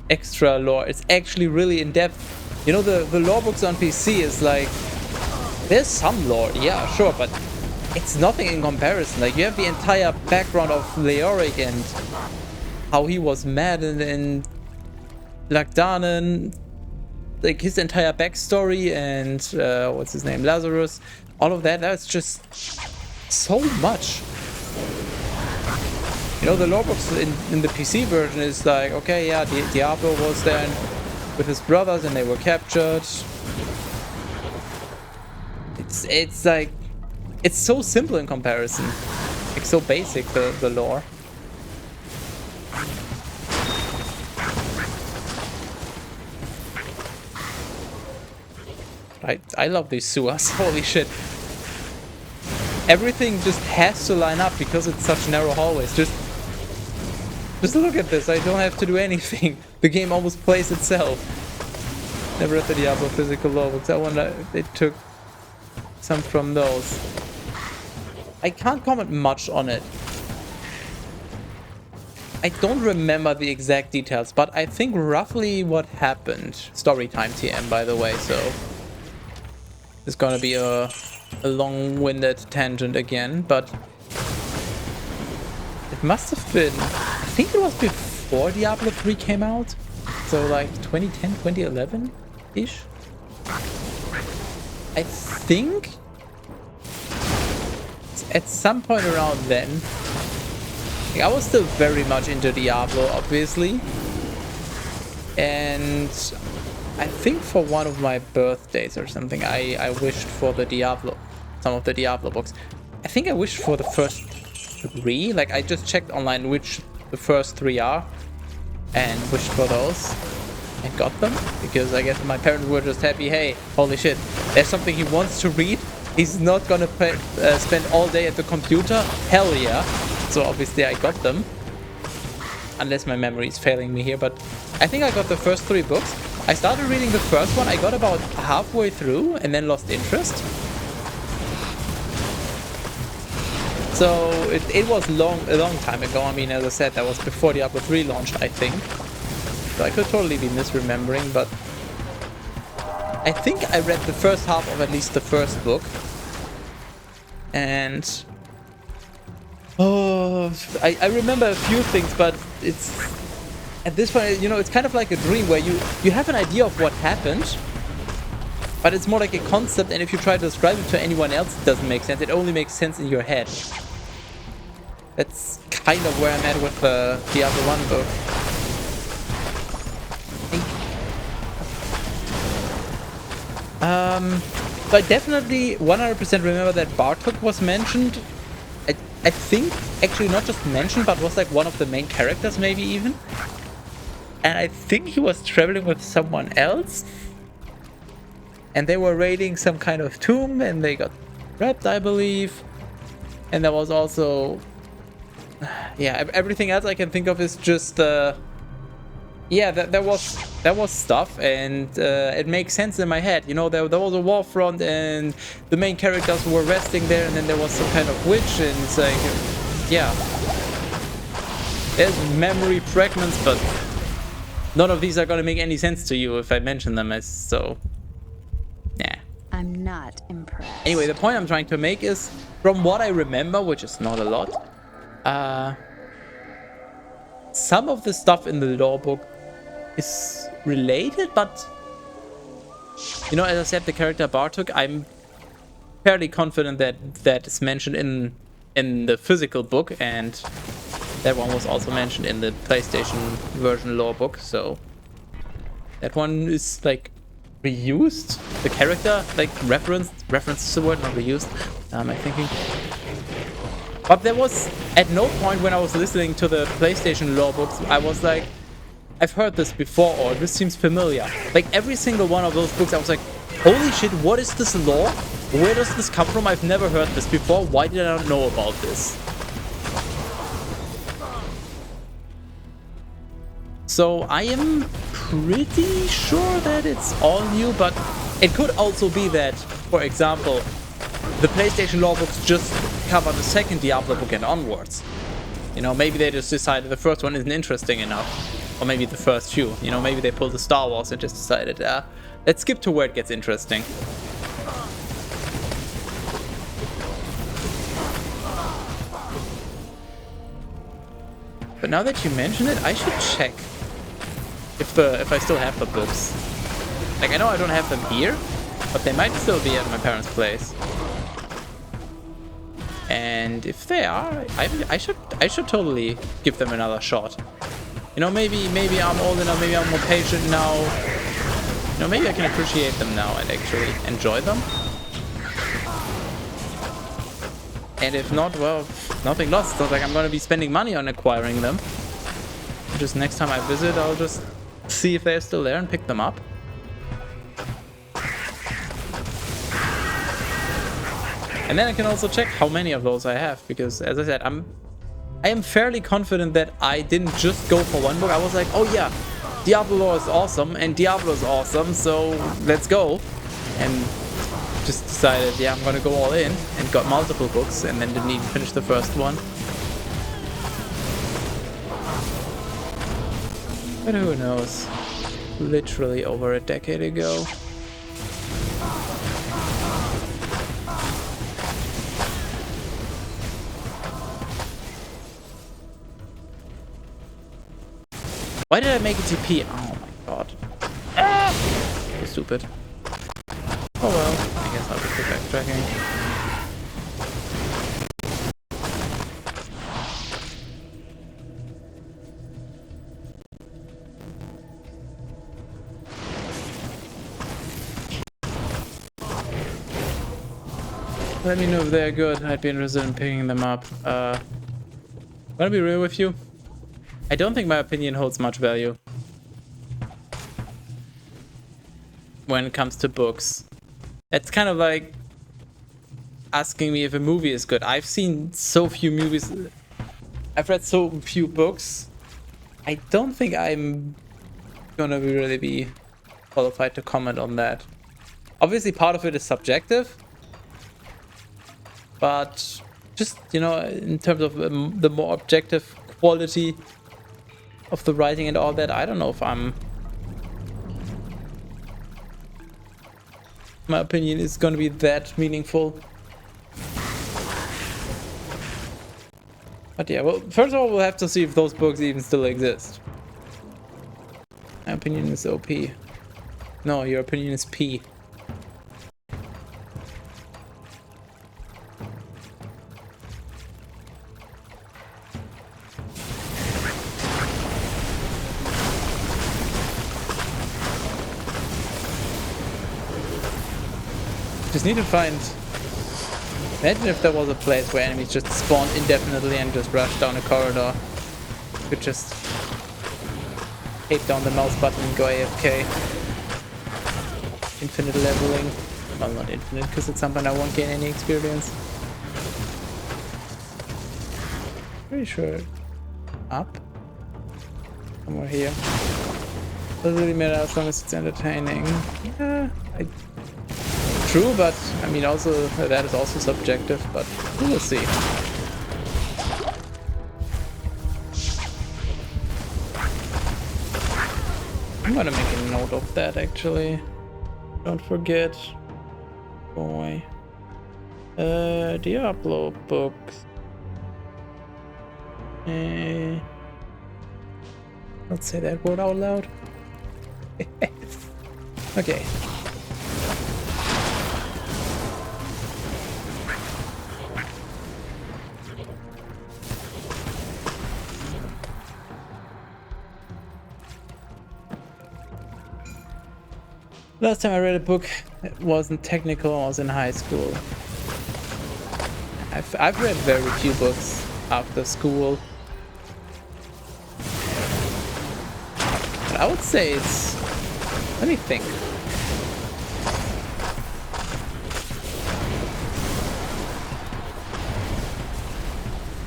extra lore, it's actually really in-depth. You know, the lore books on PC is like, there's some lore, yeah, sure, but it's nothing in comparison. Like, you have the entire background of Leoric and how he was mad in Lagdanen, like his entire backstory, and what's his name, Lazarus, all of that. That's just so much. You know, the lore books in the PC version is like, okay, yeah, Diablo was there with his brothers and they were captured. It's like, it's so simple in comparison. Like, so basic, the lore. I love these sewers, holy shit. Everything just has to line up because it's such narrow hallways. Just look at this, I don't have to do anything. The game almost plays itself. Never read the Diablo physical lore books. I wonder if they took some from those. I can't comment much on it. I don't remember the exact details, but I think roughly what happened. Storytime TM, by the way, so it's gonna be a long-winded tangent again, but it must have been, I think it was before Diablo 3 came out, so like 2010, 2011-ish. I think at some point around then, like, I was still very much into Diablo, obviously, and I think for one of my birthdays or something, I wished for the Diablo, some of the Diablo books. I think I wished for the first 3, like I just checked online which the first 3 are, and wished for those, and got them, because I guess my parents were just happy, hey, holy shit, there's something he wants to read, he's not gonna spend all day at the computer, hell yeah. So obviously I got them, unless my memory is failing me here, but I think I got the first 3 books. I started reading the first one, I got about halfway through and then lost interest. So it was a long time ago. I mean, as I said, that was before Diablo 3 launched, I think. So I could totally be misremembering, but I think I read the first half of at least the first book. And oh, I remember a few things, but it's at this point, you know, it's kind of like a dream where you have an idea of what happened, but it's more like a concept, and if you try to describe it to anyone else, it doesn't make sense. It only makes sense in your head. That's kind of where I'm at with the Diablo 1 book. So I definitely 100% remember that Bartok was mentioned. I think, actually not just mentioned, but was like one of the main characters maybe even. And I think he was traveling with someone else. And they were raiding some kind of tomb and they got trapped, I believe. And there was also... yeah, everything else I can think of is just... yeah, there was stuff, and it makes sense in my head. You know, there was a war front, and the main characters were resting there, and then there was some kind of witch, and it's like, yeah, there's memory fragments, but none of these are gonna make any sense to you if I mention them, as so, yeah. I'm not impressed. Anyway, the point I'm trying to make is, from what I remember, which is not a lot, some of the stuff in the lore book is related, but you know, as I said, the character Bartok, I'm fairly confident that is mentioned in the physical book, and that one was also mentioned in the PlayStation version lore book, so that one is like reused. The character, like reference is the word, not reused. Am I thinking? But there was at no point when I was listening to the PlayStation lore books, I was like, I've heard this before, or this seems familiar. Like every single one of those books, I was like, holy shit, what is this lore? Where does this come from? I've never heard this before. Why did I not know about this? So I am pretty sure that it's all new, but it could also be that, for example, the PlayStation lore books just cover the second Diablo book and onwards. You know, maybe they just decided the first one isn't interesting enough. Or maybe the first few. You know, maybe they pulled the Star Wars and just decided, let's skip to where it gets interesting. But now that you mention it, I should check if I still have the books. Like, I know I don't have them here, but they might still be at my parents' place. And if they are, I should totally give them another shot. You know, maybe I'm old enough, maybe I'm more patient now. You know, maybe I can appreciate them now and actually enjoy them. And if not, well, nothing lost. It's not like I'm going to be spending money on acquiring them. Just next time I visit, I'll just see if they're still there and pick them up. And then I can also check how many of those I have, because as I said, I am fairly confident that I didn't just go for one book. I was like, oh yeah, Diablo lore is awesome and Diablo is awesome, so let's go. And just decided, yeah, I'm gonna go all in, and got multiple books, and then didn't even finish the first one. But who knows? Literally over a decade ago. Why did I make it TP? Oh my god. Ah! So stupid. Oh well, I guess I'll just go backtracking. Let me know if they're good. I'd be interested in picking them up. Wanna be real with you? I don't think my opinion holds much value when it comes to books. It's kind of like asking me if a movie is good. I've seen so few movies. I've read so few books. I don't think I'm gonna really be qualified to comment on that. Obviously, part of it is subjective. But just, you know, in terms of the more objective quality of the writing and all that, I don't know if my opinion is going to be that meaningful. But yeah, well, first of all, we'll have to see if those books even still exist. My opinion is OP. No, your opinion is P. Just need to find... Imagine if there was a place where enemies just spawned indefinitely and just rushed down a corridor. You could just hit down the mouse button and go AFK. Infinite leveling. Well, not infinite, because at some point I won't gain any experience. Pretty sure. Up? Somewhere here. Doesn't really matter as long as it's entertaining. Yeah, true, but I mean, also that is also subjective, but we'll see. I'm gonna make a note of that actually. Don't forget. Boy. Diablo books. Let's say that word out loud. Okay. Last time I read a book that wasn't technical, I was in high school. I've read very few books after school. I would say it's... Let me think.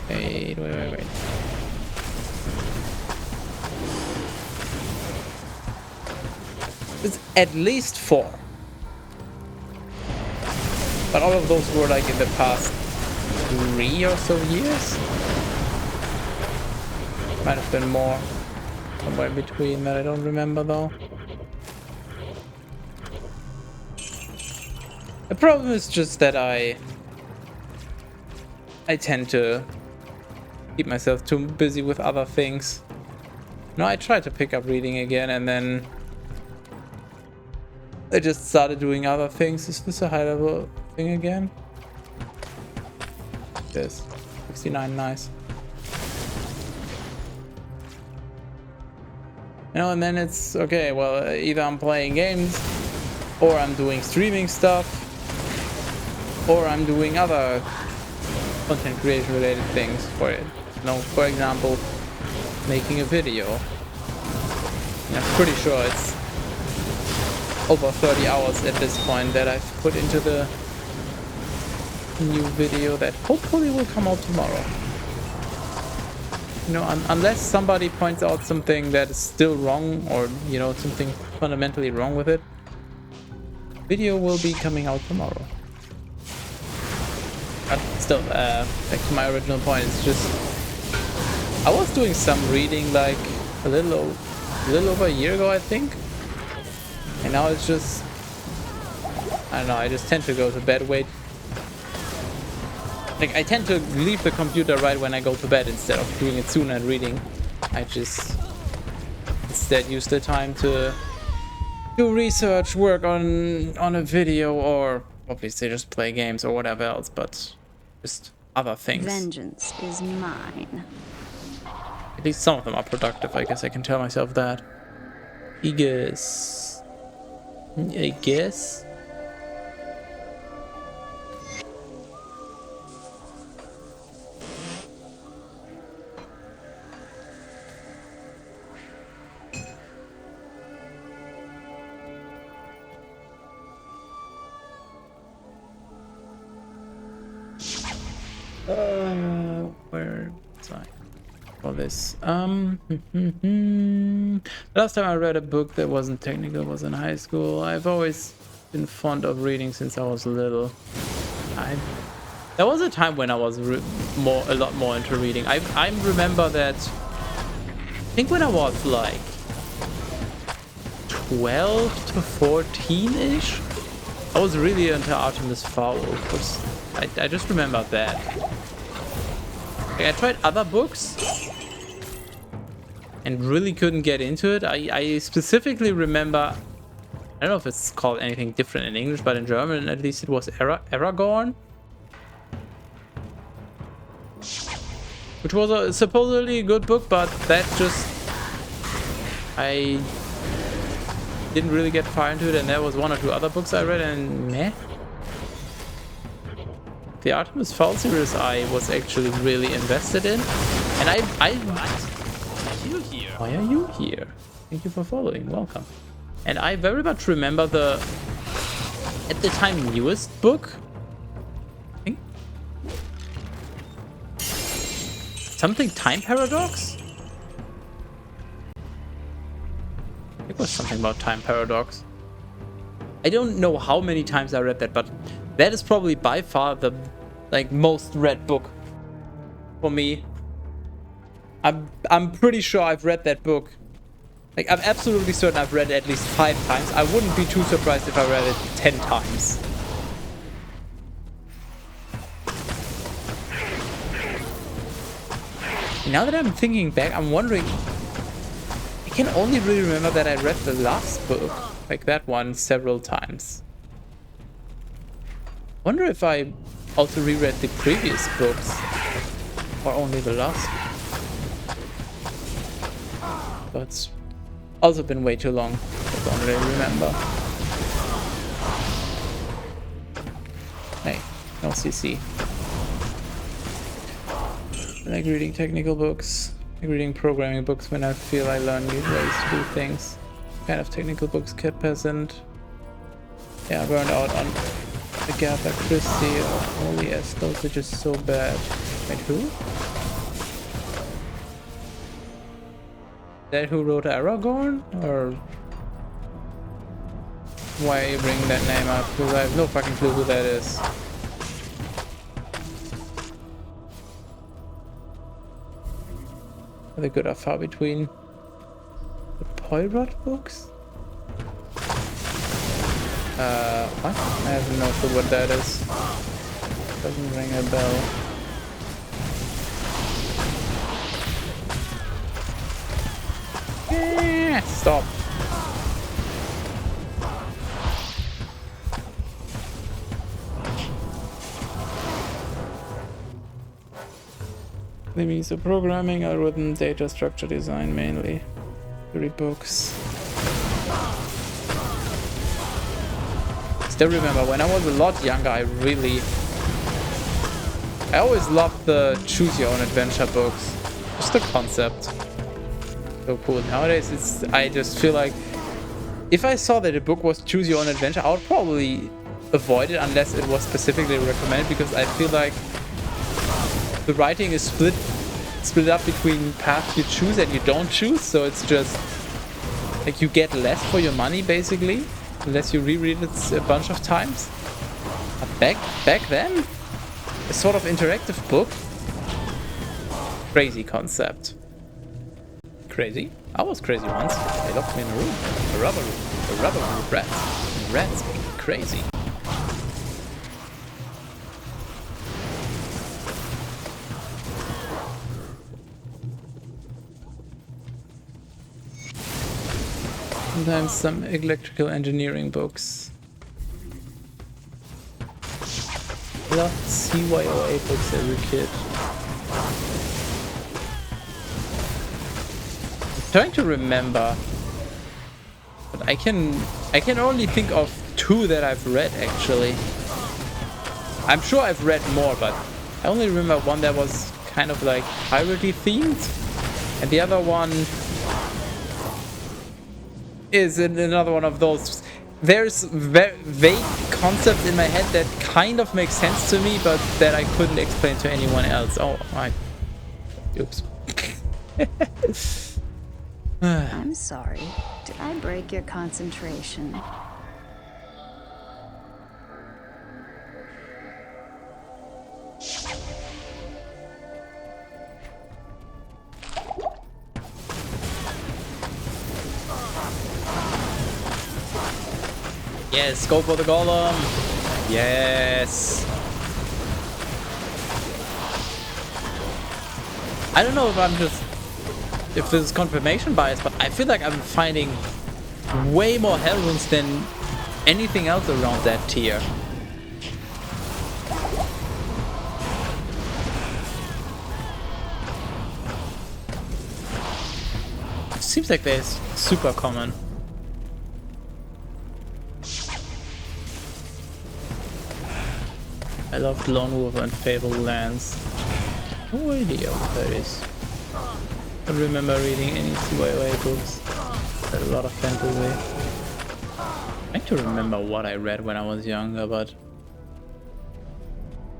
Wait. It's at least 4. But all of those were like in the past 3 or so years. Might have been more. Somewhere in between that I don't remember though. The problem is just that I tend to keep myself too busy with other things. No, I tried to pick up reading again and then I just started doing other things. Is this a high level thing again? Yes. 69, nice. You know, and then it's okay, well, either I'm playing games or I'm doing streaming stuff or I'm doing other content creation related things for it. You know, for example, making a video. And I'm pretty sure it's over 30 hours at this point that I've put into the new video that hopefully will come out tomorrow. You know, unless somebody points out something that is still wrong or, you know, something fundamentally wrong with it, video will be coming out tomorrow. But still, back to my original point, it's just I was doing some reading like a little over a year ago, I think. And now it's just, I don't know, I just tend to go to bed way. Like, I tend to leave the computer right when I go to bed instead of doing it sooner and reading. I just instead use the time to do research, work on a video, or obviously just play games or whatever else, but just other things. Vengeance is mine. At least some of them are productive, I guess I can tell myself that. I guess. Where was I for this? The last time I read a book that wasn't technical was in high school. I've always been fond of reading since I was little. There was a time when I was a lot more into reading. I remember that. I think when I was like 12 to 14-ish, I was really into Arcanist Fowl. I just remember that. Like, I tried other books and really couldn't get into it. I specifically remember, I don't know if it's called anything different in English, but in German at least it was Aragorn, which was supposedly a good book, but that just, I didn't really get far into it. And there was 1 or 2 other books I read and meh. The Artemis Fowl series I was actually really invested in, and why are you here? Thank you for following. Welcome. And I very much remember the, at the time, newest book. I think something Time Paradox. It was something about Time Paradox. I don't know how many times I read that, but that is probably by far the most read book for me. I'm pretty sure I've read that book. Like, I'm absolutely certain I've read it at least 5 times. I wouldn't be too surprised if I read it 10 times. Now that I'm thinking back, I'm wondering, I can only really remember that I read the last book, like that one, several times. Wonder if I also reread the previous books or only the last. But it's also been way too long. I don't really remember. Hey, no CC. I like reading technical books. Like reading programming books when I feel I learn new ways to do things. Kind of technical books, Kid Peasant. Yeah, I burned out on Agatha Christie. Oh, holy yes, those are just so bad. Wait, who? That who wrote Aragorn? Or why are you bringing that name up? Because I have no fucking clue who that is. The good are far between. The Poirot books? What? I have no clue what that is. Doesn't ring a bell. Stop. They mean so programming, algorithm, data structure design mainly. Theory books. Still remember when I was a lot younger, I always loved the choose your own adventure books. Just the concept. So cool. Nowadays I just feel like if I saw that a book was choose your own adventure, I would probably avoid it unless it was specifically recommended, because I feel like the writing is split up between paths you choose and you don't choose, so it's just like you get less for your money basically, unless you reread it a bunch of times. But back then, a sort of interactive book, crazy concept. Crazy? I was crazy once. They locked me in a room, a rubber room with rats, and rats make me crazy. Sometimes some electrical engineering books. I loved CYOA books as a kid. I'm trying to remember, but I can only think of 2 that I've read actually. I'm sure I've read more, but I only remember one that was kind of like piratey themed, and the other one is another one of those. There's vague concepts in my head that kind of make sense to me, but that I couldn't explain to anyone else. Oh, oops. I'm sorry. Did I break your concentration? Yes, go for the golem. Yes. I don't know if this is confirmation bias, but I feel like I'm finding way more hell runes than anything else around that tier. It seems like they're super common. I loved Lone Wolf and Fabled Lands. No idea what that is. I don't remember reading any CYOA books. Had a lot of fantasy. I like to remember what I read when I was younger, but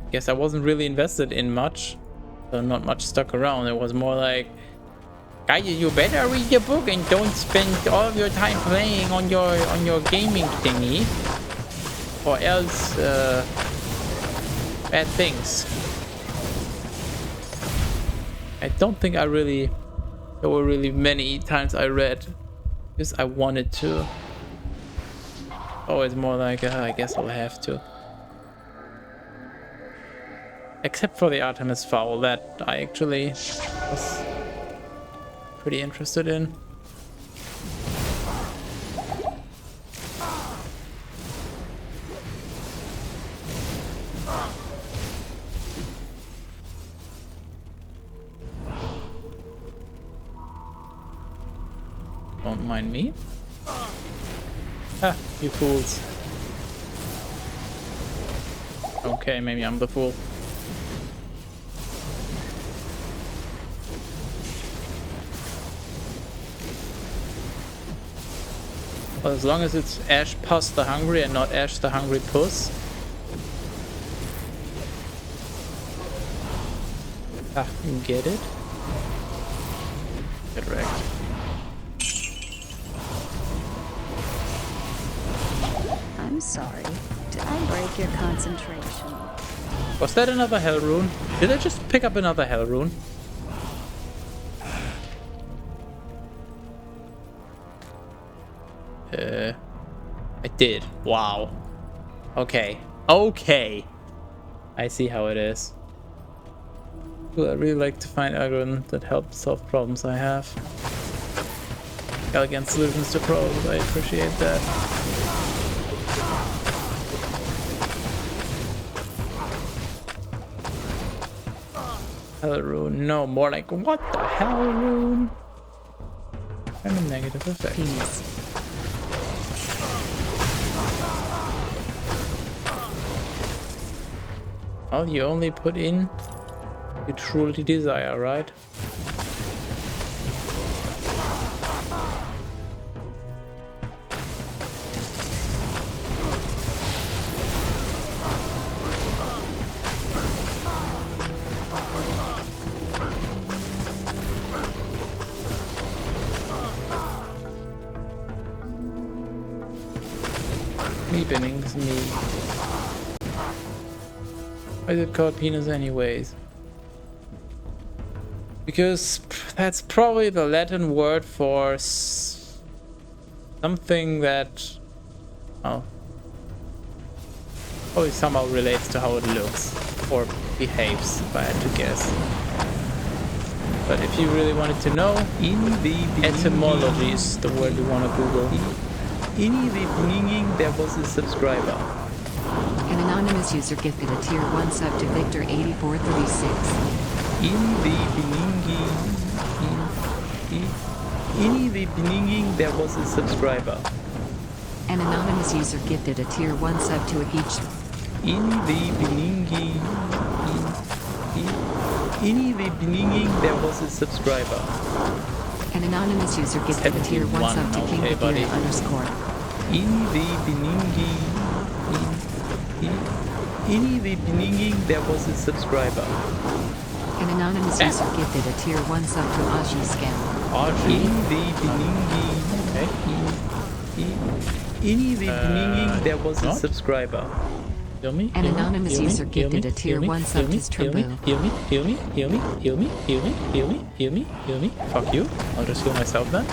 I guess I wasn't really invested in much, so not much stuck around. It was more like, guys, you better read your book and don't spend all of your time playing on your gaming thingy, or else bad things. I don't think there were really many times I read because I wanted to. Always more like, I guess I'll have to. Except for the Arcanist foul, that I actually was pretty interested in. Don't mind me. Ah, you fools. Okay, maybe I'm the fool. As long as it's Ash Puss the Hungry and not Ash the Hungry Puss. Ah, you get it? Get wrecked. I'm sorry. Did I break your concentration? Was that another Hell Rune? Did I just pick up another Hell Rune? I did. Wow. Okay. Okay. I see how it is. Well, I really like to find algorithms that help solve problems I have. Elegant solutions to problems. I appreciate that. Hell Rune. No, more like, what the hell Rune? And a negative effect. Penis. Well, you only put in you truly desire, right? Me Bennings, me. Why is it called penis anyways? Because that's probably the Latin word for something that, well, probably somehow relates to how it looks or behaves, if I had to guess. But if you really wanted to know, etymology is the word you want to Google. In the beginning, there was a subscriber. An anonymous user gifted a tier 1 sub to Victor8436. In the beginning, there was a subscriber. An anonymous user gifted a tier 1 sub to Each. In the beginning, there was a subscriber. An anonymous user gifted a tier 1 sub to okay, King buddy. _. In the beginning, there was a subscriber. An anonymous user gifted a tier 1 sub to Aji Scam. In the beginning, okay. In the beginning, there was a subscriber. Hear me? An anonymous user gifted a tier 1 sub to Straboo. Hear me? Fuck you. I'll just heal myself then.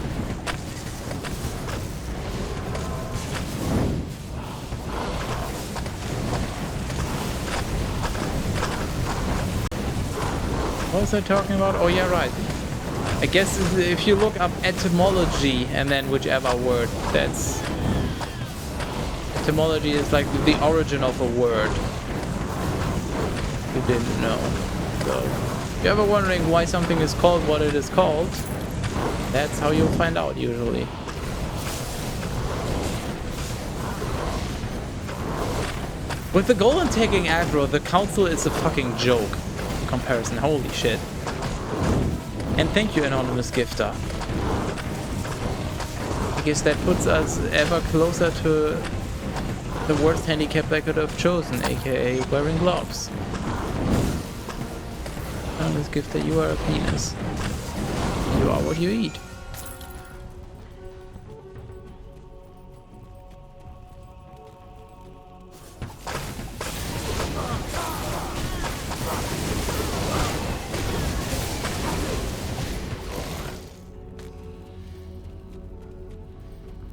What was I talking about? Oh yeah, right. I guess if you look up etymology and then whichever word, that's... Etymology is like the origin of a word. You didn't know. So, if you're ever wondering why something is called what it is called, that's how you'll find out usually. With the golem taking aggro, the council is a fucking joke. Comparison, holy shit. And thank you, anonymous gifter. I guess that puts us ever closer to the worst handicap I could have chosen, aka wearing gloves. Anonymous gifter, you are a penis. You are what you eat.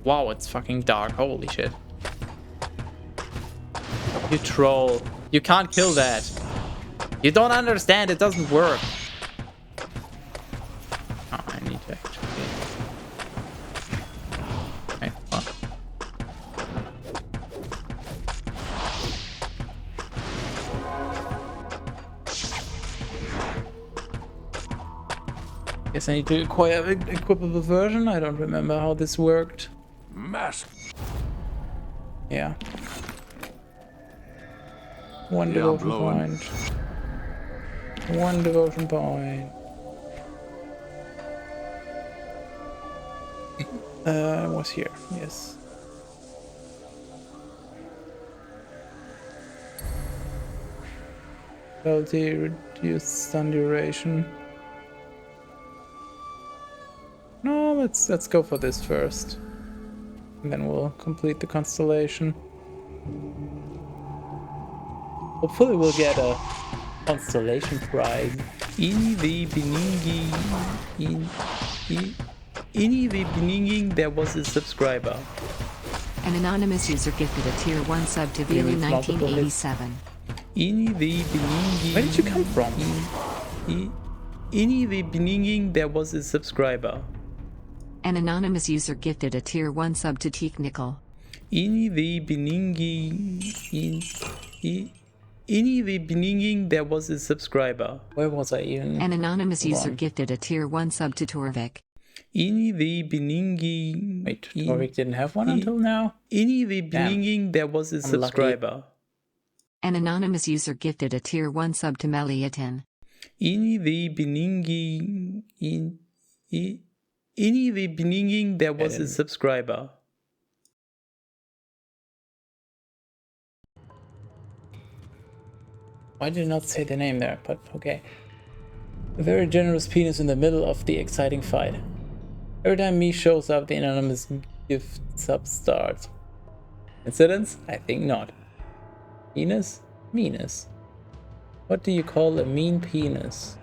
Wow, it's fucking dark. Holy shit. You troll. You can't kill that. You don't understand. It doesn't work. Oh, I need to actually... Okay, well. Guess I need to acquire an equipable version. I don't remember how this worked. Mass. Yeah. One Yeah, devotion blowing. point. One devotion point. Was here, yes. Quality, reduced stun duration. No, let's go for this first. And then we'll complete the constellation. Hopefully we'll get a constellation prize. In the beginning, in the beginning there was a subscriber. An anonymous user gifted a tier 1 sub to Velu 1987. In the beginning, where did you come from? In the beginning there was a subscriber. An anonymous user gifted a tier 1 sub to Teak Nickel. In the beginning, in the beginning there was a subscriber. Where was I even? An anonymous user gifted a tier 1 sub to Torvik. In the beginning... Wait, Torvik didn't have one until now? In the beginning there was a subscriber. An anonymous user gifted a tier 1 sub to Meliatin. In the beginning... In the beginning there was a subscriber. Why did I not say the name there? But okay. A very generous penis in the middle of the exciting fight. Every time me shows up, the anonymous gift sub starts. Incidents? I think not. Penis? Meanness. What do you call a mean penis?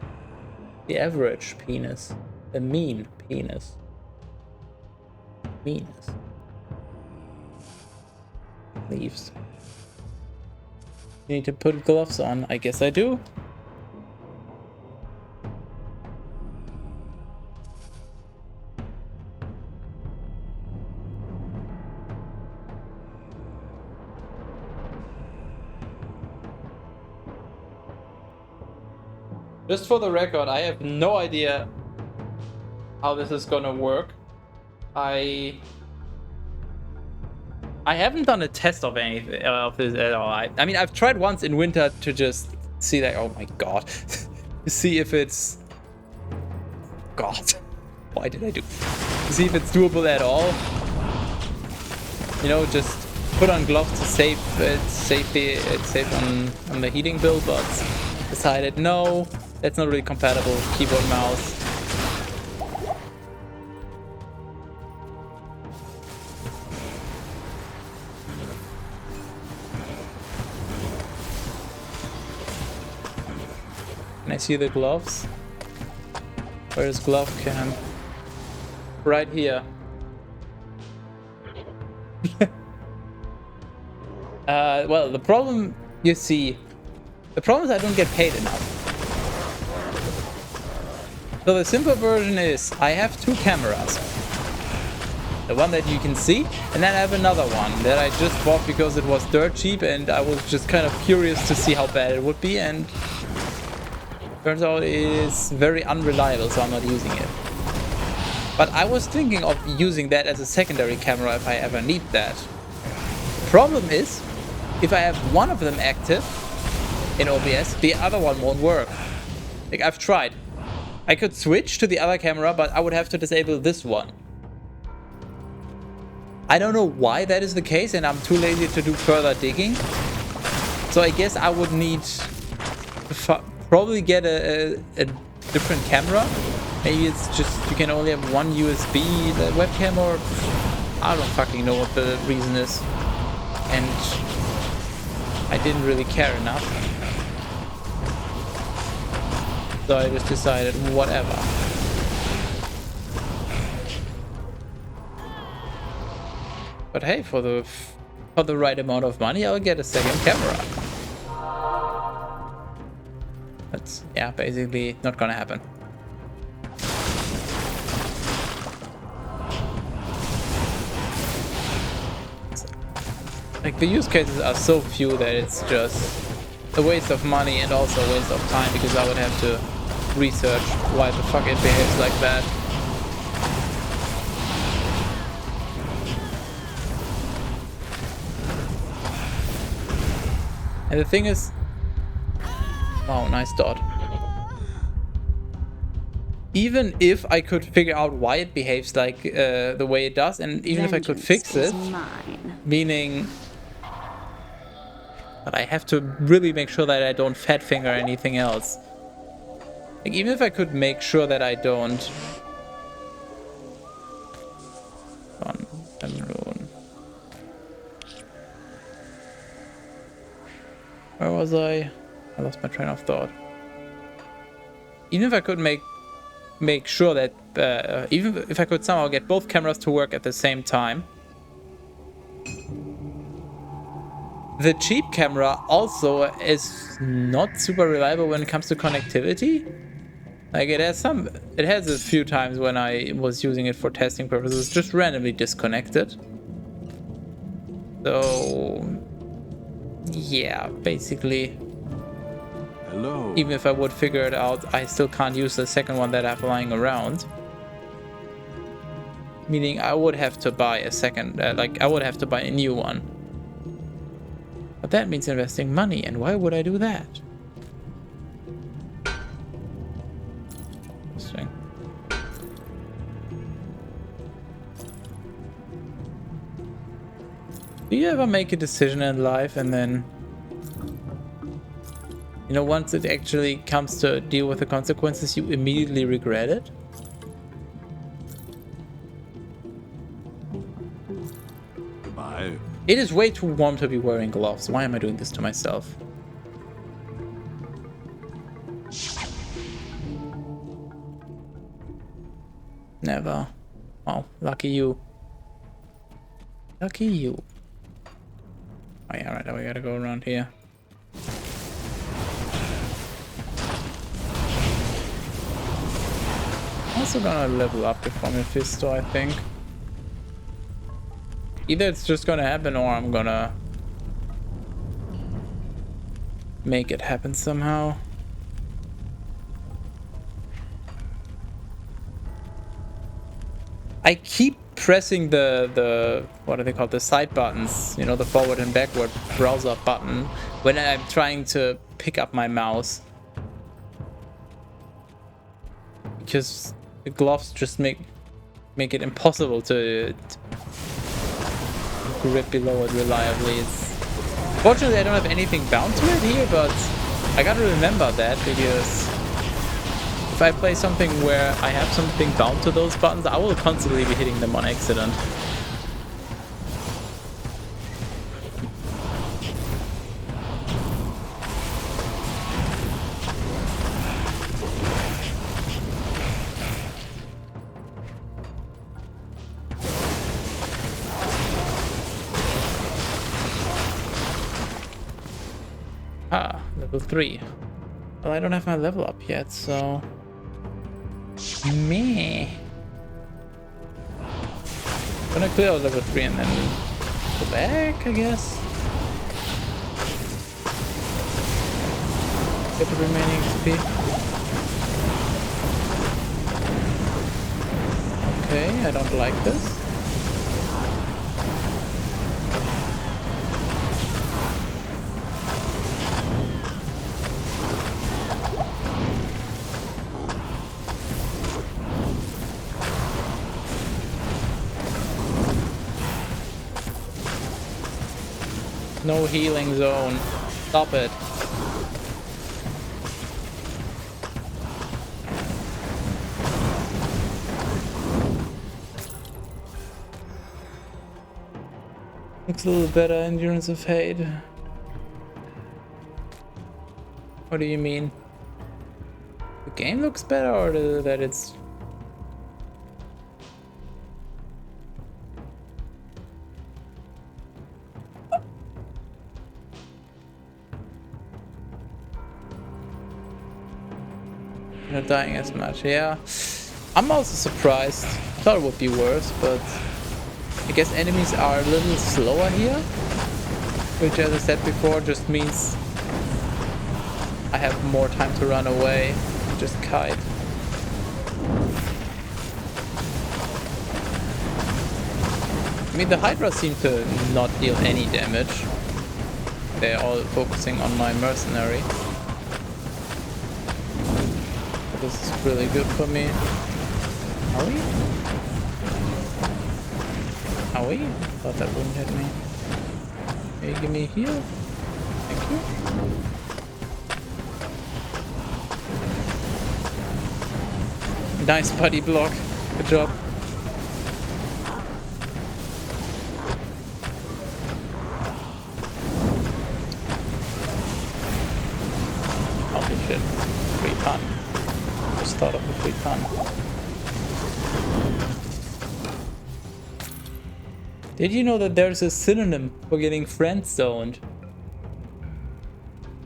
The average penis. A mean penis. Meanness. Leaves. You need to put gloves on. I guess I do. Just for the record, I have no idea how this is gonna work. I haven't done a test of anything of this at all. I mean, I've tried once in winter to just see like, oh my god, to see if it's... God, why did I do? To see if it's doable at all. You know, just put on gloves to save it's safe on the heating bill, but decided no, that's not really compatible with keyboard and mouse. Can I see the gloves? Where's glove cam? Right here. Well, the problem, you see, the problem is I don't get paid enough. So the simple version is I have two cameras. The one that you can see, and then I have another one that I just bought because it was dirt cheap and I was just kind of curious to see how bad it would be, and turns out it is very unreliable, so I'm not using it. But I was thinking of using that as a secondary camera if I ever need that. The problem is, if I have one of them active in OBS, the other one won't work. Like, I've tried. I could switch to the other camera, but I would have to disable this one. I don't know why that is the case, and I'm too lazy to do further digging. So I guess I would need to probably get a different camera. Maybe it's just you can only have one USB webcam, or I don't fucking know what the reason is. And I didn't really care enough. So I just decided whatever. But hey, for the right amount of money, I'll get a second camera. That's, yeah, basically not gonna happen. Like, the use cases are so few that it's just a waste of money and also a waste of time, because I would have to research why the fuck it behaves like that. And the thing is... Wow, nice dot. Even if I could figure out why it behaves like the way it does, and even if I could fix it, meaning But I have to really make sure that I don't fat finger anything else. Like, even if I could make sure that I don't... Where was I? I lost my train of thought. Even if I could make sure that... even if I could somehow get both cameras to work at the same time. The cheap camera also is not super reliable when it comes to connectivity. Like, it has a few times when I was using it for testing purposes, just randomly disconnected. So, yeah, basically, Hello. even if I would figure it out, I still can't use the second one that I have lying around. Meaning I would have to buy a second, I would have to buy a new one. But that means investing money, and why would I do that? Interesting. Do you ever make a decision in life and then, you know, once it actually comes to deal with the consequences, you immediately regret it? Goodbye. It is way too warm to be wearing gloves. Why am I doing this to myself? Never. Oh, lucky you. Lucky you. Oh yeah, right, we gotta go around here. Also gonna level up before Mephisto, I think. Either it's just gonna happen or I'm gonna make it happen somehow. I keep pressing the what are they called, the side buttons, you know, the forward and backward browser button when I'm trying to pick up my mouse, because the gloves just make it impossible to grip below it reliably. Fortunately, I don't have anything bound to it here, but I gotta remember that, because if I play something where I have something bound to those buttons, I will constantly be hitting them on accident. Ah, level 3. Well, I don't have my level up yet, so... Meh. Gonna clear out level 3 and then go back, I guess. Get the remaining XP. Okay, I don't like this. No healing zone. Stop it. Looks a little better, Endurance of Hate. What do you mean? The game looks better, or that it's... Not dying as much, yeah. I'm also surprised. I thought it would be worse, but I guess enemies are a little slower here, which, as I said before, just means I have more time to run away, just kite. I mean, the Hydra seem to not deal any damage. They're all focusing on my mercenary. This is really good for me. Are we? Are we? Thought that wouldn't hit me. Hey, give me a heal. Thank you. Nice buddy block. Good job. Holy shit. Free pun. Just thought of the free pun. Did you know that there's a synonym for getting friend zoned?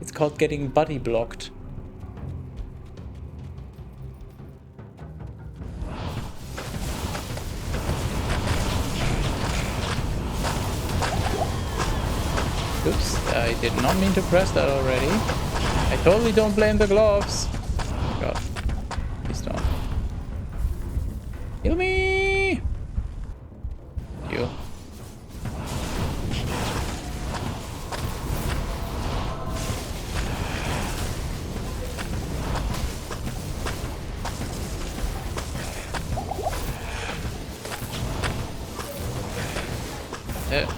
It's called getting buddy blocked. Oops, I did not mean to press that already. I totally don't blame the gloves. God, please don't. Heal me! You.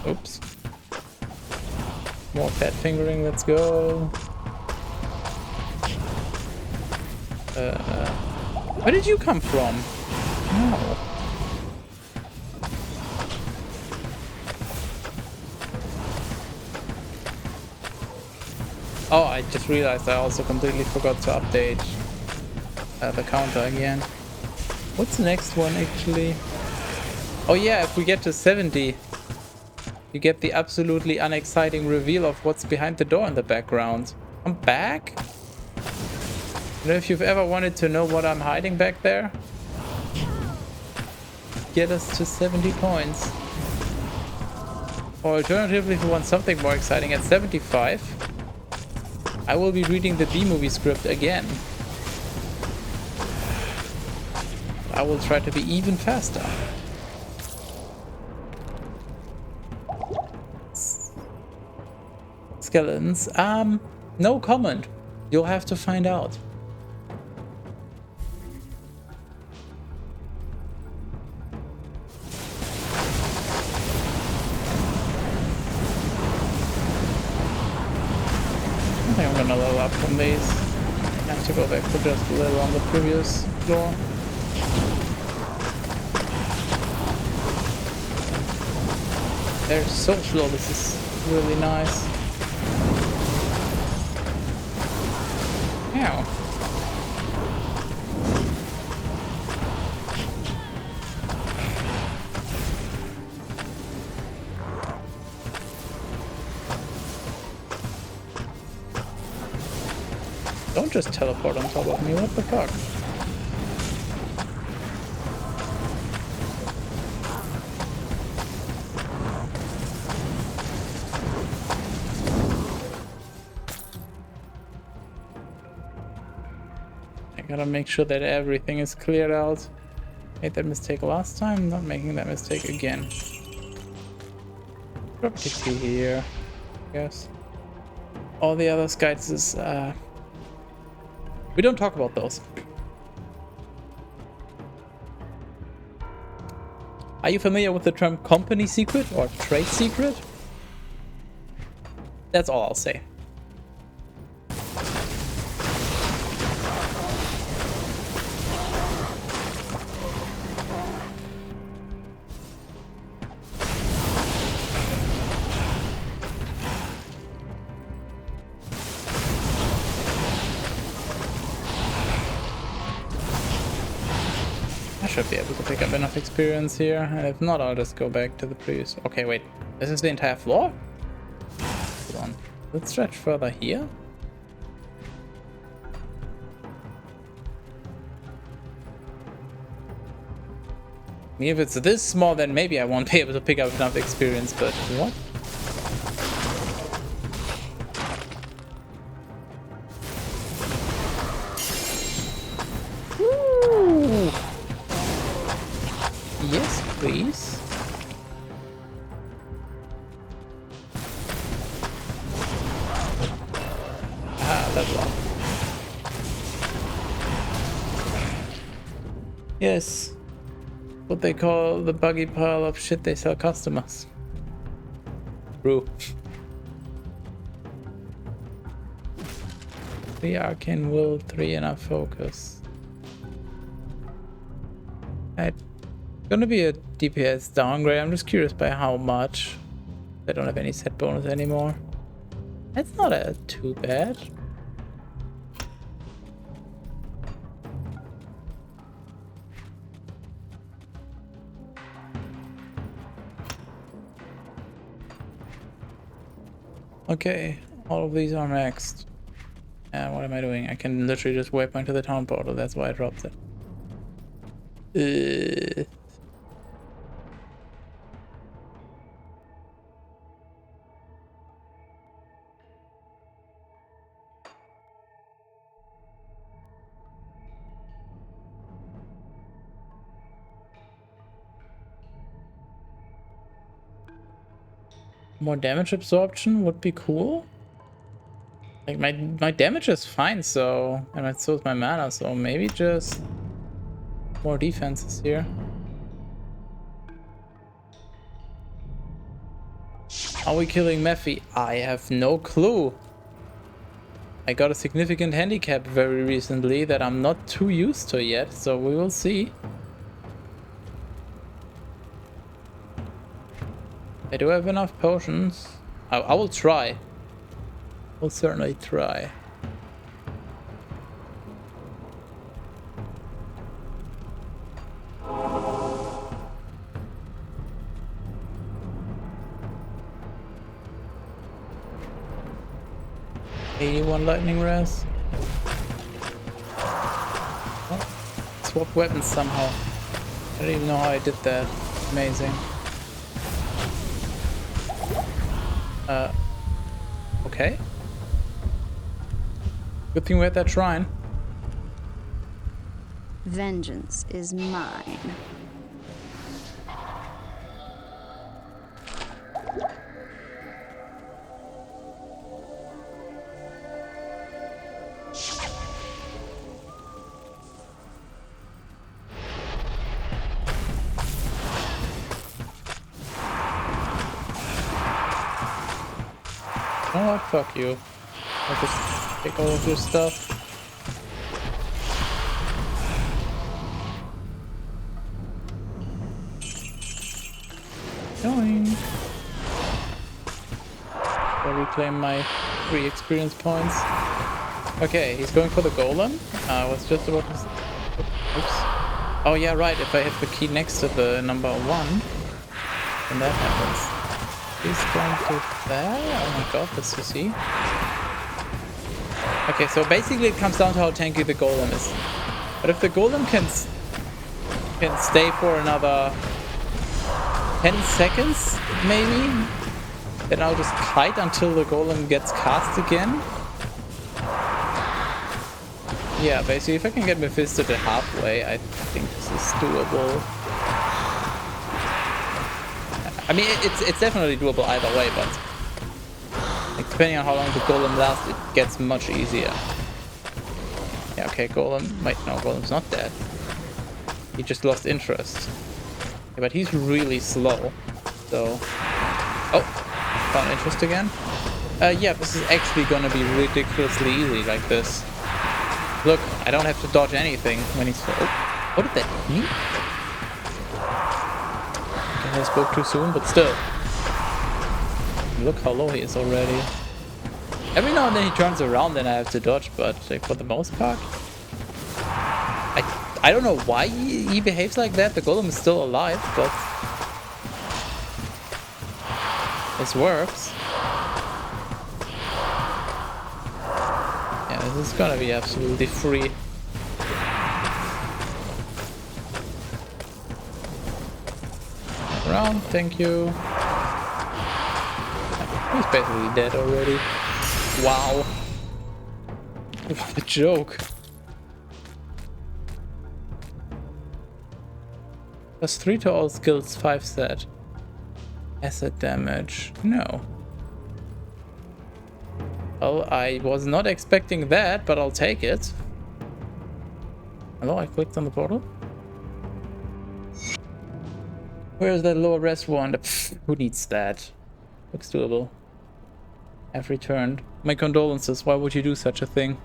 Oops. More fat fingering, let's go. Where did you come from? No. Oh, I just realized I also completely forgot to update the counter again. What's the next one actually? Oh yeah, if we get to 70, you get the absolutely unexciting reveal of what's behind the door in the background. I'm back? You know, if you've ever wanted to know what I'm hiding back there, get us to 70 points. Or alternatively, if you want something more exciting, at 75, I will be reading the B-movie script again. I will try to be even faster. Skeletons. No comment. You'll have to find out. I think I'm gonna level up from these. I have to go back for just a little on the previous floor. They're so slow, this is really nice. Ow. Don't just teleport on top of me, what the fuck? I gotta make sure that everything is cleared out. Made that mistake last time, not making that mistake again. Drop the key here, yes. All the other skies is, we don't talk about those. Are you familiar with the term company secret or trade secret? That's all I'll say. Should be able to pick up enough experience here, and if not, I'll just go back to the previous. Okay, wait, this is the entire floor? Hold on, let's stretch further here. If it's this small, then maybe I won't be able to pick up enough experience, but what? Yes, please. Ah, level up. Yes. What they call the buggy pile of shit they sell customers. True. 3 arcane will, 3 enough focus. It's gonna be a DPS downgrade. I'm just curious by how much. I don't have any set bonus anymore. That's not too bad. Okay, all of these are maxed. What am I doing? I can literally just waypoint to the town portal. That's why I dropped it. More damage absorption would be cool. Like my damage is fine, so, and so is my mana, so maybe just more defenses here. Are we killing Mephi? I have no clue. I got a significant handicap very recently that I'm not too used to yet, so we will see. I do have enough potions. I will try. We'll certainly try. '81 lightning res. Oh, swap weapons somehow. I don't even know how I did that. Amazing. Okay. Good thing we had that shrine. Vengeance is mine. You know what? Fuck you. I'll just take all of your stuff. Going. I'll reclaim my 3 experience points. Okay, he's going for the golem. I was just about to... Oops. Oh yeah, right. If I hit the key next to the number 1, then that happens. He's going to that. Oh my god, that's easy. Okay, so basically it comes down to how tanky the golem is. But if the golem can stay for another 10 seconds, maybe, then I'll just kite until the golem gets cast again. Yeah, basically if I can get Mephisto to halfway, I think this is doable. I mean, it's definitely doable either way, but like, depending on how long the golem lasts, it gets much easier. Yeah, okay, golem. Wait, no, golem's not dead. He just lost interest. Yeah, but he's really slow, so... Oh, found interest again. Yeah, this is actually gonna be ridiculously easy like this. Look, I don't have to dodge anything when he's... Oh, what did that mean? I spoke too soon, but still. Look how low he is already. Every now and then he turns around and I have to dodge, but like, for the most part... I don't know why he behaves like that. The golem is still alive, but... this works. Yeah, this is gonna be absolutely free. Around, thank you. He's basically dead already. Wow. The joke. Plus 3 to all skills, 5 set. Asset damage. No. Well, I was not expecting that, but I'll take it. Hello, I clicked on the portal. Where's that lower rest wand? Pfft, who needs that? Looks doable. I've returned. My condolences, why would you do such a thing?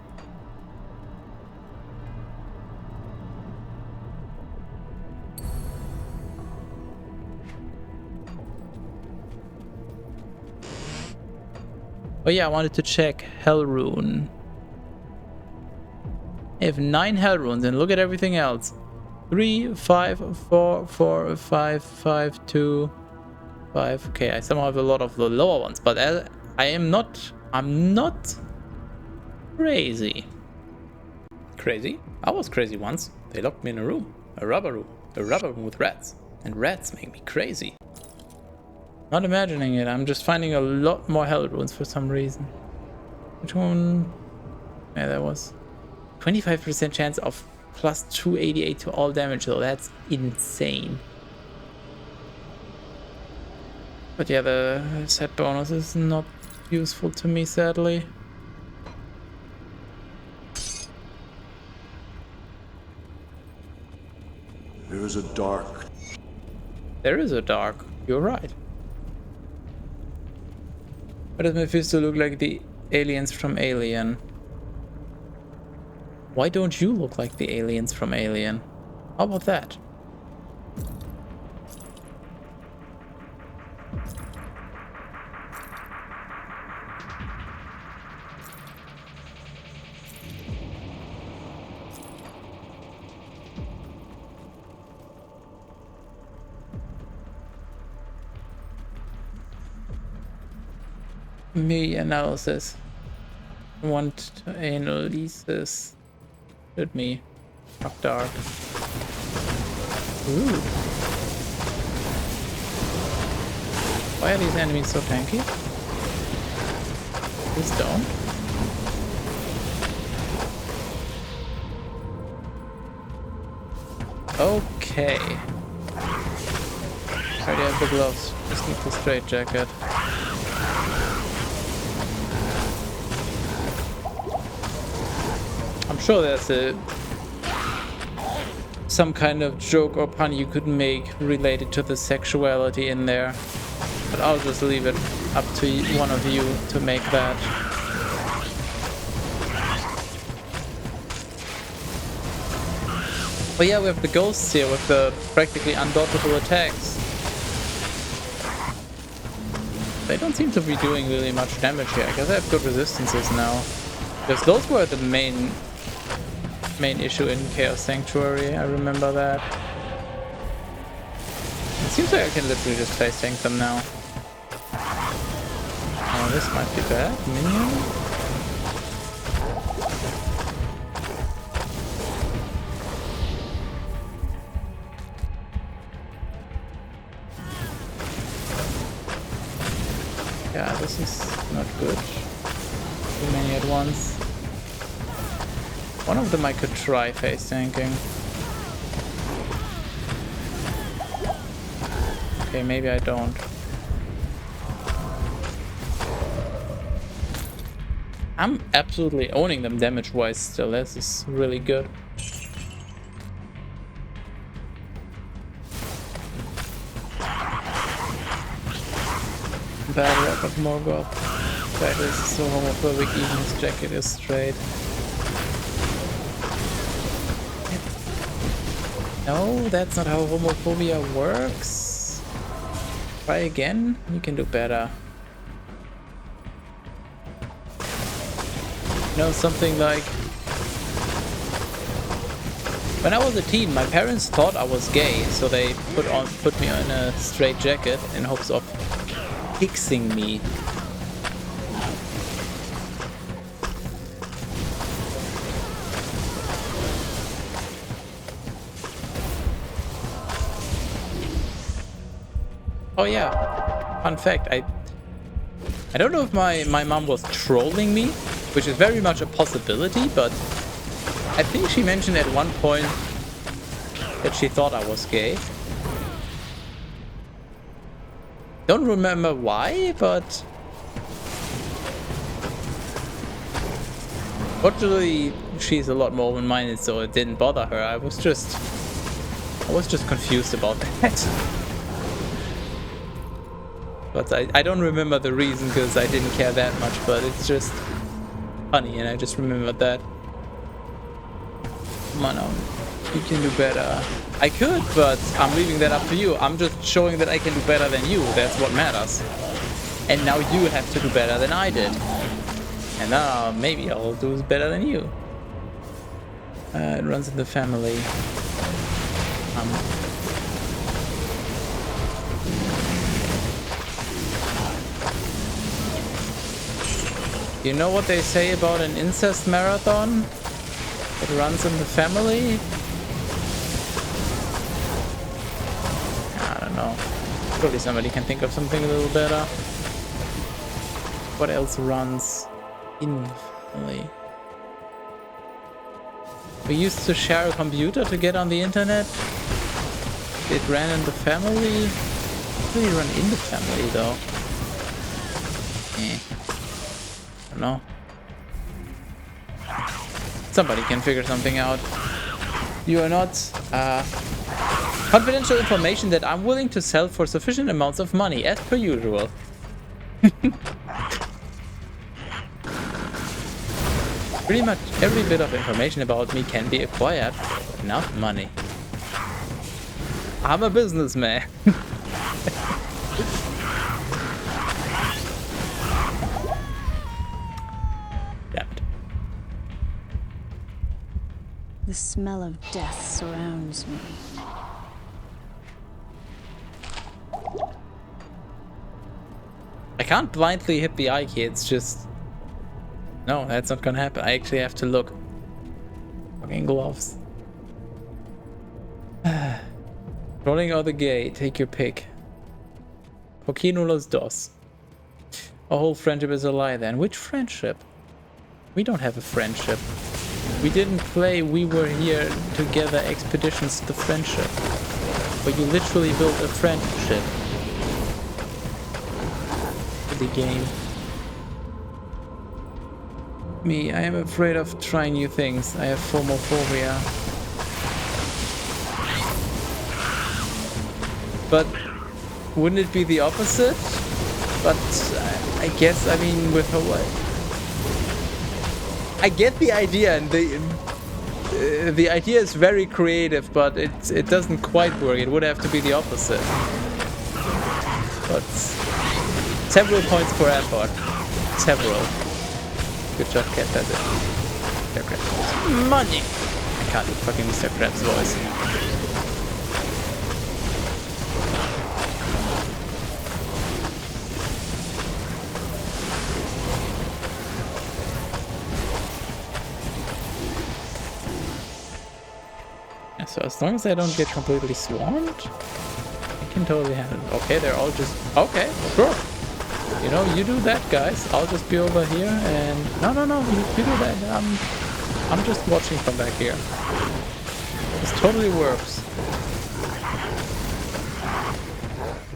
Oh yeah, I wanted to check Hell Rune. I have 9 Hell Runes and look at everything else. 3, 5, 4, 4, 5, 5, 2, 5. Okay, I somehow have a lot of the lower ones, but I'm not crazy. Crazy? I was crazy once. They locked me in a room. A rubber room with rats. And rats make me crazy. Not imagining it, I'm just finding a lot more Hell Runes for some reason. Which one? Yeah, that was 25% chance of plus 288 to all damage, though. That's insane. But yeah, the set bonus is not useful to me, sadly. There is a dark. There is a dark. You're right. Why does Mephisto look like the aliens from Alien? Why don't you look like the aliens from Alien? How about that? Me analysis. Want to analysis. Shoot me. Fuck dark. Ooh. Why are these enemies so tanky? Please don't. Okay. Already have the gloves. Just need the straight jacket. I'm sure there's some kind of joke or pun you could make related to the sexuality in there, but I'll just leave it up to one of you to make that. Oh yeah, we have the ghosts here with the practically undodgeable attacks. They don't seem to be doing really much damage here. I guess I have good resistances now. Because those were the main issue in Chaos Sanctuary, I remember that. It seems like I can literally just face tank them now. Oh, this might be bad. Minion? Yeah, this is not good. Too many at once. One of them I could try face tanking. Okay, maybe I don't. I'm absolutely owning them damage-wise still. This is really good. Bad rep of Morgoth. That is so homophobic, even his jacket is straight. No, that's not how homophobia works. Try again? You can do better. You know, something like... When I was a teen, my parents thought I was gay, so they put me on a straight jacket in hopes of fixing me. Oh yeah, fun fact, I don't know if my mom was trolling me, which is very much a possibility, but I think she mentioned at one point that she thought I was gay. Don't remember why, but fortunately she's a lot more open-minded, so it didn't bother her. I was just confused about that. But I don't remember the reason because I didn't care that much, but it's just funny and I just remembered that. Come on now, you can do better. I could, but I'm leaving that up to you. I'm just showing that I can do better than you. That's what matters. And now you have to do better than I did. And now maybe I'll do better than you. It runs in the family. You know what they say about an incest marathon? It runs in the family? I don't know. Probably somebody can think of something a little better. What else runs in the family? We used to share a computer to get on the internet. It ran in the family. It really run in the family though. I don't know. Somebody can figure something out. You are not confidential information that I'm willing to sell for sufficient amounts of money, as per usual. Pretty much every bit of information about me can be acquired for enough money. I'm a businessman. Damned. The smell of death surrounds me. I can't blindly hit the eye key, it's just... No, that's not gonna happen. I actually have to look. Fucking gloves. Rolling out the gate, take your pick. Poquino los dos. Our whole friendship is a lie then. Which friendship? We don't have a friendship. We didn't play We Were Here Together Expeditions the Friendship. But you literally built a friendship. The game. Me, I am afraid of trying new things. I have phomophobia. But wouldn't it be the opposite? But I guess, I mean, with Hawaii. I get the idea, and the idea is very creative, but it doesn't quite work. It would have to be the opposite. But several points for effort. Several. Good job, Cat, that's it. Mr. Krabs. Money! I can't do fucking Mr. Krabs' voice. Yeah, so as long as I don't get completely swarmed, I can totally handle it. Okay, they're all just... Okay, sure. You know, you do that, guys. I'll just be over here and... No, you do that. I'm just watching from back here. This totally works.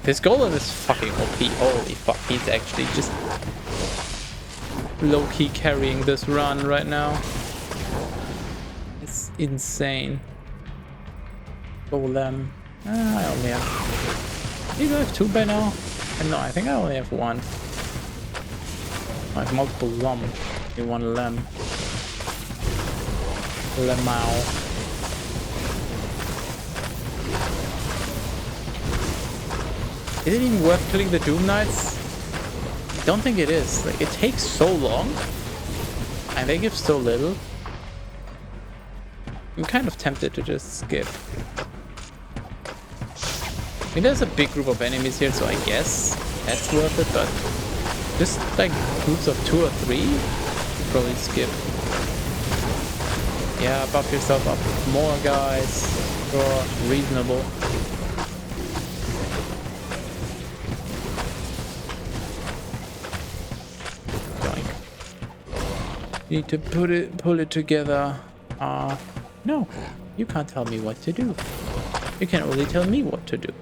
This golem is fucking OP. Holy fuck, he's actually just low-key carrying this run right now. It's insane. Golem. I only have... Do you have two by now? No, I think I only have one. I have multiple lum. You want lem. Lemao. Is it even worth killing the Doom Knights? I don't think it is. Like, it takes so long. And they give so little. I'm kind of tempted to just skip. I mean, there's a big group of enemies here, so I guess that's worth it, but just like groups of 2 or 3, you probably skip. Yeah, buff yourself up more, guys. You're reasonable. Joink. Need to pull it together. No, you can't tell me what to do. You can only tell me what to do.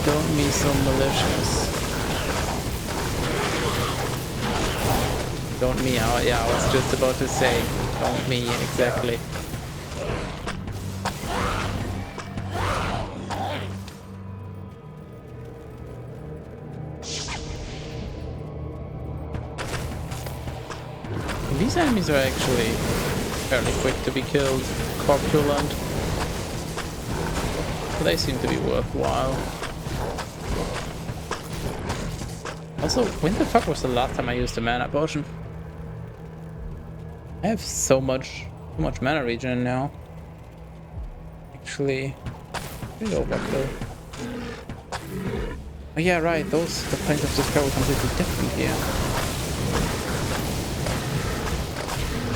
Don't be so malicious. Don't me out. Yeah, I was just about to say, don't me, exactly. These enemies are actually fairly quick to be killed, corpulent. But they seem to be worthwhile. Also, when the fuck was the last time I used a mana potion? I have so much mana regen now. Actually, pretty overkill. Oh yeah, right, the planes of despair were completely different here.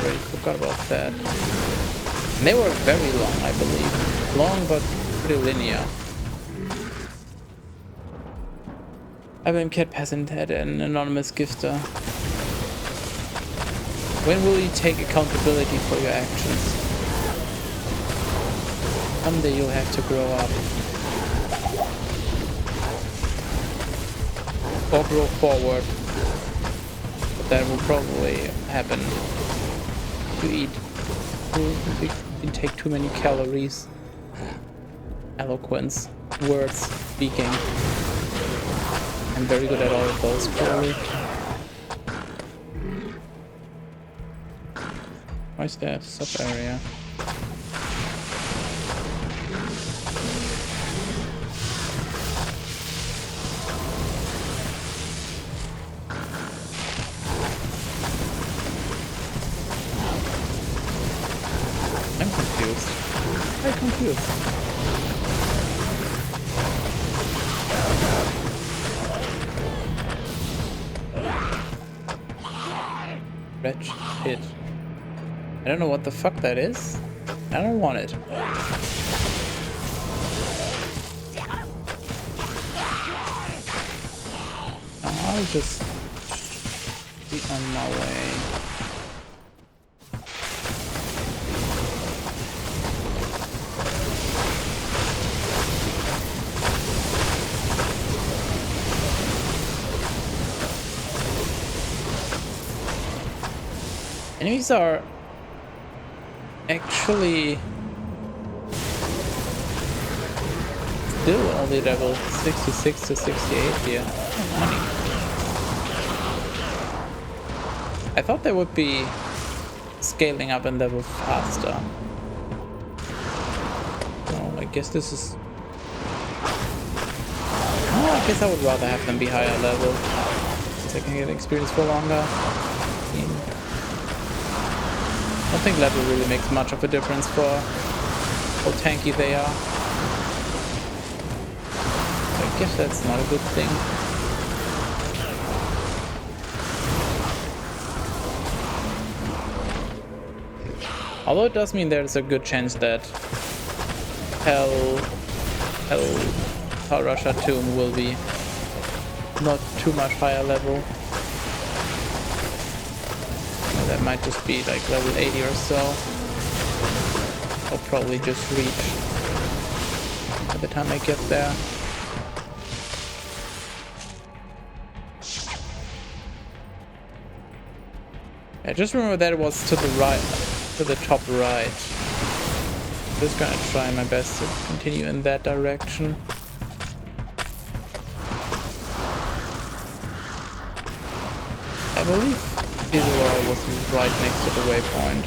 Already forgot about that. And they were very long, I believe. Long, but pretty linear. IBM Cat Peasant had an anonymous gifter. When will you take accountability for your actions? Someday you'll have to grow up. Or grow forward. But that will probably happen. You take too many calories. Eloquence. Words. Speaking. I'm very good at all of those, probably. Why is there a sub-area? I'm confused. I'm confused. Wretch pit. I don't know what the fuck that is. I don't want it. I'll just be on my way. Enemies are actually still only level 66 to 68 here. Money. I thought they would be scaling up in level faster. Oh, I guess this is... Oh, I guess I would rather have them be higher level, since I can get experience for longer. I don't think level really makes much of a difference for how tanky they are. I guess that's not a good thing. Although it does mean there's a good chance that Hell Russia Tomb will be not too much higher level. That might just be like level 80 or so. I'll probably just reach by the time I get there. I just remember that it was to the right, to the top right. Just gonna try my best to continue in that direction. I believe Israel was right next to the waypoint.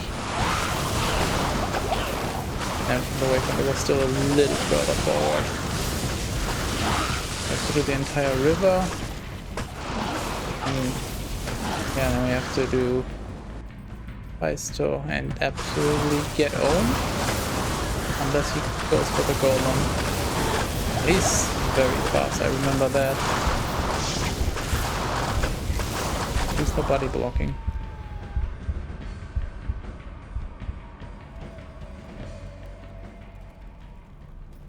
And from the waypoint it was still a little further forward. I have to do the entire river. And yeah, then we have to do Paisto and absolutely get owned. Unless he goes for the golem. He's very fast, I remember that. He's the body blocking.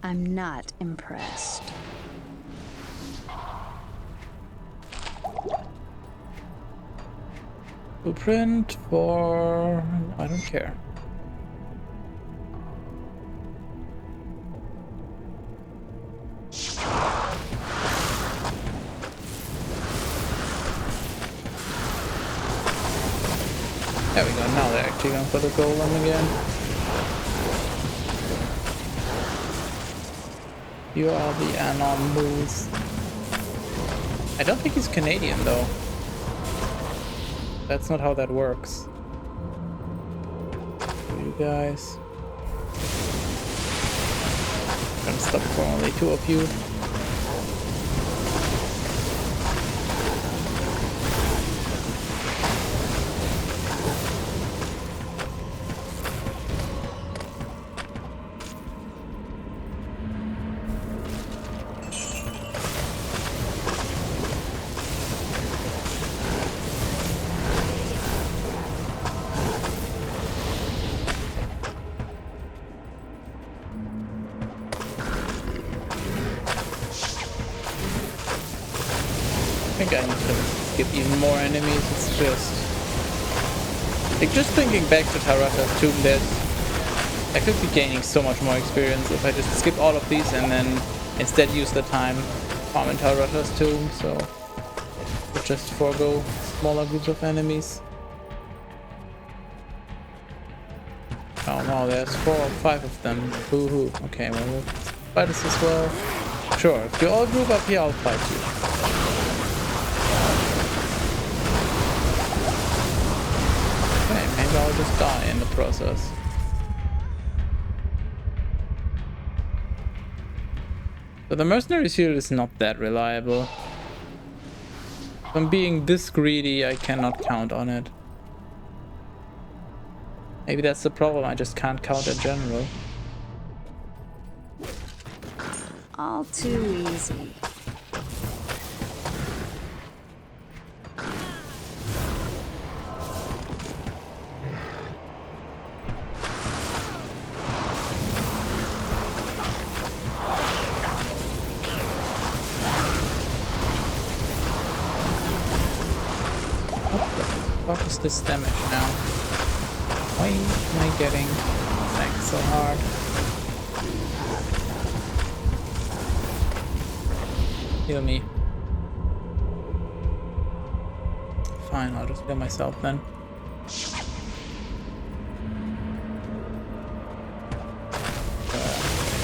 I'm not impressed. Blueprint for... I don't care. There we go, now they're actually going for the golem again. You are the animals. I don't think he's Canadian though. That's not how that works. you guys. Gonna stop for only 2 of you. I think I need to skip even more enemies. It's just like just thinking back to Tarata's Tomb, I could be gaining so much more experience if I just skip all of these and then instead use the time farming Tarata's Tomb. So I'll just forego smaller groups of enemies. Oh no, there's 4 or 5 of them. Boo-hoo. Okay, well we'll fight this as well. Sure, if you all group up here, I'll fight you. Maybe I'll just die in the process. So the mercenary shield is not that reliable. If I'm being this greedy, I cannot count on it. Maybe that's the problem, I just can't count a general. All too easy. What is this damage now? Why am I getting attacked so hard? Heal me. Fine, I'll just heal myself then.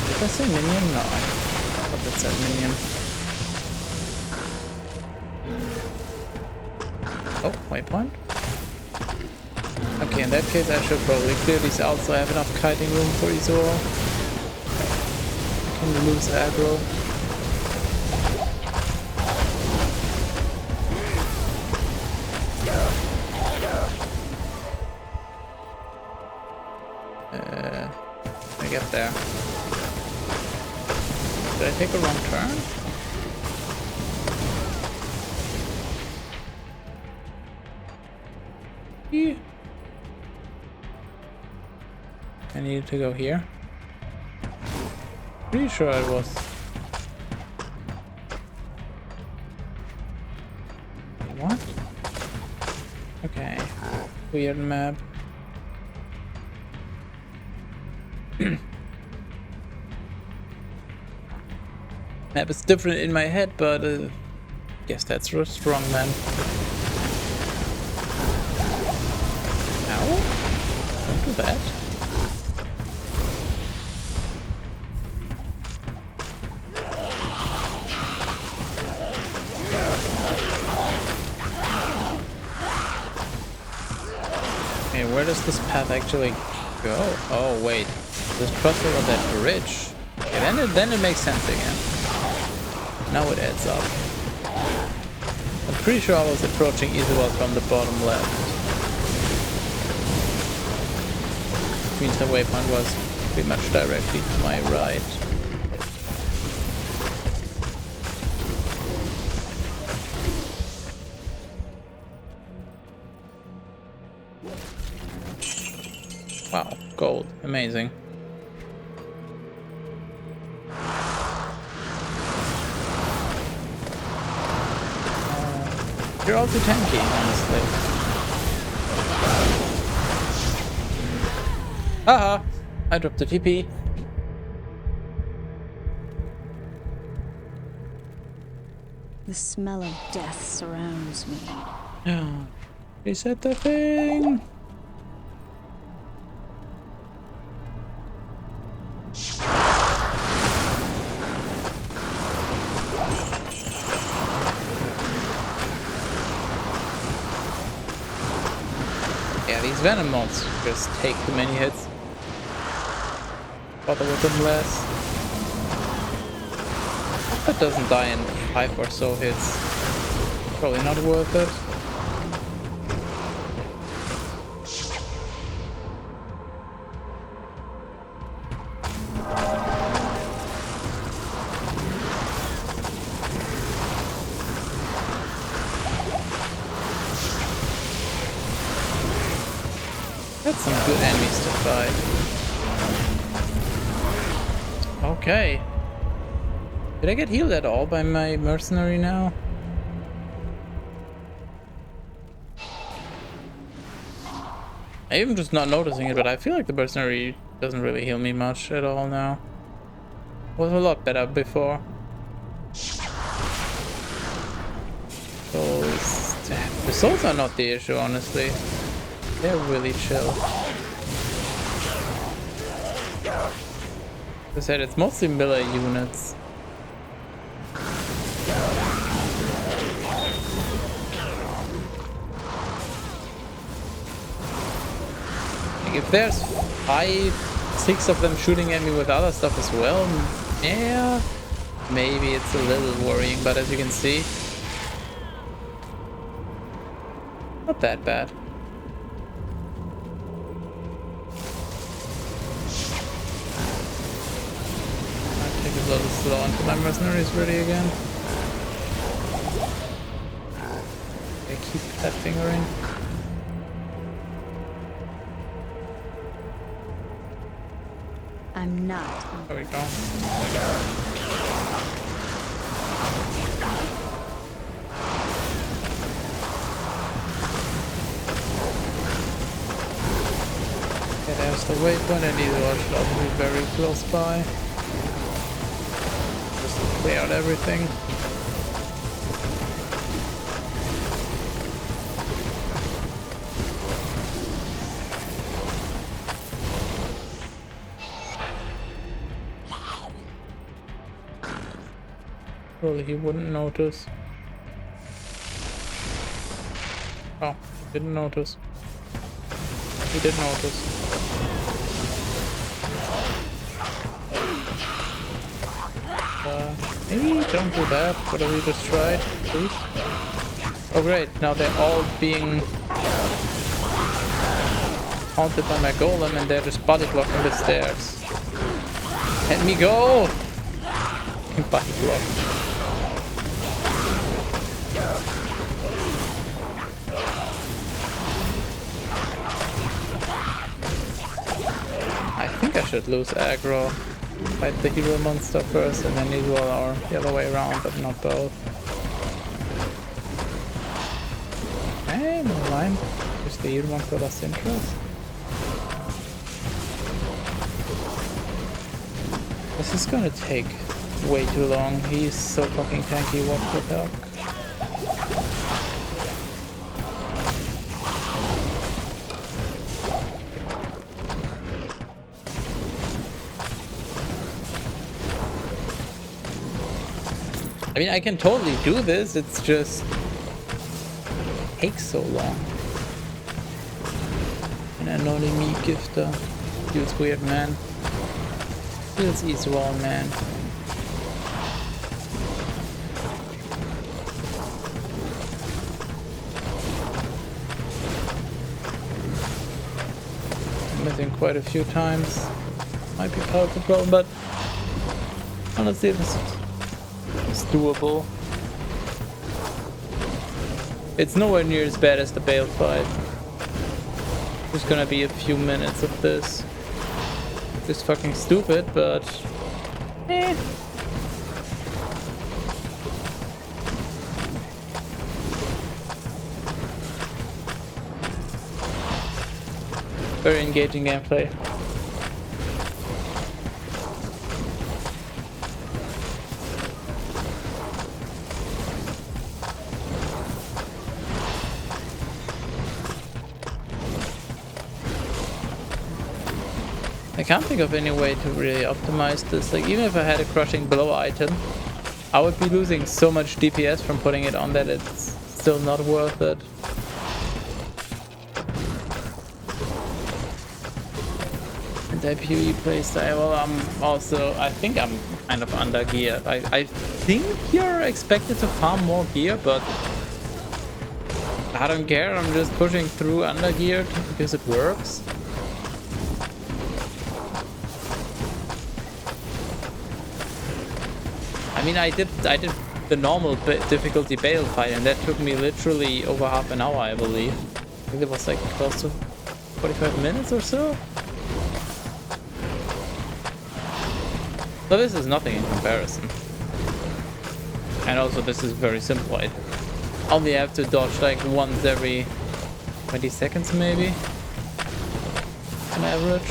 Did I say minion? No, I thought that said minion. Oh, waypoint. Okay, in that case I should probably clear these out so I have enough kiting room for Izora. I can lose aggro. I get there. Did I take a wrong turn? Yeah. I needed to go here. Pretty sure it was. What? Okay. Weird map. Map is different in my head, but guess that's real strong, man. Ow! Don't do that. Okay, where does this path actually go? Oh wait, just cross over that bridge. Okay, then it makes sense again. Now it adds up. I'm pretty sure I was approaching Isabel from the bottom left. Which means the waypoint was pretty much directly to my right. Wow, gold. Amazing. You're also tanky, honestly. Haha! I dropped the TP. The smell of death surrounds me. Yeah. Reset the thing! Yeah, these venom mods just take too many hits. bother with them less. If it doesn't die in 5 or so hits, probably not worth it. That's some good enemies to fight. Okay. Did I get healed at all by my mercenary now? I'm just not noticing it, but I feel like the mercenary doesn't really heal me much at all now. Was a lot better before. Souls. The souls are not the issue, honestly. They're really chill. As I said, it's mostly melee units. Like if there's 5, 6 of them shooting at me with other stuff as well, yeah, maybe it's a little worrying, but as you can see, not that bad. Take it a little slow until my mercenary is ready again. I keep that fingering. I'm not. There we go. Okay, there's the waypoint. I need to watch it. I'll be very close by. Just to clear out everything. Surely he wouldn't notice. Oh, he didn't notice. He did notice. Maybe don't do that. What have we just tried? Please? Oh great, now they're all being haunted by my golem and they're just body blocking the stairs. Let me go! Body block. I think I should lose aggro. Fight the hero monster first and then usual or the other way around, but not both. Hey, no line. Just the hero monster lost interest. This is gonna take way too long. He's so fucking tanky, what the fuck? I mean, I can totally do this, it's just takes so long. And I know the me gifter. Feels weird, man. Feels easy wall, man. Missing quite a few times. Might be part of the problem, but honestly, it's doable. It's nowhere near as bad as the Bale fight. There's gonna be a few minutes of this. Just fucking stupid, but eh. Very engaging gameplay. I can't think of any way to really optimize this. Like, even if I had a crushing blow item, I would be losing so much DPS from putting it on that it's still not worth it. multi-PoE playstyle. Well, I think I'm kind of under geared. I think you're expected to farm more gear, but I don't care. I'm just pushing through under geared because it works. I mean, I did the normal difficulty Bale fight, and that took me literally over half an hour, I believe. I think it was like close to 45 minutes or so. So this is nothing in comparison. And also this is very simple. I only have to dodge like once every 20 seconds maybe, on average.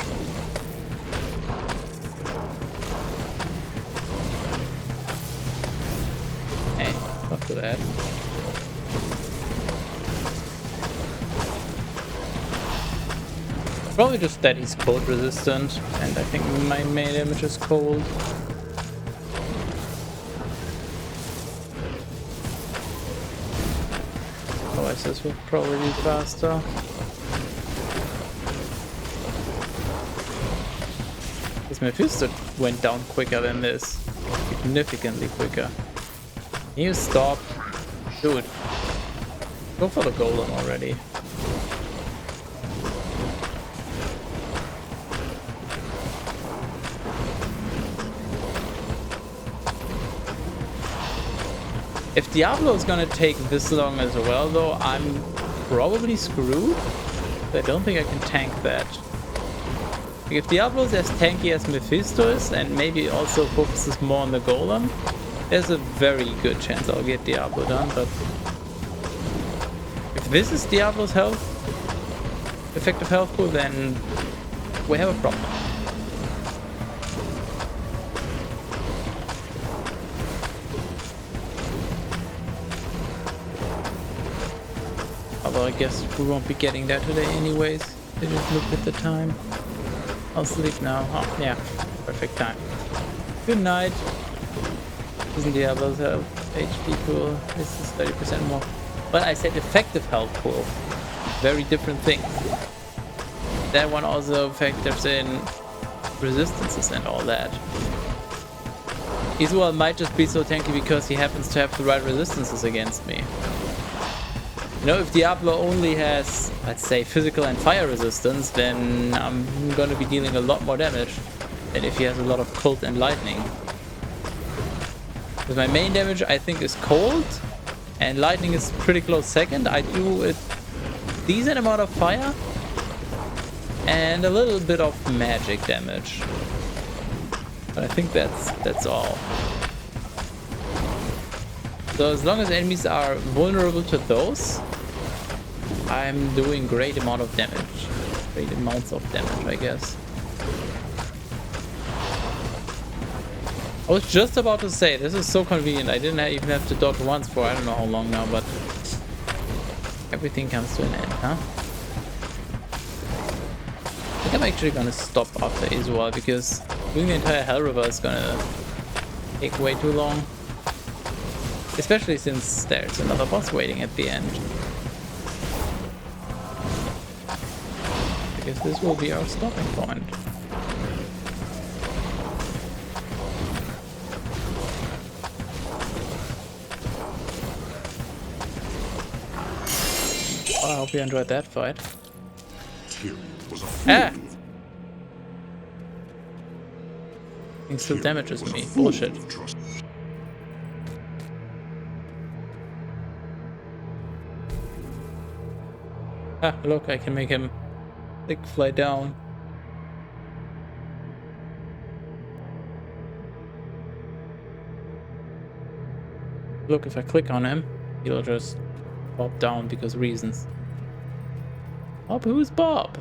Hey, not to that. Probably just that he's cold resistant, and I think my main damage is cold. Otherwise this will probably be faster. This Mephisto went down quicker than this. Significantly quicker. Can you stop? Dude. Go for the golem already. If Diablo is gonna take this long as well, though, I'm probably screwed. I don't think I can tank that. Like, if Diablo is as tanky as Mephisto is, and maybe also focuses more on the golem, there's a very good chance I'll get Diablo done, but if this is Diablo's health, effective health pool, then we have a problem. Although I guess we won't be getting that today anyways. I just looked at the time. I'll sleep now. Oh, yeah. Perfect time. Good night. Isn't Diablo's health HP pool? This is 30% more. But I said effective health pool. Very different thing. That one also factors in resistances and all that. Isuel might just be so tanky because he happens to have the right resistances against me. You know, if Diablo only has, let's say, physical and fire resistance, then I'm going to be dealing a lot more damage than if he has a lot of cold and lightning. Because my main damage, I think, is cold, and lightning is pretty close second. I do a decent amount of fire and a little bit of magic damage. But I think that's all. So as long as enemies are vulnerable to those, I'm doing great amount of damage. Great amounts of damage, I guess. I was just about to say, this is so convenient. I didn't even have to dodge once for I don't know how long now, but everything comes to an end, huh? I think I'm actually gonna stop after Isuel, because doing the entire Hell River is gonna take way too long. Especially since there's another boss waiting at the end. I guess this will be our stopping point. Oh, I hope you enjoyed that fight. Ah! He still damages me. Bullshit. Ah, look, I can make him fly down. Look, if I click on him, he'll just pop down because reasons. Bob, who's Bob?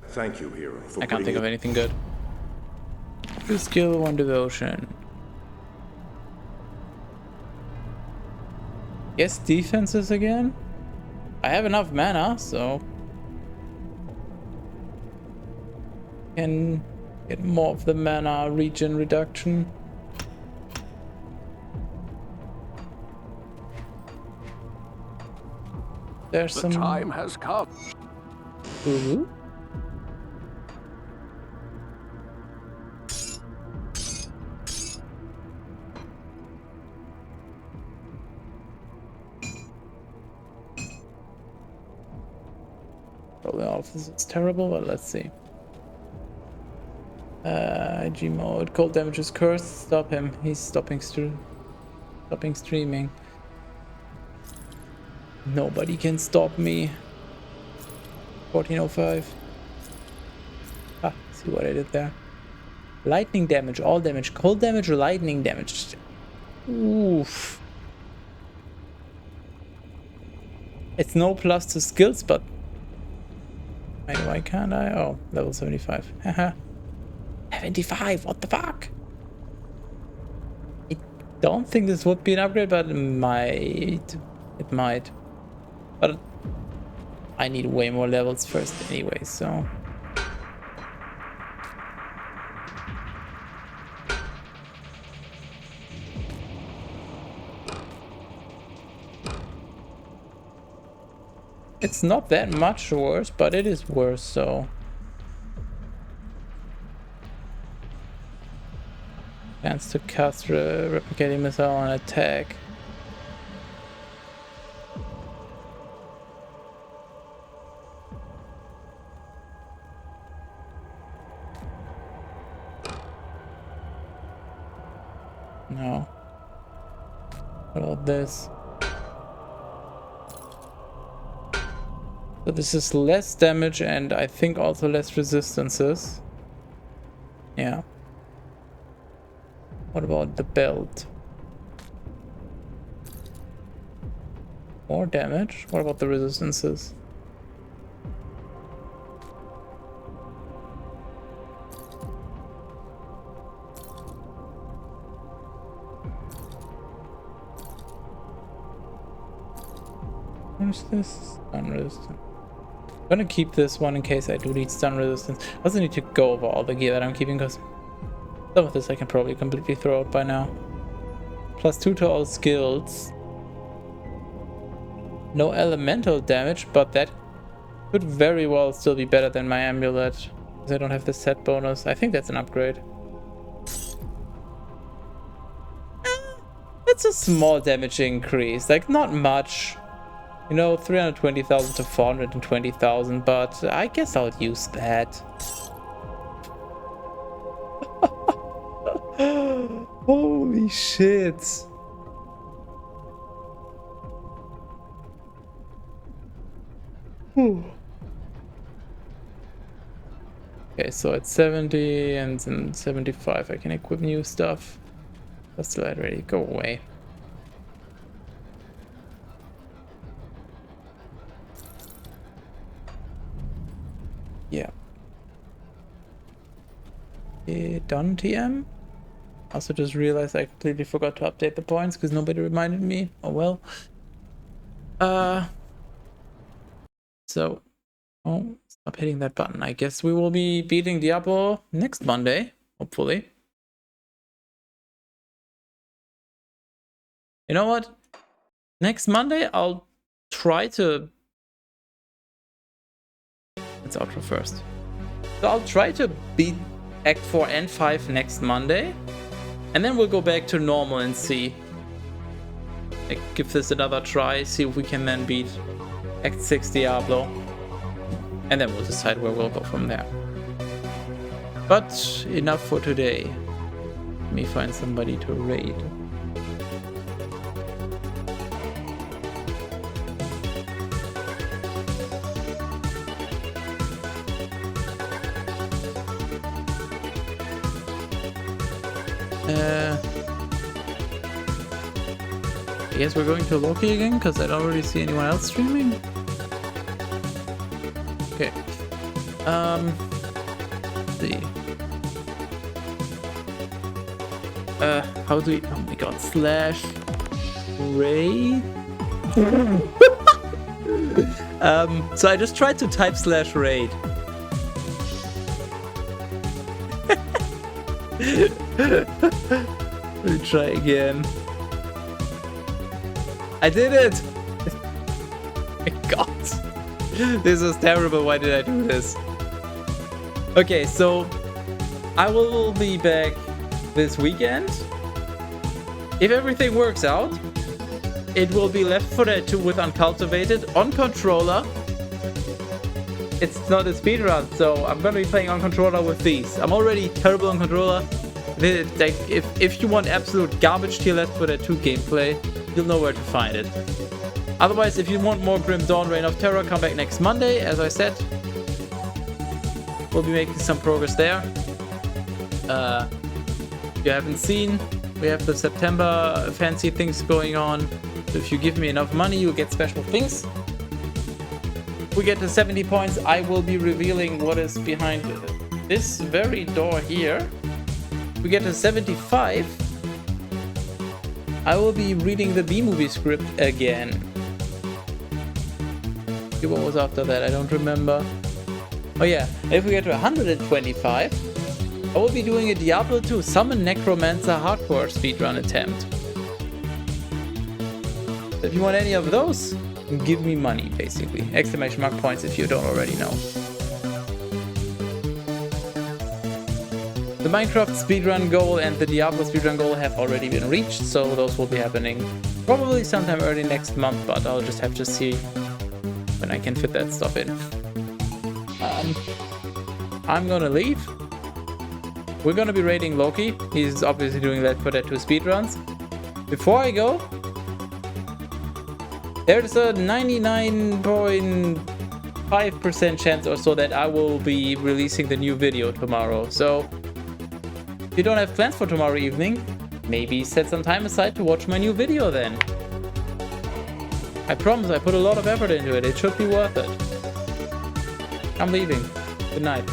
Thank you, hero. I can't think of anything good. 2 skill, 1 devotion. Yes, defenses again. I have enough mana, so can get more of the mana regen reduction. There's The some... time has come. Ooh. Probably all of this is terrible, but let's see. IG mode. Cold damage is cursed. Stop him. He's stopping streaming. Nobody can stop me. 1405. Ah, see what I did there. Lightning damage, all damage, cold damage, lightning damage. Oof. It's no plus to skills, but why can't I? Oh, level 75. Haha. 75, what the fuck? I don't think this would be an upgrade, but it might. It might. But I need way more levels first anyway, so. It's not that much worse, but it is worse, so. Chance to cast replicating missile on attack. No. What about this? So this is less damage and I think also less resistances. Yeah. What about the belt? More damage? What about the resistances? Where's this? Stun resistance. I'm gonna keep this one in case I do need stun resistance. I also need to go over all the gear that I'm keeping because some of this I can probably completely throw out by now. +2 to all skills. No elemental damage, but that could very well still be better than my amulet. Because I don't have the set bonus. I think that's an upgrade. It's a small damage increase, like not much. You know, 320,000 to 420,000, but I guess I'll use that. Holy shit. Okay, so at 70 and then 75 I can equip new stuff. That's still ready. Go away. Yeah. Done, TM? Also just realized I completely forgot to update the points because nobody reminded me. Oh well. So, oh, stop hitting that button. I guess we will be beating Diablo next Monday, hopefully. You know what? Next Monday I'll try to... Let's outro first. So I'll try to beat Act 4 and 5 next Monday. And then we'll go back to normal and see. Like, give this another try, see if we can then beat Act 6 Diablo. And then we'll decide where we'll go from there. But enough for today. Let me find somebody to raid. I guess we're going to Loki again, because I don't really see anyone else streaming. Okay. Let's see. How do we... Oh my god, slash... raid? So I just tried to type slash raid. Let me try again. I did it! my god. This is terrible. Why did I do this? Okay, so I will be back this weekend. If everything works out, it will be Left 4 Dead 2 with Uncultivated on controller. It's not a speedrun, so I'm gonna be playing on controller with these. I'm already terrible on controller. Like, if you want absolute garbage tier Left 4 Dead 2 gameplay, you'll know where to find it. Otherwise, if you want more Grim Dawn Reign of Terror, come back next Monday, as I said. We'll be making some progress there. If you haven't seen, we have the September fancy things going on. So if you give me enough money, you'll get special things. If we get to 70 points, I will be revealing what is behind this very door here. If we get to 75, I will be reading the B-movie script again. What was after that? I don't remember. Oh yeah, if we get to 125, I will be doing a Diablo 2 Summon Necromancer hardcore speedrun attempt. So if you want any of those, give me money, basically. Exclamation mark points if you don't already know. The Minecraft speedrun goal and the Diablo speedrun goal have already been reached, so those will be happening probably sometime early next month, but I'll just have to see when I can fit that stuff in. I'm gonna leave. We're gonna be raiding Loki. He's obviously doing Left 4 Dead 2 speedruns. Before I go, there's a 99.5% chance or so that I will be releasing the new video tomorrow. So if you don't have plans for tomorrow evening, maybe set some time aside to watch my new video then. I promise I put a lot of effort into it. It should be worth it. I'm leaving. Good night.